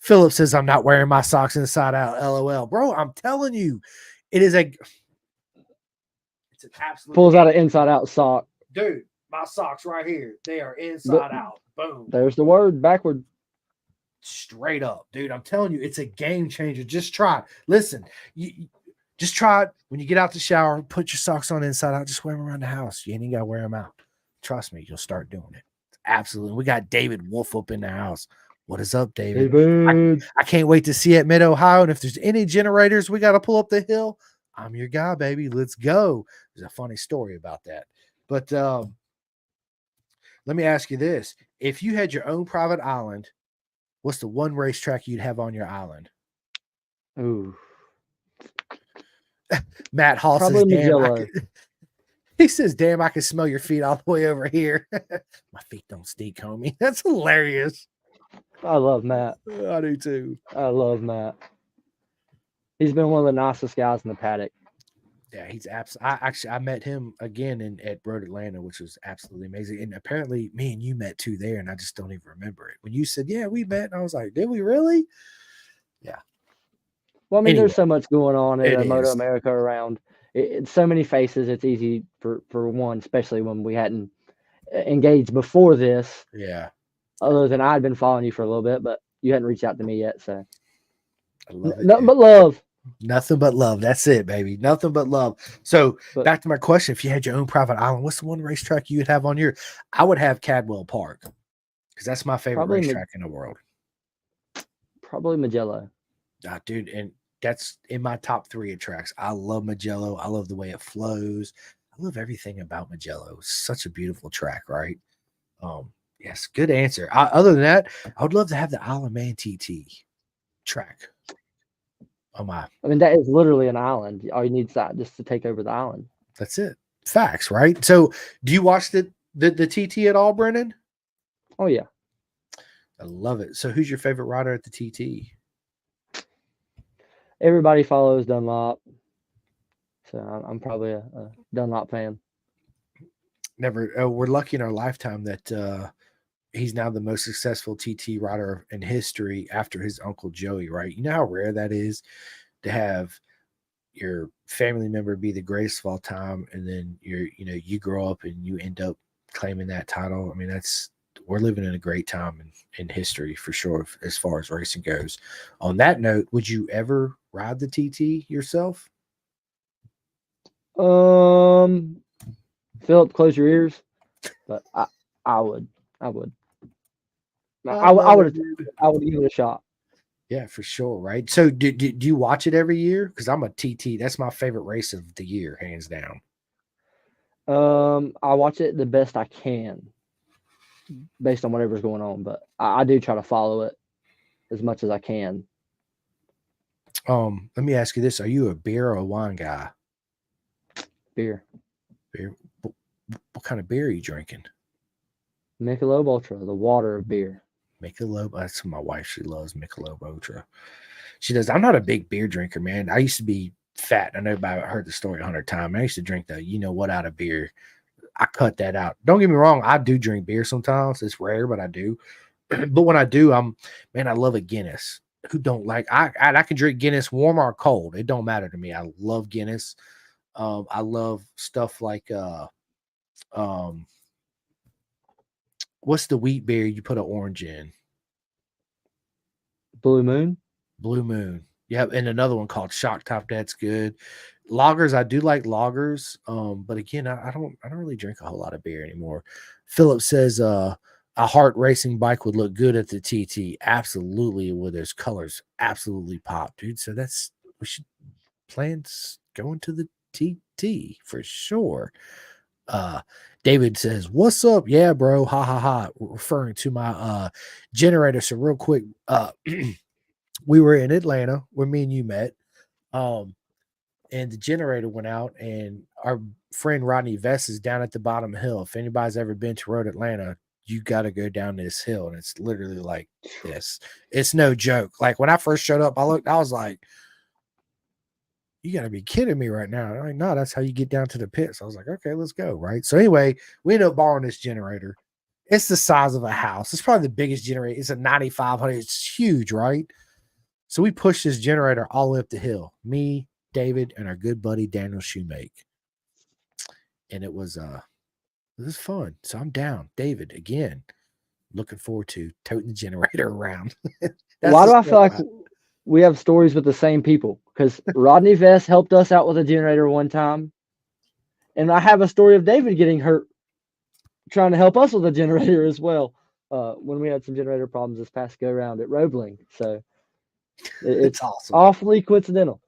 Philip says I'm not wearing my socks inside out. LOL. Bro, I'm telling you, it's an absolute Pulls out an inside out sock. dude. My socks right here, they are inside out. Boom. There's the word backward. Straight up, dude. I'm telling you, it's a game changer. Just try it. Listen, you just try it when you get out the shower. Put your socks on inside out. Just wear them around the house. You ain't even got to wear them out. Trust me, you'll start doing it. Absolutely. We got David Wolf up in the house. What is up, David? I can't wait to see you at Mid Ohio. And if there's any generators, we got to pull up the hill. I'm your guy, baby. Let's go. There's a funny story about that. But let me ask you this. If you had your own private island, what's the one racetrack you'd have on your island? Ooh. Matt Hall Probably says, damn, Magello. he says, damn, I can smell your feet all the way over here. My feet don't stink, homie. That's hilarious. I love Matt. I do too. I love Matt. He's been one of the nicest guys in the paddock. Yeah, he's I met him again at Road Atlanta, which was absolutely amazing. And apparently me and you met too there, and I just don't even remember it. When you said, yeah, we met, and I was like, did we really? Yeah. Well, I mean, Anyway, there's so much going on it at Moto is. America around. It's so many faces. It's easy for one, especially when we hadn't engaged before this. Yeah. Other than I'd been following you for a little bit, but you hadn't reached out to me yet. So I love it. nothing but love. Nothing but love. That's it, baby. Nothing but love. So But back to my question. If you had your own private island, what's the one racetrack you'd have on your? I would have Cadwell Park because that's my favorite Probably racetrack in the world. probably Magello. Dude, and that's in my top 3 of tracks. I love Magello. I love the way it flows. I love everything about Magello. It's such a beautiful track, right? Yes, good answer. Other than that, I would love to have the Isle of Man TT track. Oh my. I mean, that is literally an island. All you need is that just to take over the island. That's it. Facts, right? So do you watch the TT at all, Brennan? Oh yeah. I love it. So who's your favorite rider at the TT? Everybody follows Dunlop, so I'm probably a Dunlop fan. We're lucky in our lifetime that he's now the most successful TT rider in history after his uncle Joey, right? You know how rare that is to have your family member be the greatest of all time, and then you grow up and you end up claiming that title. I mean, we're living in a great time in history for sure as far as racing goes. On that note, would you ever ride the TT yourself? Philip, close your ears. But I would. I would give it a shot. Yeah, for sure, right? So do you watch it every year? Because I'm a TT. That's my favorite race of the year, hands down. I watch it the best I can based on whatever's going on, but I do try to follow it as much as I can. Let me ask you this: are you a beer or a wine guy? Beer. Beer. What kind of beer are you drinking? Michelob Ultra, the water of beer. Michelob. That's my wife. She loves Michelob Ultra. She does. I'm not a big beer drinker, man. I used to be fat. I know about. I heard the story 100 times. I used to drink the, you know what, out of beer. I cut that out. Don't get me wrong. I do drink beer sometimes. It's rare, but I do. But when I do, I love a Guinness. Who don't like? I can drink Guinness warm or cold. It don't matter to me. I love Guinness. I love stuff like um, what's the wheat beer you put an orange in? Blue Moon. Blue Moon. Yeah, and another one called Shock Top. That's good. Lagers, I do like lagers. But again, I don't really drink a whole lot of beer anymore. Philip says a heart racing bike would look good at the TT. Absolutely, with those colors, absolutely pop, dude. So we should plan going to the TT for sure. David says, "What's up? Yeah, bro. Ha ha ha." Referring to my generator. So real quick, we were in Atlanta where me and you met. Um, and the generator went out, and our friend Rodney Vest is down at the bottom hill. If anybody's ever been to Road Atlanta, you got to go down this hill, and it's literally like this. It's no joke. Like when I first showed up, I was like, "You got to be kidding me right now!" I'm like, no, that's how you get down to the pits. I was like, "Okay, let's go." Right. So anyway, we ended up borrowing this generator. It's the size of a house. It's probably the biggest generator. It's a 9,500. It's huge, right? So we pushed this generator all the way up the hill. Me, David, and our good buddy Daniel Shoemake. And it was fun. So I'm down. David, again, looking forward to toting the generator around. Why do I feel like we have stories with the same people? Because Rodney Vest helped us out with a generator one time. And I have a story of David getting hurt trying to help us with a generator as well. When we had some generator problems this past go round at Roebling. So it's awesome. Awfully coincidental.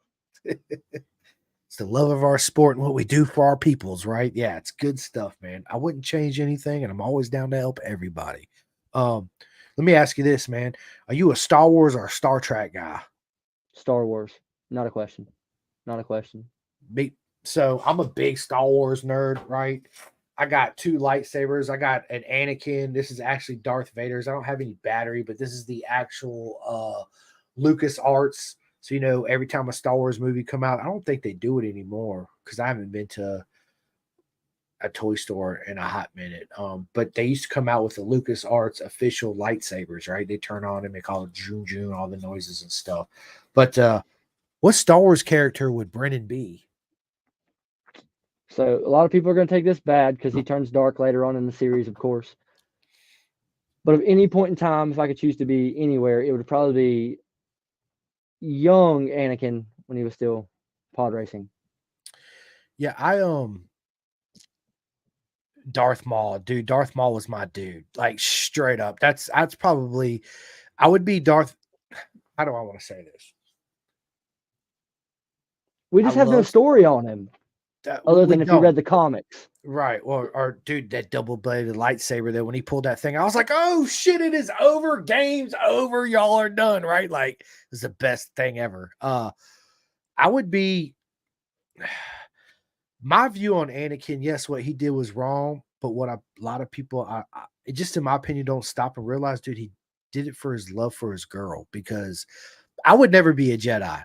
It's the love of our sport and what we do for our peoples, right? Yeah, it's good stuff, man. I wouldn't change anything, and I'm always down to help everybody. Let me ask you this, man. Are you a Star Wars or a Star Trek guy? Star Wars. Not a question. Not a question. So I'm a big Star Wars nerd, right? I got 2 lightsabers. I got an Anakin. This is actually Darth Vader's. I don't have any battery, but this is the actual Lucas Arts. So, you know, every time a Star Wars movie come out, I don't think they do it anymore because I haven't been to a toy store in a hot minute. But they used to come out with the Lucas Arts official lightsabers, right? They turn on and they call it Joon Joon, all the noises and stuff. But what Star Wars character would Brennan be? So a lot of people are going to take this bad because he turns dark later on in the series, of course. But at any point in time, if I could choose to be anywhere, it would probably be young Anakin when he was still pod racing. Yeah, Darth Maul, dude. Darth Maul was my dude. Like straight up. That's probably I would be Darth. How do I want to say this? We just have no story on him. Other than if you read the comics. Right. Or dude, that double-bladed lightsaber that when he pulled that thing, I was like, oh shit, it is over. Game's over. Y'all are done. Right. Like it's the best thing ever. I would be my view on Anakin, yes, what he did was wrong, but what a lot of people it just in my opinion don't stop and realize, dude, he did it for his love for his girl, because I would never be a Jedi.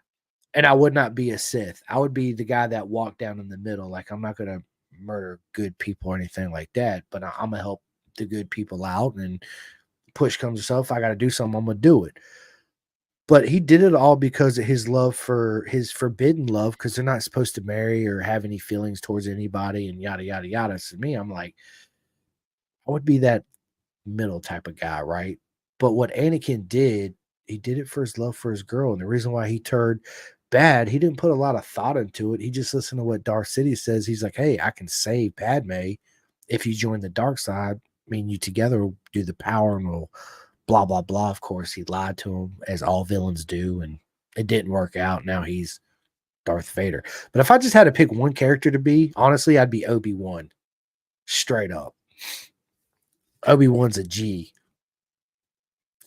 And I would not be a Sith. I would be the guy that walked down in the middle. Like, I'm not going to murder good people or anything like that, but I'm going to help the good people out. And push comes to shove, if I got to do something, I'm going to do it. But he did it all because of his love for his forbidden love, because they're not supposed to marry or have any feelings towards anybody and yada, yada, yada. So me, I'm like, I would be that middle type of guy, right? But what Anakin did, he did it for his love for his girl. And the reason why he turned bad, he didn't put a lot of thought into it. He just listened to what Darth Sidious says. He's like, hey, I can save Padme if you join the dark side. I mean, you together will do the power and will blah, blah, blah. Of course, he lied to him, as all villains do, and it didn't work out. Now he's Darth Vader. But if I just had to pick one character to be, honestly, I'd be Obi-Wan. Straight up. Obi-Wan's a G.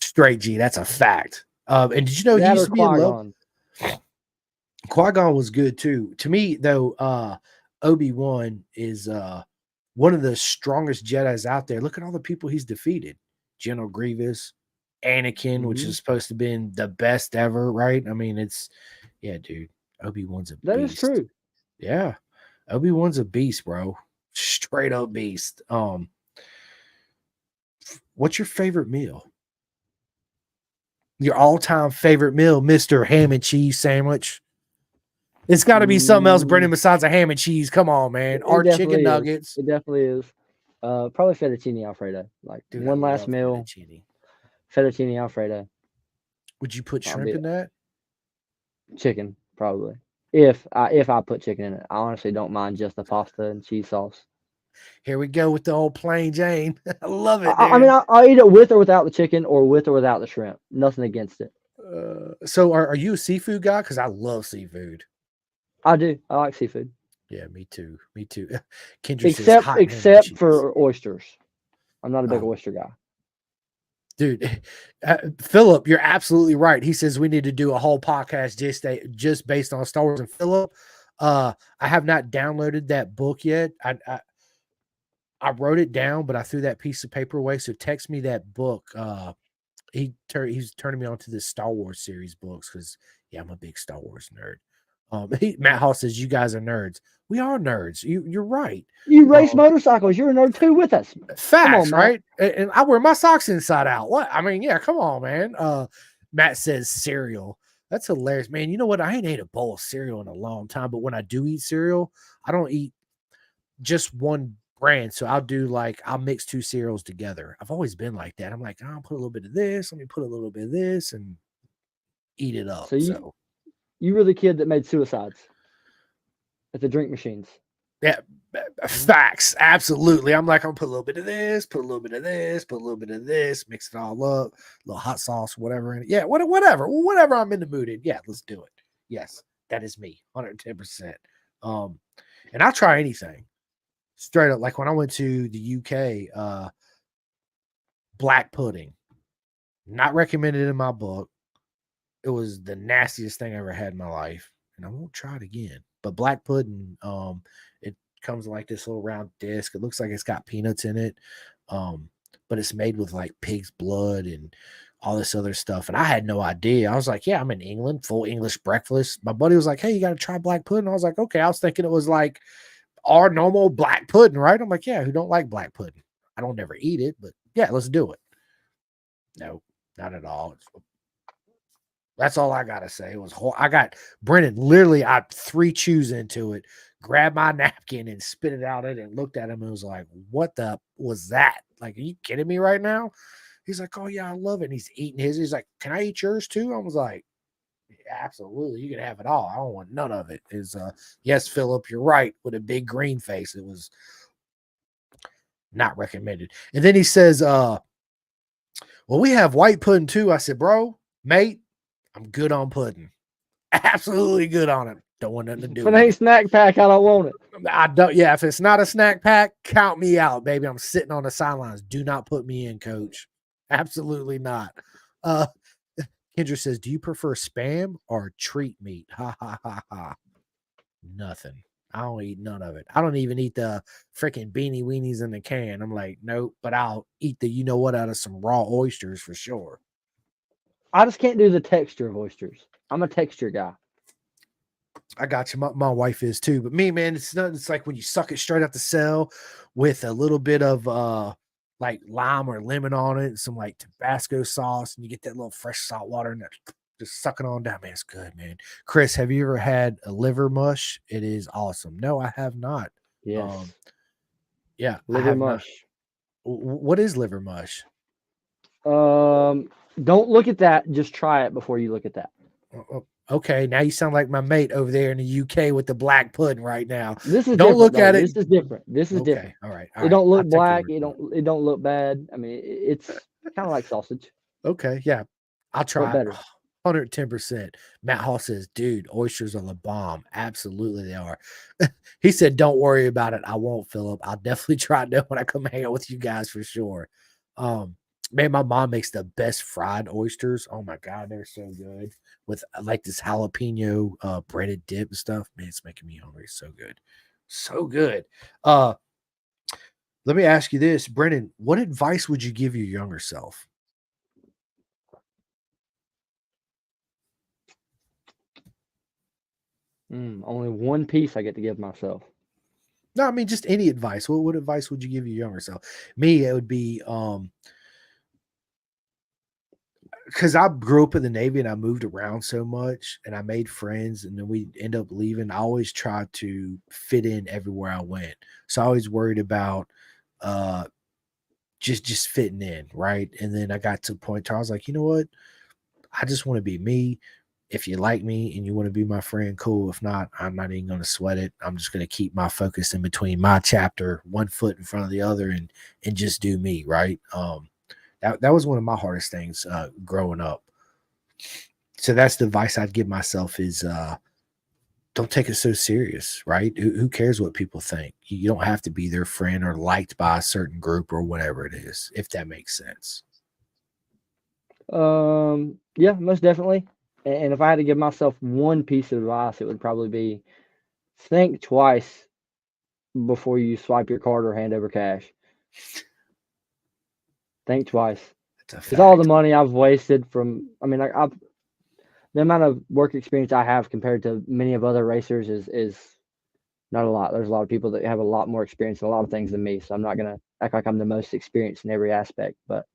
Straight G. That's a fact. And did you know he used to be in love? Qui-Gon was good too. To me, though, Obi-Wan is one of the strongest Jedis out there. Look at all the people he's defeated. General Grievous, Anakin, which Mhm. is supposed to have been the best ever, right? I mean, yeah, dude. Obi-Wan's a That is beast. true. Yeah. Obi-Wan's a beast, bro. Straight up beast. What's your favorite meal? Your all-time favorite meal, Mr. Ham and cheese sandwich. It's got to be something else, Brendan, Mm, besides a ham and cheese. Come on, man. it Or chicken definitely is. nuggets. It definitely is. Probably fettuccine alfredo. Like Dude, I one last love meal, fettuccine. fettuccine alfredo. Would you put I'll shrimp be in that? chicken probably. If I put chicken in it, I honestly don't mind just the pasta and cheese sauce. Here we go with the old plain Jane. I love it, I mean, dude. I'll eat it with or without the chicken, or with or without the shrimp. Nothing against it. So are you a seafood guy? Because I love seafood. I do. I like seafood, Yeah, me too. Me too. Kendra says hot ham and except cheese. for oysters. I'm not a big Oh, oyster guy. dude, Philip, you're absolutely right. He says we need to do a whole podcast just based on Star Wars. And Philip, I have not downloaded that book yet. I wrote it down, but I threw that piece of paper away. So text me that book. He's turning me on to this Star Wars series books because yeah, I'm a big Star Wars nerd. Matt Hall says you guys are nerds. We are nerds. You're right. You race motorcycles. You're a nerd too with us. Facts, Matt. right? And I wear my socks inside out. What? I mean, yeah, come on, man. Matt says cereal. That's hilarious, man. You know what? I ain't ate a bowl of cereal in a long time, but when I do eat cereal, I don't eat just one brand. So I'll mix two cereals together. I've always been like that. I'm like, I'll put a little bit of this, let me put a little bit of this and eat it up. So So you were the kid that made suicides at the drink machines. yeah, facts. Absolutely. I'm like, I'll put a little bit of this, put a little bit of this, put a little bit of this, mix it all up, a little hot sauce, whatever. In it. Yeah, whatever I'm in the mood in. Yeah, let's do it. Yes, that is me, 110%. And I'll try anything. Straight up, like when I went to the UK, black pudding, not recommended in my book. It was the nastiest thing I ever had in my life, and I won't try it again. But black pudding, it comes in like this little round disc. It looks like it's got peanuts in it, but it's made with like pig's blood and all this other stuff. And I had no idea. I was like, yeah, I'm in England, full English breakfast. My buddy was like, hey, you got to try black pudding. I was like, okay. I was thinking it was like our normal black pudding, right? I'm like, yeah, who don't like black pudding? I don't ever eat it, but yeah, let's do it. No, not at all. That's all I gotta say. It was I got Brennan. Literally, I 3 chews into it, grabbed my napkin and spit it out. And looked at him and was like, "What the was that? Like, are you kidding me right now?" He's like, "Oh yeah, I love it." And he's eating his. He's like, "Can I eat yours too?" I was like, "Absolutely, you can have it all. I don't want none of it." Is yes, Philip, you're right. With a big green face, it was not recommended. And then he says, "Well, we have white pudding too." I said, "Bro, mate, I'm good on pudding. Absolutely good on it. Don't want nothing to do If it with ain't it. snack pack, I don't want it. I don't. Yeah, if it's not a snack pack, count me out, baby. I'm sitting on the sidelines. Do not put me in, coach. Absolutely not. Uh, Kendra says, "Do you prefer spam or treat meat?" Ha ha ha ha. Nothing. I don't eat none of it. I don't even eat the freaking beanie weenies in the can. I'm like, nope. But I'll eat the you know what out of some raw oysters for sure. I just can't do the texture of oysters. I'm a texture guy. I got you. My wife is too, but me, man, it's not. It's like when you suck it straight out the cell with a little bit of like lime or lemon on it, and some like Tabasco sauce, and you get that little fresh salt water and just sucking on down. Man, it's good, man. Chris, have you ever had a liver mush? It is awesome. No, I have not. Yes. Yeah, I Liver have not. mush. What is liver mush? Don't look at that. Just try it before you look at that. Okay, now you sound like my mate over there in the UK with the black pudding right now. This is Don't different, look though. at it. This is different. This is Okay, different. all right. It don't I'll look take your black. word for It don't look bad. I mean, it's kind of like sausage, Okay, yeah, I'll but try. better. 110%. Matt Hall says, dude, oysters are the bomb. Absolutely, they are. He said, don't worry about it. I won't, Philip. I'll definitely try it when I come hang out with you guys for sure. Man, my mom makes the best fried oysters. Oh my god, they're so good with like this jalapeno breaded dip and stuff. Man, it's making me hungry. So good, so good. Uh, let me ask you this, Brennan. What advice would you give your younger self? Only one piece I get to give myself. No, I mean just any advice. What advice would you give your younger self? Me, it would be because I grew up in the Navy and I moved around so much and I made friends and then we end up leaving. I always tried to fit in everywhere I went. So I always worried about uh just fitting in, right? And then I got to a point where I was like, you know what? I just want to be me. If you like me and you want to be my friend, cool. If not, I'm not even going to sweat it. I'm just going to keep my focus in between my chapter, one foot in front of the other, and just do me, right? That was one of my hardest things growing up. So that's the advice I'd give myself is don't take it so serious, right? Who cares what people think? You don't have to be their friend or liked by a certain group or whatever it is, if that makes sense. Yeah, most definitely. And if I had to give myself one piece of advice, it would probably be think twice before you swipe your card or hand over cash. Think twice. It's a Because all the fact. money I've wasted I've the amount of work experience I have compared to many of other racers is not a lot. There's a lot of people that have a lot more experience in a lot of things than me, so I'm not gonna act like I'm the most experienced in every aspect. But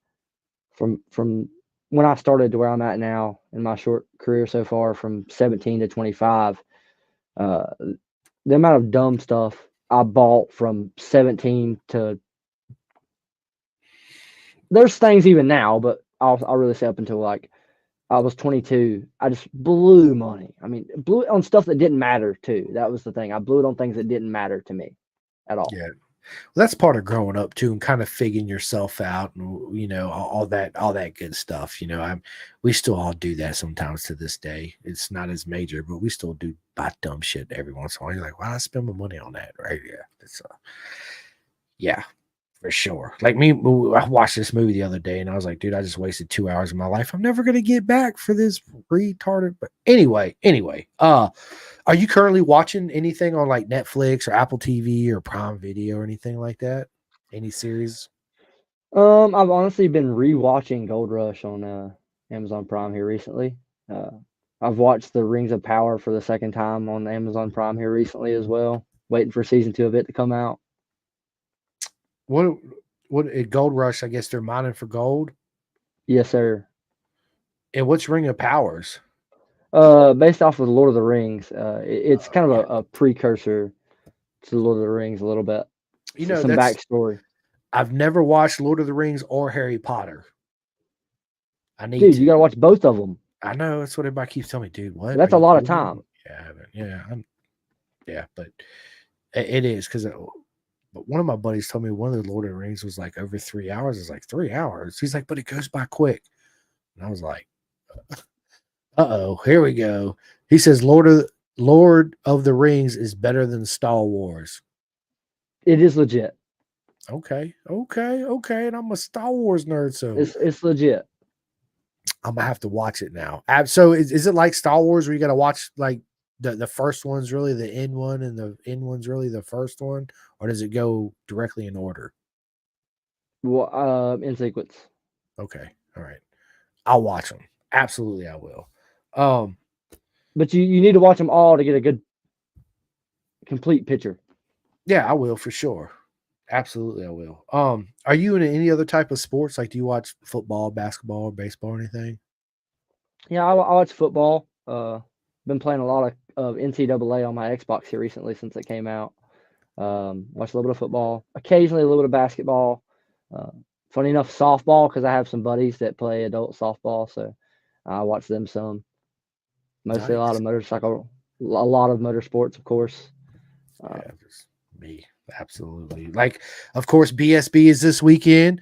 from when I started to where I'm at now in my short career so far, from 17 to 25, uh, the amount of dumb stuff I bought from 17 to there's things even now, but I'll really say up until like I was 22, I just blew money. I mean, blew it on stuff that didn't matter too. That was the thing. I blew it on things that didn't matter to me at all. Yeah. Well, that's part of growing up too, and kind of figuring yourself out, and all that good stuff. We still all do that sometimes to this day. It's not as major, but we still do buy dumb shit every once in a while. You're like, why I spend my money on that, right? Yeah, yeah, for sure. Like me, I watched this movie the other day, and I was like, dude, I just wasted 2 hours of my life. I'm never gonna get back for this retarded. But anyway, are you currently watching anything on like Netflix or Apple TV or Prime Video or anything like that? Any series? I've honestly been rewatching Gold Rush on Amazon Prime here recently. Uh, I've watched The Rings of Power for the second time on Amazon Prime here recently as well. Waiting for season 2 of it to come out. What at Gold Rush? I guess they're mining for gold. Yes, sir. And what's Ring of Powers? Based off of the Lord of the Rings. It's kind of Yeah. a precursor to the Lord of the Rings a little bit. Some That's backstory. I've never watched Lord of the Rings or Harry Potter. I need Dude, to. you gotta watch both of them. I know that's what everybody keeps telling me, dude. What? Are That's a you lot of kidding me? time. Yeah, I haven't. Yeah, but it is because but one of my buddies told me one of the Lord of the Rings was like over 3 hours. It's like 3 hours. He's like, but it goes by quick. And I was like, uh-oh, here we go. He says Lord of the Rings is better than Star Wars. It is legit. Okay. And I'm a Star Wars nerd, so It's legit. I'm gonna have to watch it now. So is it like Star Wars where you gotta watch like the first one's really the end one and the end one's really the first one, or does it go directly in order? Well, in sequence. Okay, all right. I'll watch them. Absolutely, I will. Um, But you need to watch them all to get a good complete picture. yeah, I will for sure. Absolutely, I will. Are you into any other type of sports? Like, do you watch football, basketball, or baseball, or anything? Yeah, I watch football. Been playing a lot of NCAA on my Xbox here recently since it came out. Watch a little bit of football, occasionally a little bit of basketball. Uh, Funny enough, softball because I have some buddies that play adult softball, so I watch them some. Mostly a lot Nice. of motorcycle, a lot of motorsports, of course. Yeah, just me. Absolutely. Like, of course, BSB is this weekend.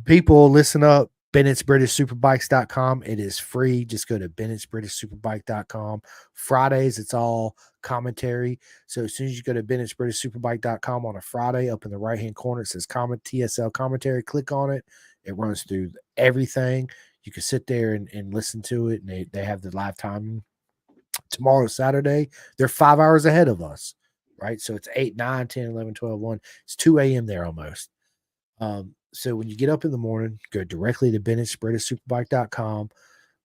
People listen up. Bennett'sBritishSuperbikes.com. It is free. Just go to Bennett'sBritishSuperbike.com. Fridays, it's all commentary. So as soon as you go to Bennett'sBritishSuperbike.com on a Friday, up in the right-hand corner, it says comment TSL commentary. Click on it. It runs through everything. You can sit there and listen to it, and they have the live timing. Tomorrow, Saturday, they're 5 hours ahead of us, right? So it's 8, 9, 10, 11, 12, 1. It's 2 a.m. there almost. So when you get up in the morning, go directly to Bennett'sBritishSuperbike.com.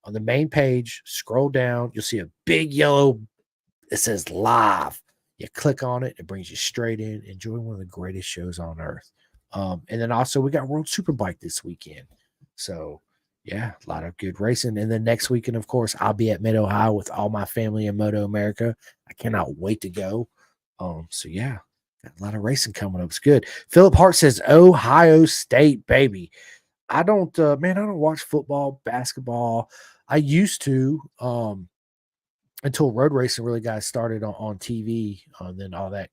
On the main page, scroll down, you'll see a big yellow, it says live. You click on it, it brings you straight in. Enjoy one of the greatest shows on earth. And then also we got World Superbike this weekend. So yeah, a lot of good racing. And then next weekend, of course, I'll be at Mid Ohio with all my family in Moto America. I cannot wait to go. So yeah, got a lot of racing coming up. It's good. Philip Hart says Ohio State, baby. I don't watch football, basketball. I used to, until road racing really got started on TV. Then all that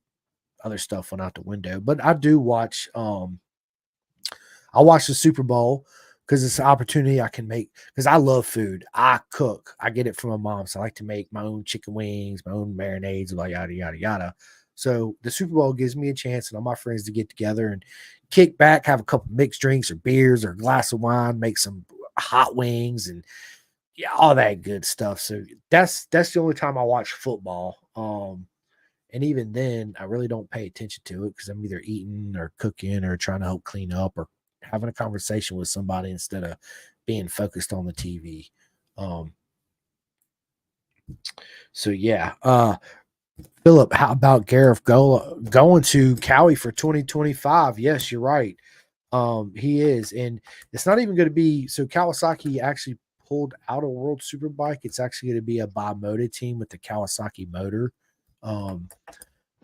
other stuff went out the window. But I do watch, I watch the Super Bowl because it's an opportunity I can make, because I love food. I cook. I get it from my mom. So I like to make my own chicken wings, my own marinades, like yada, yada, yada. So the Super Bowl gives me a chance and all my friends to get together and kick back, have a couple mixed drinks or beers or a glass of wine, make some hot wings and yeah, all that good stuff. So that's the only time I watch football. And even then, I really don't pay attention to it because I'm either eating or cooking or trying to help clean up or having a conversation with somebody instead of being focused on the TV. So yeah. Philip, how about Gareth going to Cowie for 2025? Yes, you're right. He is, and it's not even going to be so. Kawasaki actually pulled out a World Superbike. It's actually going to be a bimotor team with the Kawasaki motor.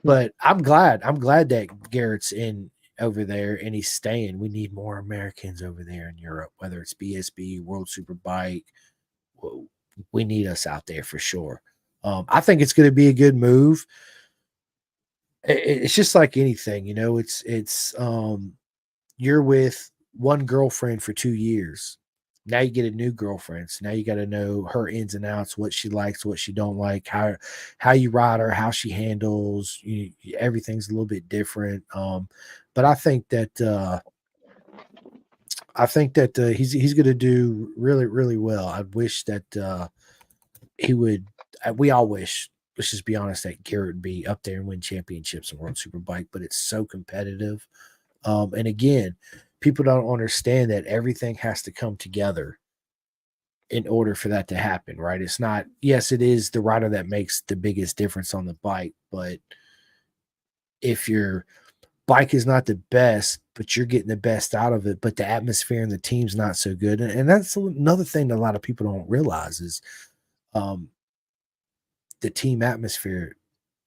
But I'm glad that Garrett's in over there and he's staying. We need more Americans over there in Europe, whether it's BSB, World Superbike. We need us out there for sure. I think it's going to be a good move. It's just like anything, you know. It's you're with one girlfriend for 2 years. Now you get a new girlfriend. So now you got to know her ins and outs, what she likes, what she don't like, how you ride her, how she handles. Everything's a little bit different. But I think that he's going to do really, really well. I wish that he would. We all wish. Let's just be honest that Garrett would be up there and win championships in World Superbike, but it's so competitive. And again, people don't understand that everything has to come together in order for that to happen, right? It's not, yes, it is the rider that makes the biggest difference on the bike, but if your bike is not the best, but you're getting the best out of it, but the atmosphere and the team's not so good. And that's another thing that a lot of people don't realize is the team atmosphere.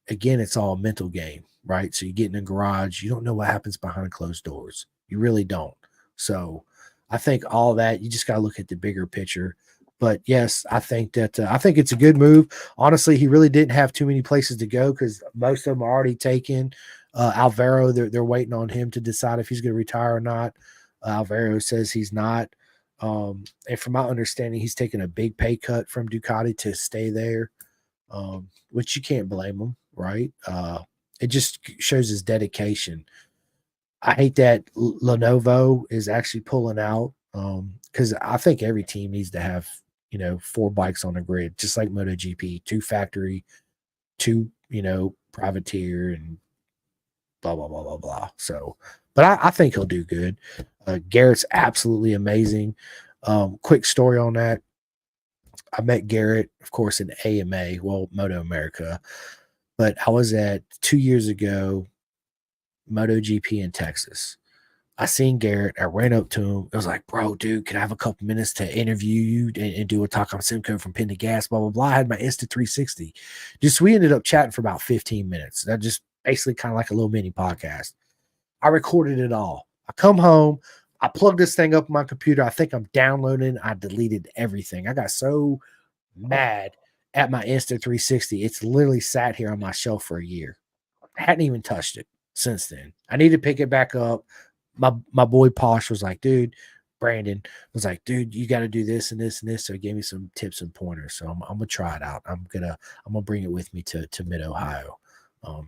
Again, it's all a mental game, right? So you get in a garage, you don't know what happens behind closed doors. You really don't. So I think all that, you just got to look at the bigger picture. But yes, I think it's a good move. Honestly, he really didn't have too many places to go because most of them are already taken. Alvaro, they're waiting on him to decide if he's going to retire or not. Alvaro says he's not. And from my understanding, he's taking a big pay cut from Ducati to stay there, which you can't blame him, right? It just shows his dedication. I hate that Lenovo is actually pulling out because I think every team needs to have, 4 bikes on the grid, just like MotoGP, 2 factory, 2, privateer, and blah, blah, blah, blah, blah. So, but I think he'll do good. Garrett's absolutely amazing. Quick story on that. I met Garrett, of course, in AMA, well, Moto America, but I was at 2 years ago, MotoGP in Texas. I seen Garrett. I ran up to him. I was like, bro, dude, can I have a couple minutes to interview you and do a talk on Simcoe from Pin to Gas, blah, blah, blah. I had my Insta360. We ended up chatting for about 15 minutes. That just basically kind of like a little mini podcast. I recorded it all. I come home. I plugged this thing up on my computer. I think I'm downloading. I deleted everything. I got so mad at my Insta360. It's literally sat here on my shelf for a year. I hadn't even touched it since then. I need to pick it back up. My boy Posh was like, dude, Brandon was like, dude, you got to do this and this and this. So he gave me some tips and pointers. So I'm gonna try it out. I'm gonna bring it with me to Mid Ohio.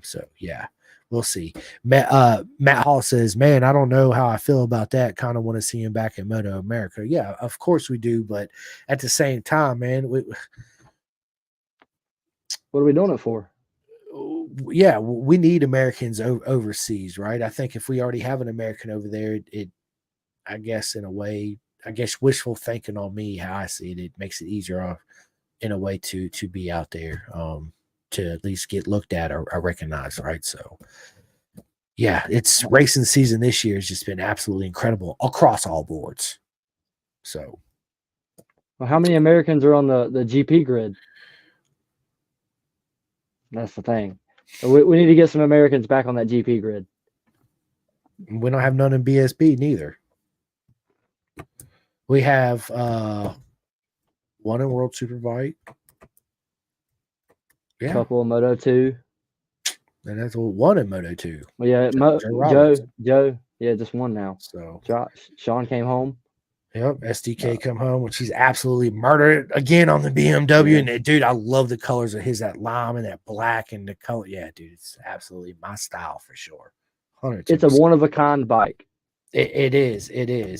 So yeah, we'll see. Matt Hall says, man, I don't know how I feel about that. Kind of want to see him back in Moto America. Yeah, of course we do, but at the same time, man, What are we doing it for? yeah, we need Americans overseas, right? I think if we already have an American over there, it I guess in a way, I guess wishful thinking on me, how I see it, it makes it easier in a way to be out there, to at least get looked at or recognized, right? So yeah, it's racing season this year has just been absolutely incredible across all boards. So Well, how many Americans are on the GP grid? That's the thing. We need to get some Americans back on that GP grid. we don't have none in BSB neither. We have one in World Superbike. Yeah. Couple of Moto 2. And that's one in Moto 2. Well, yeah, Joe. Yeah, just one now. So Sean came home. Yep, SDK come home, which he's absolutely murdered again on the BMW. Yeah. And dude, I love the colors of his, that lime and that black and the color. Yeah, dude, it's absolutely my style for sure. 100%. It's a one of a kind bike. It is.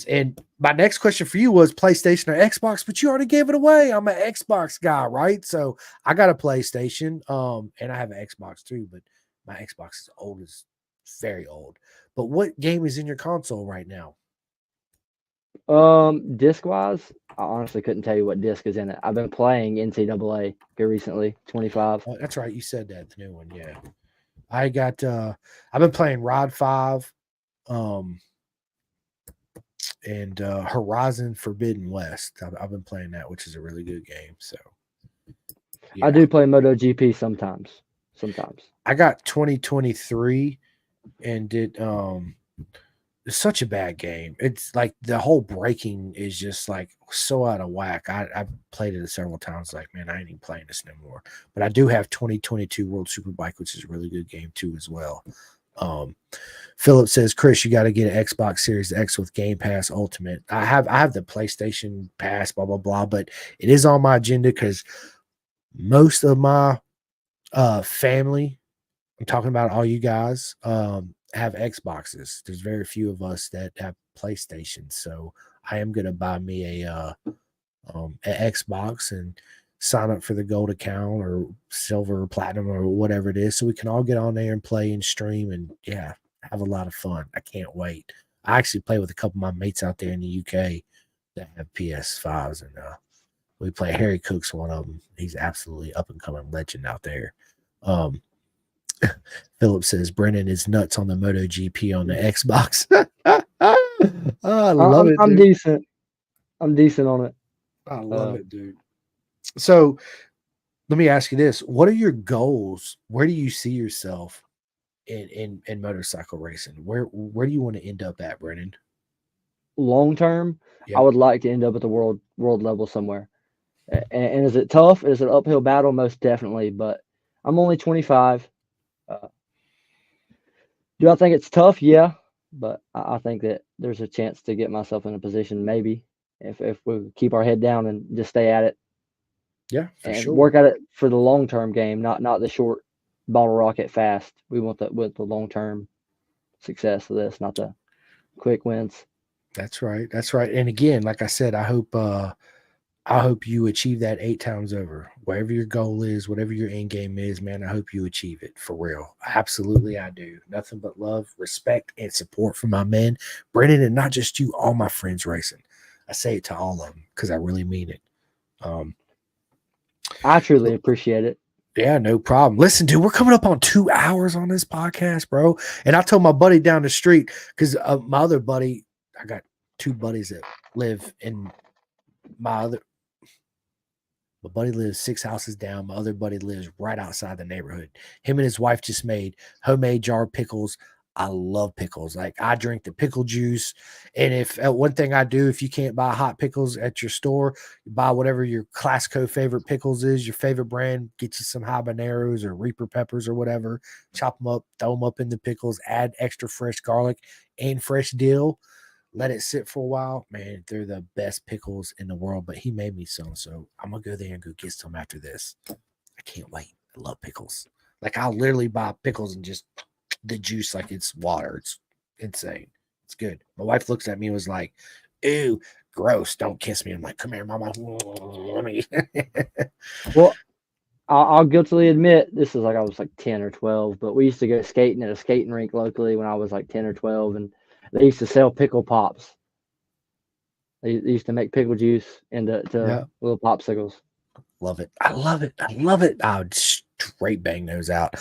And my next question for you was PlayStation or Xbox, but you already gave it away. I'm an Xbox guy, right? So I got a PlayStation, and I have an Xbox too, but my Xbox is old, is very old. But what game is in your console right now? Disc wise, I honestly couldn't tell you what disc is in it. I've been playing NCAA here recently, 25. Oh, that's right. You said that, the new one. Yeah. I got I've been playing Rod 5 and Horizon Forbidden West. I've been playing that, which is a really good game. So yeah. I do play MotoGP sometimes. I got 2023 and it's such a bad game. It's like the whole braking is just like so out of whack. I played it several times. Like, man, I ain't even playing this no more. But I do have 2022 World Superbike, which is a really good game too as well. Philip says, Chris, you got to get an Xbox Series X with Game Pass Ultimate. I have the PlayStation Pass, blah blah blah, but it is on my agenda because most of my family, I'm talking about all you guys, have Xboxes. There's very few of us that have PlayStations, so I am gonna buy me an Xbox and sign up for the gold account or silver or platinum or whatever it is, so we can all get on there and play and stream and yeah, have a lot of fun. I can't wait. I actually play with a couple of my mates out there in the UK that have PS5s, and we play. Harry Cook's one of them. He's absolutely up and coming legend out there. Philip says Brennan is nuts on the MotoGP on the Xbox. I love it. I'm decent. I'm decent on it. I love it, dude. So let me ask you this. What are your goals? Where do you see yourself in motorcycle racing? Where do you want to end up at, Brennan? Long term, I would like to end up at the world level somewhere. And is it tough? Is it an uphill battle? Most definitely. But I'm only 25. Do I think it's tough? Yeah, but I think that there's a chance to get myself in a position, maybe, if we keep our head down and just stay at it. Yeah, for sure. Work at it for the long term game, not the short bottle rocket fast. We want that with the long term success of this, not the quick wins. That's right. And again, like I said, I hope you achieve that 8 times over. Whatever your goal is, whatever your end game is, man, I hope you achieve it for real. Absolutely, I do. Nothing but love, respect, and support for my men, Brennan, and not just you, all my friends racing. I say it to all of them because I really mean it. I truly appreciate it. Yeah, no problem. Listen, dude, we're coming up on 2 hours on this podcast, bro. And I told my buddy down the street, because my other buddy, I got 2 buddies that live in my buddy lives 6 houses down. My other buddy lives right outside the neighborhood. Him and his wife just made homemade jar pickles. I love pickles. Like, I drink the pickle juice. And if one thing I do, if you can't buy hot pickles at your store, you buy whatever your Classico favorite pickles is, your favorite brand, get you some habaneros or Reaper peppers or whatever, chop them up, throw them up in the pickles, add extra fresh garlic and fresh dill. let it sit for a while. Man, they're the best pickles in the world. But he made me some, so I'm gonna go there and go get some after this. I can't wait. I love pickles. Like I'll literally buy pickles and just the juice like it's water. It's insane. It's good. My wife looks at me and was like, "Ew, gross! Don't kiss me." I'm like, "Come here, mama." Let me. Well, I'll guiltily admit this is like I was like 10 or 12, but we used to go skating at a skating rink locally when I was like 10 or 12, and they used to sell pickle pops. They used to make pickle juice into Yeah. little popsicles. Love it. I love it. I love it. I would straight bang those out.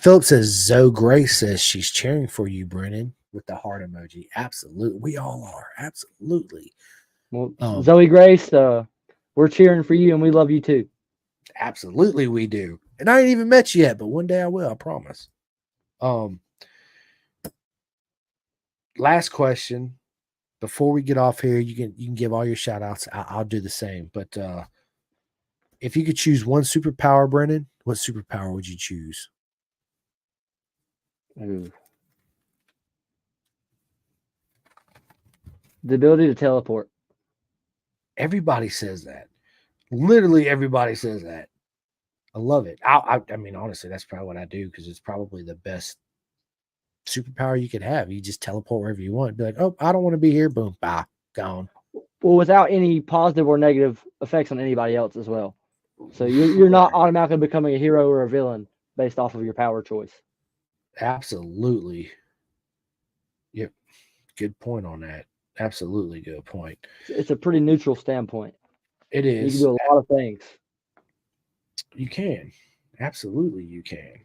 Philip says Zoe Grace says she's cheering for you, Brennan, with the heart emoji. Absolutely. We all are. Absolutely. Well, Um, Zoe Grace, we're cheering for you and we love you too. absolutely we do. And I ain't even met you yet, but one day I will, I promise. Last question. Before we get off here, you can give all your shout outs. I'll do the same. But if you could choose one superpower, Brennan, what superpower would you choose? Ooh. The ability to teleport. Everybody says that. Literally everybody says that. I love it. I mean, honestly, that's probably what I do because it's probably the best superpower you could have. You just teleport wherever you want. Be like, oh, I don't want to be here. Boom, bye, gone. Well, without any positive or negative effects on anybody else as well. So you're not automatically becoming a hero or a villain based off of your power choice. Absolutely. Yep. Good point on that. Absolutely good point. It's a pretty neutral standpoint. It You can is. do a lot of things. You can. Absolutely you can.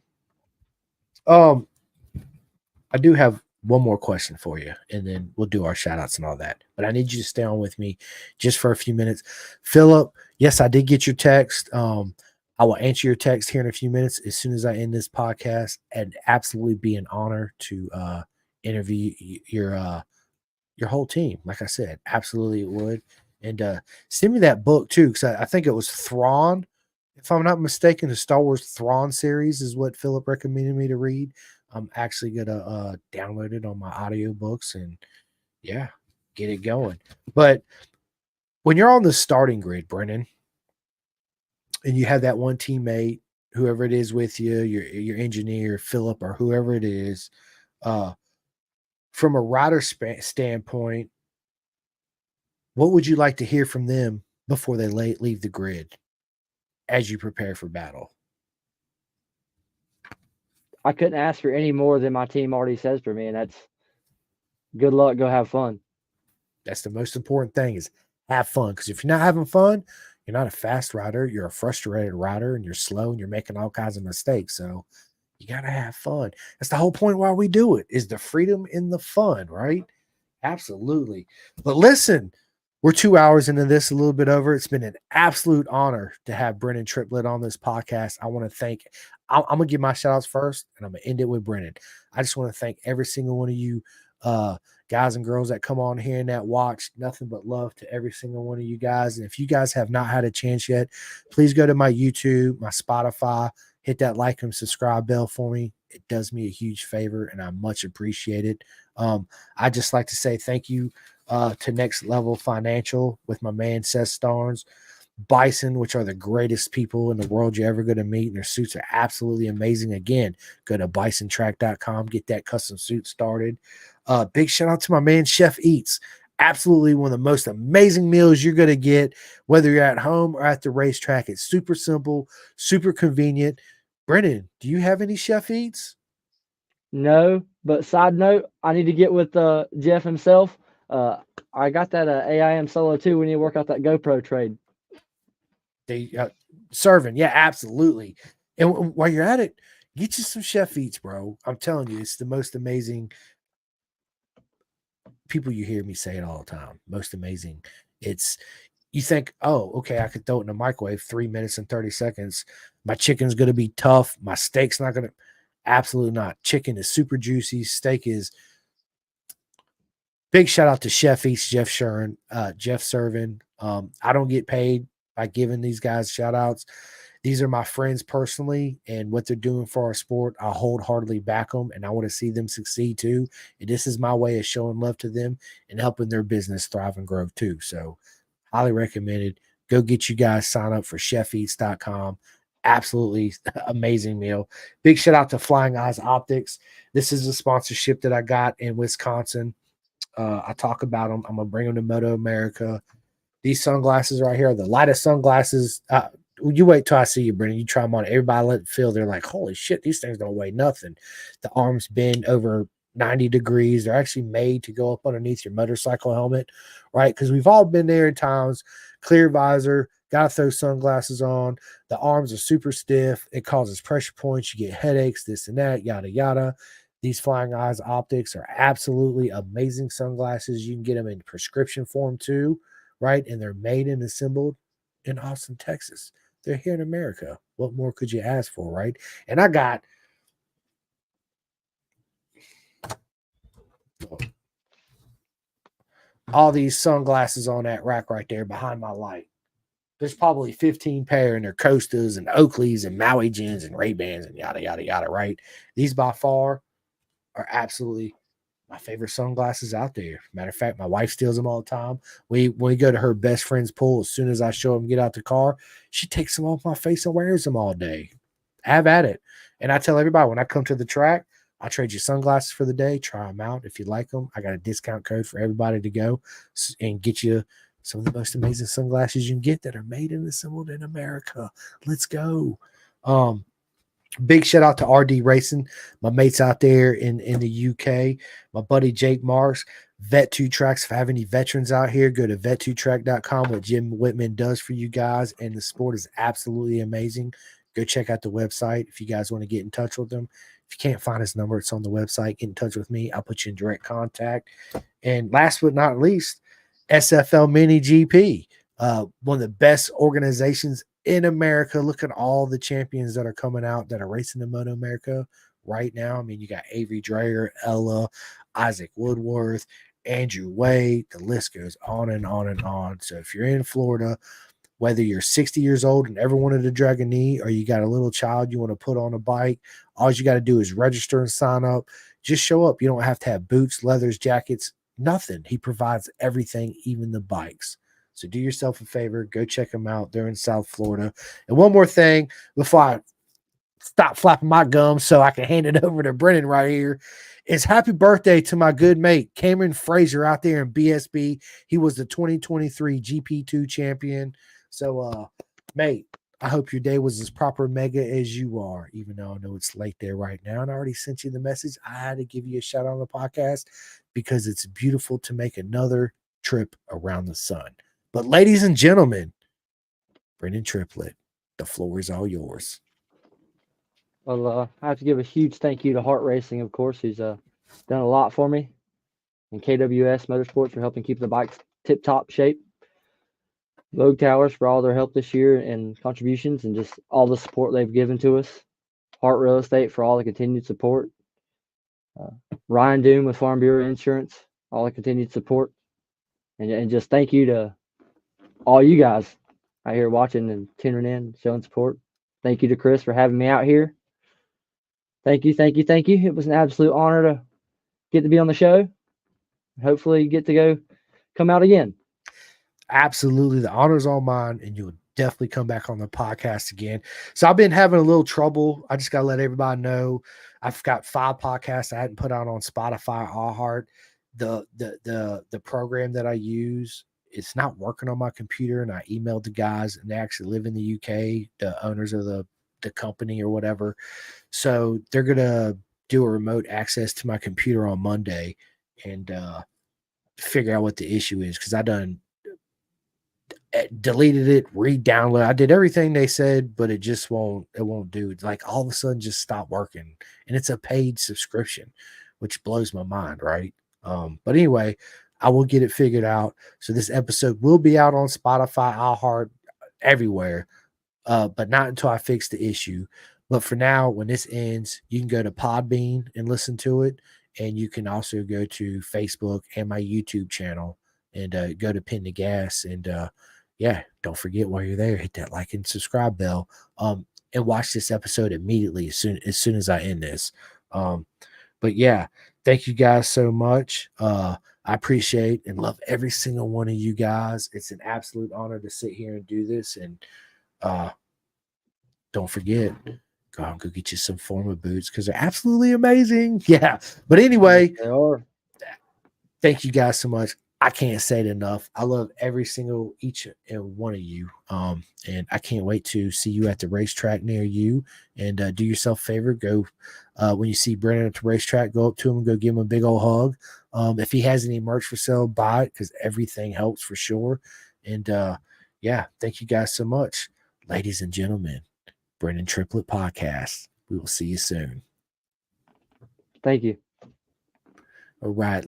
I do have one more question for you, and then we'll do our shout outs and all that. But I need you to stay on with me just for a few minutes. Philip, yes, I did get your text. I will answer your text here in a few minutes as soon as I end this podcast. And absolutely be an honor to interview your whole team. Like I said, absolutely it would. And send me that book too, because I think it was Thrawn. If I'm not mistaken, the Star Wars Thrawn series is what Philip recommended me to read. I'm actually gonna download it on my audiobooks and yeah, get it going. But when you're on the starting grid, Brennan, and you have that one teammate, whoever it is with you, your engineer, Philip, or whoever it is, uh, from a rider standpoint, what would you like to hear from them before they leave the grid as you prepare for battle? I couldn't ask for any more than my team already says for me, and that's good luck, go have fun. That's the most important thing is have fun. Because if you're not having fun, you're not a fast rider. You're a frustrated rider and you're slow and you're making all kinds of mistakes. So you got to have fun. That's the whole point why we do it is the freedom in the fun, right? Absolutely. But listen, we're 2 hours into this, a little bit over. It's been an absolute honor to have Brennan Triplett on this podcast. I want to thank, I'm going to give my shout outs first and I'm going to end it with Brennan. I just want to thank every single one of you guys and girls that come on here and that watch. Nothing but love to every single one of you guys. And if you guys have not had a chance yet, please go to my YouTube, my Spotify, hit that like and subscribe bell for me. It does me a huge favor and I much appreciate it. I just like to say thank you to Next Level Financial with my man Seth Starnes, Bison, which are the greatest people in the world you're ever going to meet. And their suits are absolutely amazing. Again, go to bisontrack.com, get that custom suit started. Big shout out to my man Chef Eats. Absolutely one of the most amazing meals you're going to get, whether you're at home or at the racetrack. It's super simple, super convenient. Brennan, do you have any Chef Eats? No, but side note, I need to get with Jeff himself. I got that AIM solo too. We need to work out that GoPro trade. They serving, yeah, absolutely. And while you're at it, get you some Chef Eats, bro. I'm telling you, it's the most amazing. People, you hear me say it all the time. Most amazing. It's you think, oh, okay, I could throw it in the microwave 3 minutes and 30 seconds. My chicken's gonna be tough. My steak's not gonna. Absolutely not. Chicken is super juicy. Steak is. Big shout out to Chef Eats, Jeff Servin. I don't get paid by giving these guys shout outs. These are my friends personally, and what they're doing for our sport, I wholeheartedly back them, and I want to see them succeed too. And this is my way of showing love to them and helping their business thrive and grow too. So, highly recommended. Go get you guys sign up for chefeats.com. Absolutely amazing meal. Big shout out to Flying Eyes Optics. This is a sponsorship that I got in Wisconsin. I talk about them. I'm gonna bring them to Moto America. These sunglasses right here are the lightest sunglasses. You wait till I see you, Brennan. You try them on. Everybody let it feel. They're like, holy shit, these things don't weigh nothing. The arms bend over 90 degrees. They're actually made to go up underneath your motorcycle helmet, right? Because we've all been there at times. Clear visor, got to throw sunglasses on. The arms are super stiff. It causes pressure points. You get headaches, this and that, yada, yada. These Flying Eyes Optics are absolutely amazing sunglasses. You can get them in prescription form too, right? And they're made and assembled in Austin, Texas. They're here in America. What more could you ask for, right? And I got all these sunglasses on that rack right there behind my light. There's probably 15 pair in their Costas and Oakleys and Maui Gins and Ray-Bans and yada, yada, yada, right? These by far are absolutely my favorite sunglasses out there. Matter of fact, my wife steals them all the time. When we go to her best friend's pool, as soon as I show them get out the car, she takes them off my face and wears them all day. Have at it. And I tell everybody when I come to the track, I'll trade you sunglasses for the day. Try them out. If you like them, I got a discount code for everybody to go and get you some of the most amazing sunglasses you can get that are made and assembled in America. Let's go. Big shout out to RD Racing, my mates out there in the UK. My buddy Jake Marks, Vet2 Tracks. If I have any veterans out here, go to vet2track.com. What Jim Whitman does for you guys, and the sport is absolutely amazing. Go check out the website if you guys want to get in touch with them. If you can't find his number, it's on the website. Get in touch with me. I'll put you in direct contact. And last but not least, SFL Mini GP, one of the best organizations in America. Look at all the champions that are coming out that are racing in Moto America right now. I mean, you got Avery Dreyer, Ella, Isaac Woodworth, Andrew Wade. The list goes on and on and on. So if you're in Florida, whether you're 60 years old and ever wanted to drag a knee, or you got a little child you want to put on a bike, all you got to do is register and sign up. Just show up. You don't have to have boots, leathers, jackets, nothing. He provides everything, even the bikes. So do yourself a favor, go check them out. They're in South Florida. And one more thing before I stop flapping my gums so I can hand it over to Brennan right here is happy birthday to my good mate, Cameron Fraser out there in BSB. He was the 2023 GP2 champion. So, mate, I hope your day was as proper mega as you are, even though I know it's late there right now. And I already sent you the message. I had to give you a shout out on the podcast because it's beautiful to make another trip around the sun. But ladies and gentlemen, Brennan Triplett, the floor is all yours. Well, I have to give a huge thank you to Heart Racing, of course, who's done a lot for me, and KWS Motorsports for helping keep the bikes tip-top shape. Vogue Towers for all their help this year and contributions and just all the support they've given to us. Hart Real Estate for all the continued support. Ryan Doom with Farm Bureau Insurance, all the continued support. And just thank you to all you guys out here watching and tuning in, showing support. Thank you to Chris for having me out here. Thank you, thank you, thank you. It was an absolute honor to get to be on the show. Hopefully get to come out again. Absolutely. The honor's all mine, and you'll definitely come back on the podcast again. So I've been having a little trouble. I just got to let everybody know I've got 5 podcasts I hadn't put out on Spotify, iHeart. The program that I use, it's not working on my computer, and I emailed the guys, and they actually live in the UK, the owners of the company or whatever. So they're going to do a remote access to my computer on Monday and figure out what the issue is, because I done deleted it, re-download. I did everything they said, but it won't do. It's like all of a sudden just stopped working, and it's a paid subscription, which blows my mind, right? But anyway, I will get it figured out. So this episode will be out on Spotify, iHeart, everywhere, but not until I fix the issue. But for now, when this ends, you can go to Podbean and listen to it, and you can also go to Facebook and my YouTube channel and go to Pin the Gas and yeah, don't forget while you're there, hit that like and subscribe bell. And watch this episode immediately as soon as I end this. But yeah, thank you guys so much. I appreciate and love every single one of you guys. It's an absolute honor to sit here and do this. And don't forget, go out and go get you some Forma boots because they're absolutely amazing. Yeah. But anyway, They are. thank you guys so much. I can't say it enough. I love every single each and one of you. And I can't wait to see you at the racetrack near you. And do yourself a favor, go when you see Brennan at the racetrack, go up to him and go give him a big old hug. If he has any merch for sale, buy it because everything helps for sure. And yeah, thank you guys so much, ladies and gentlemen. Brennan Triplett Podcast. We will see you soon. Thank you. All right.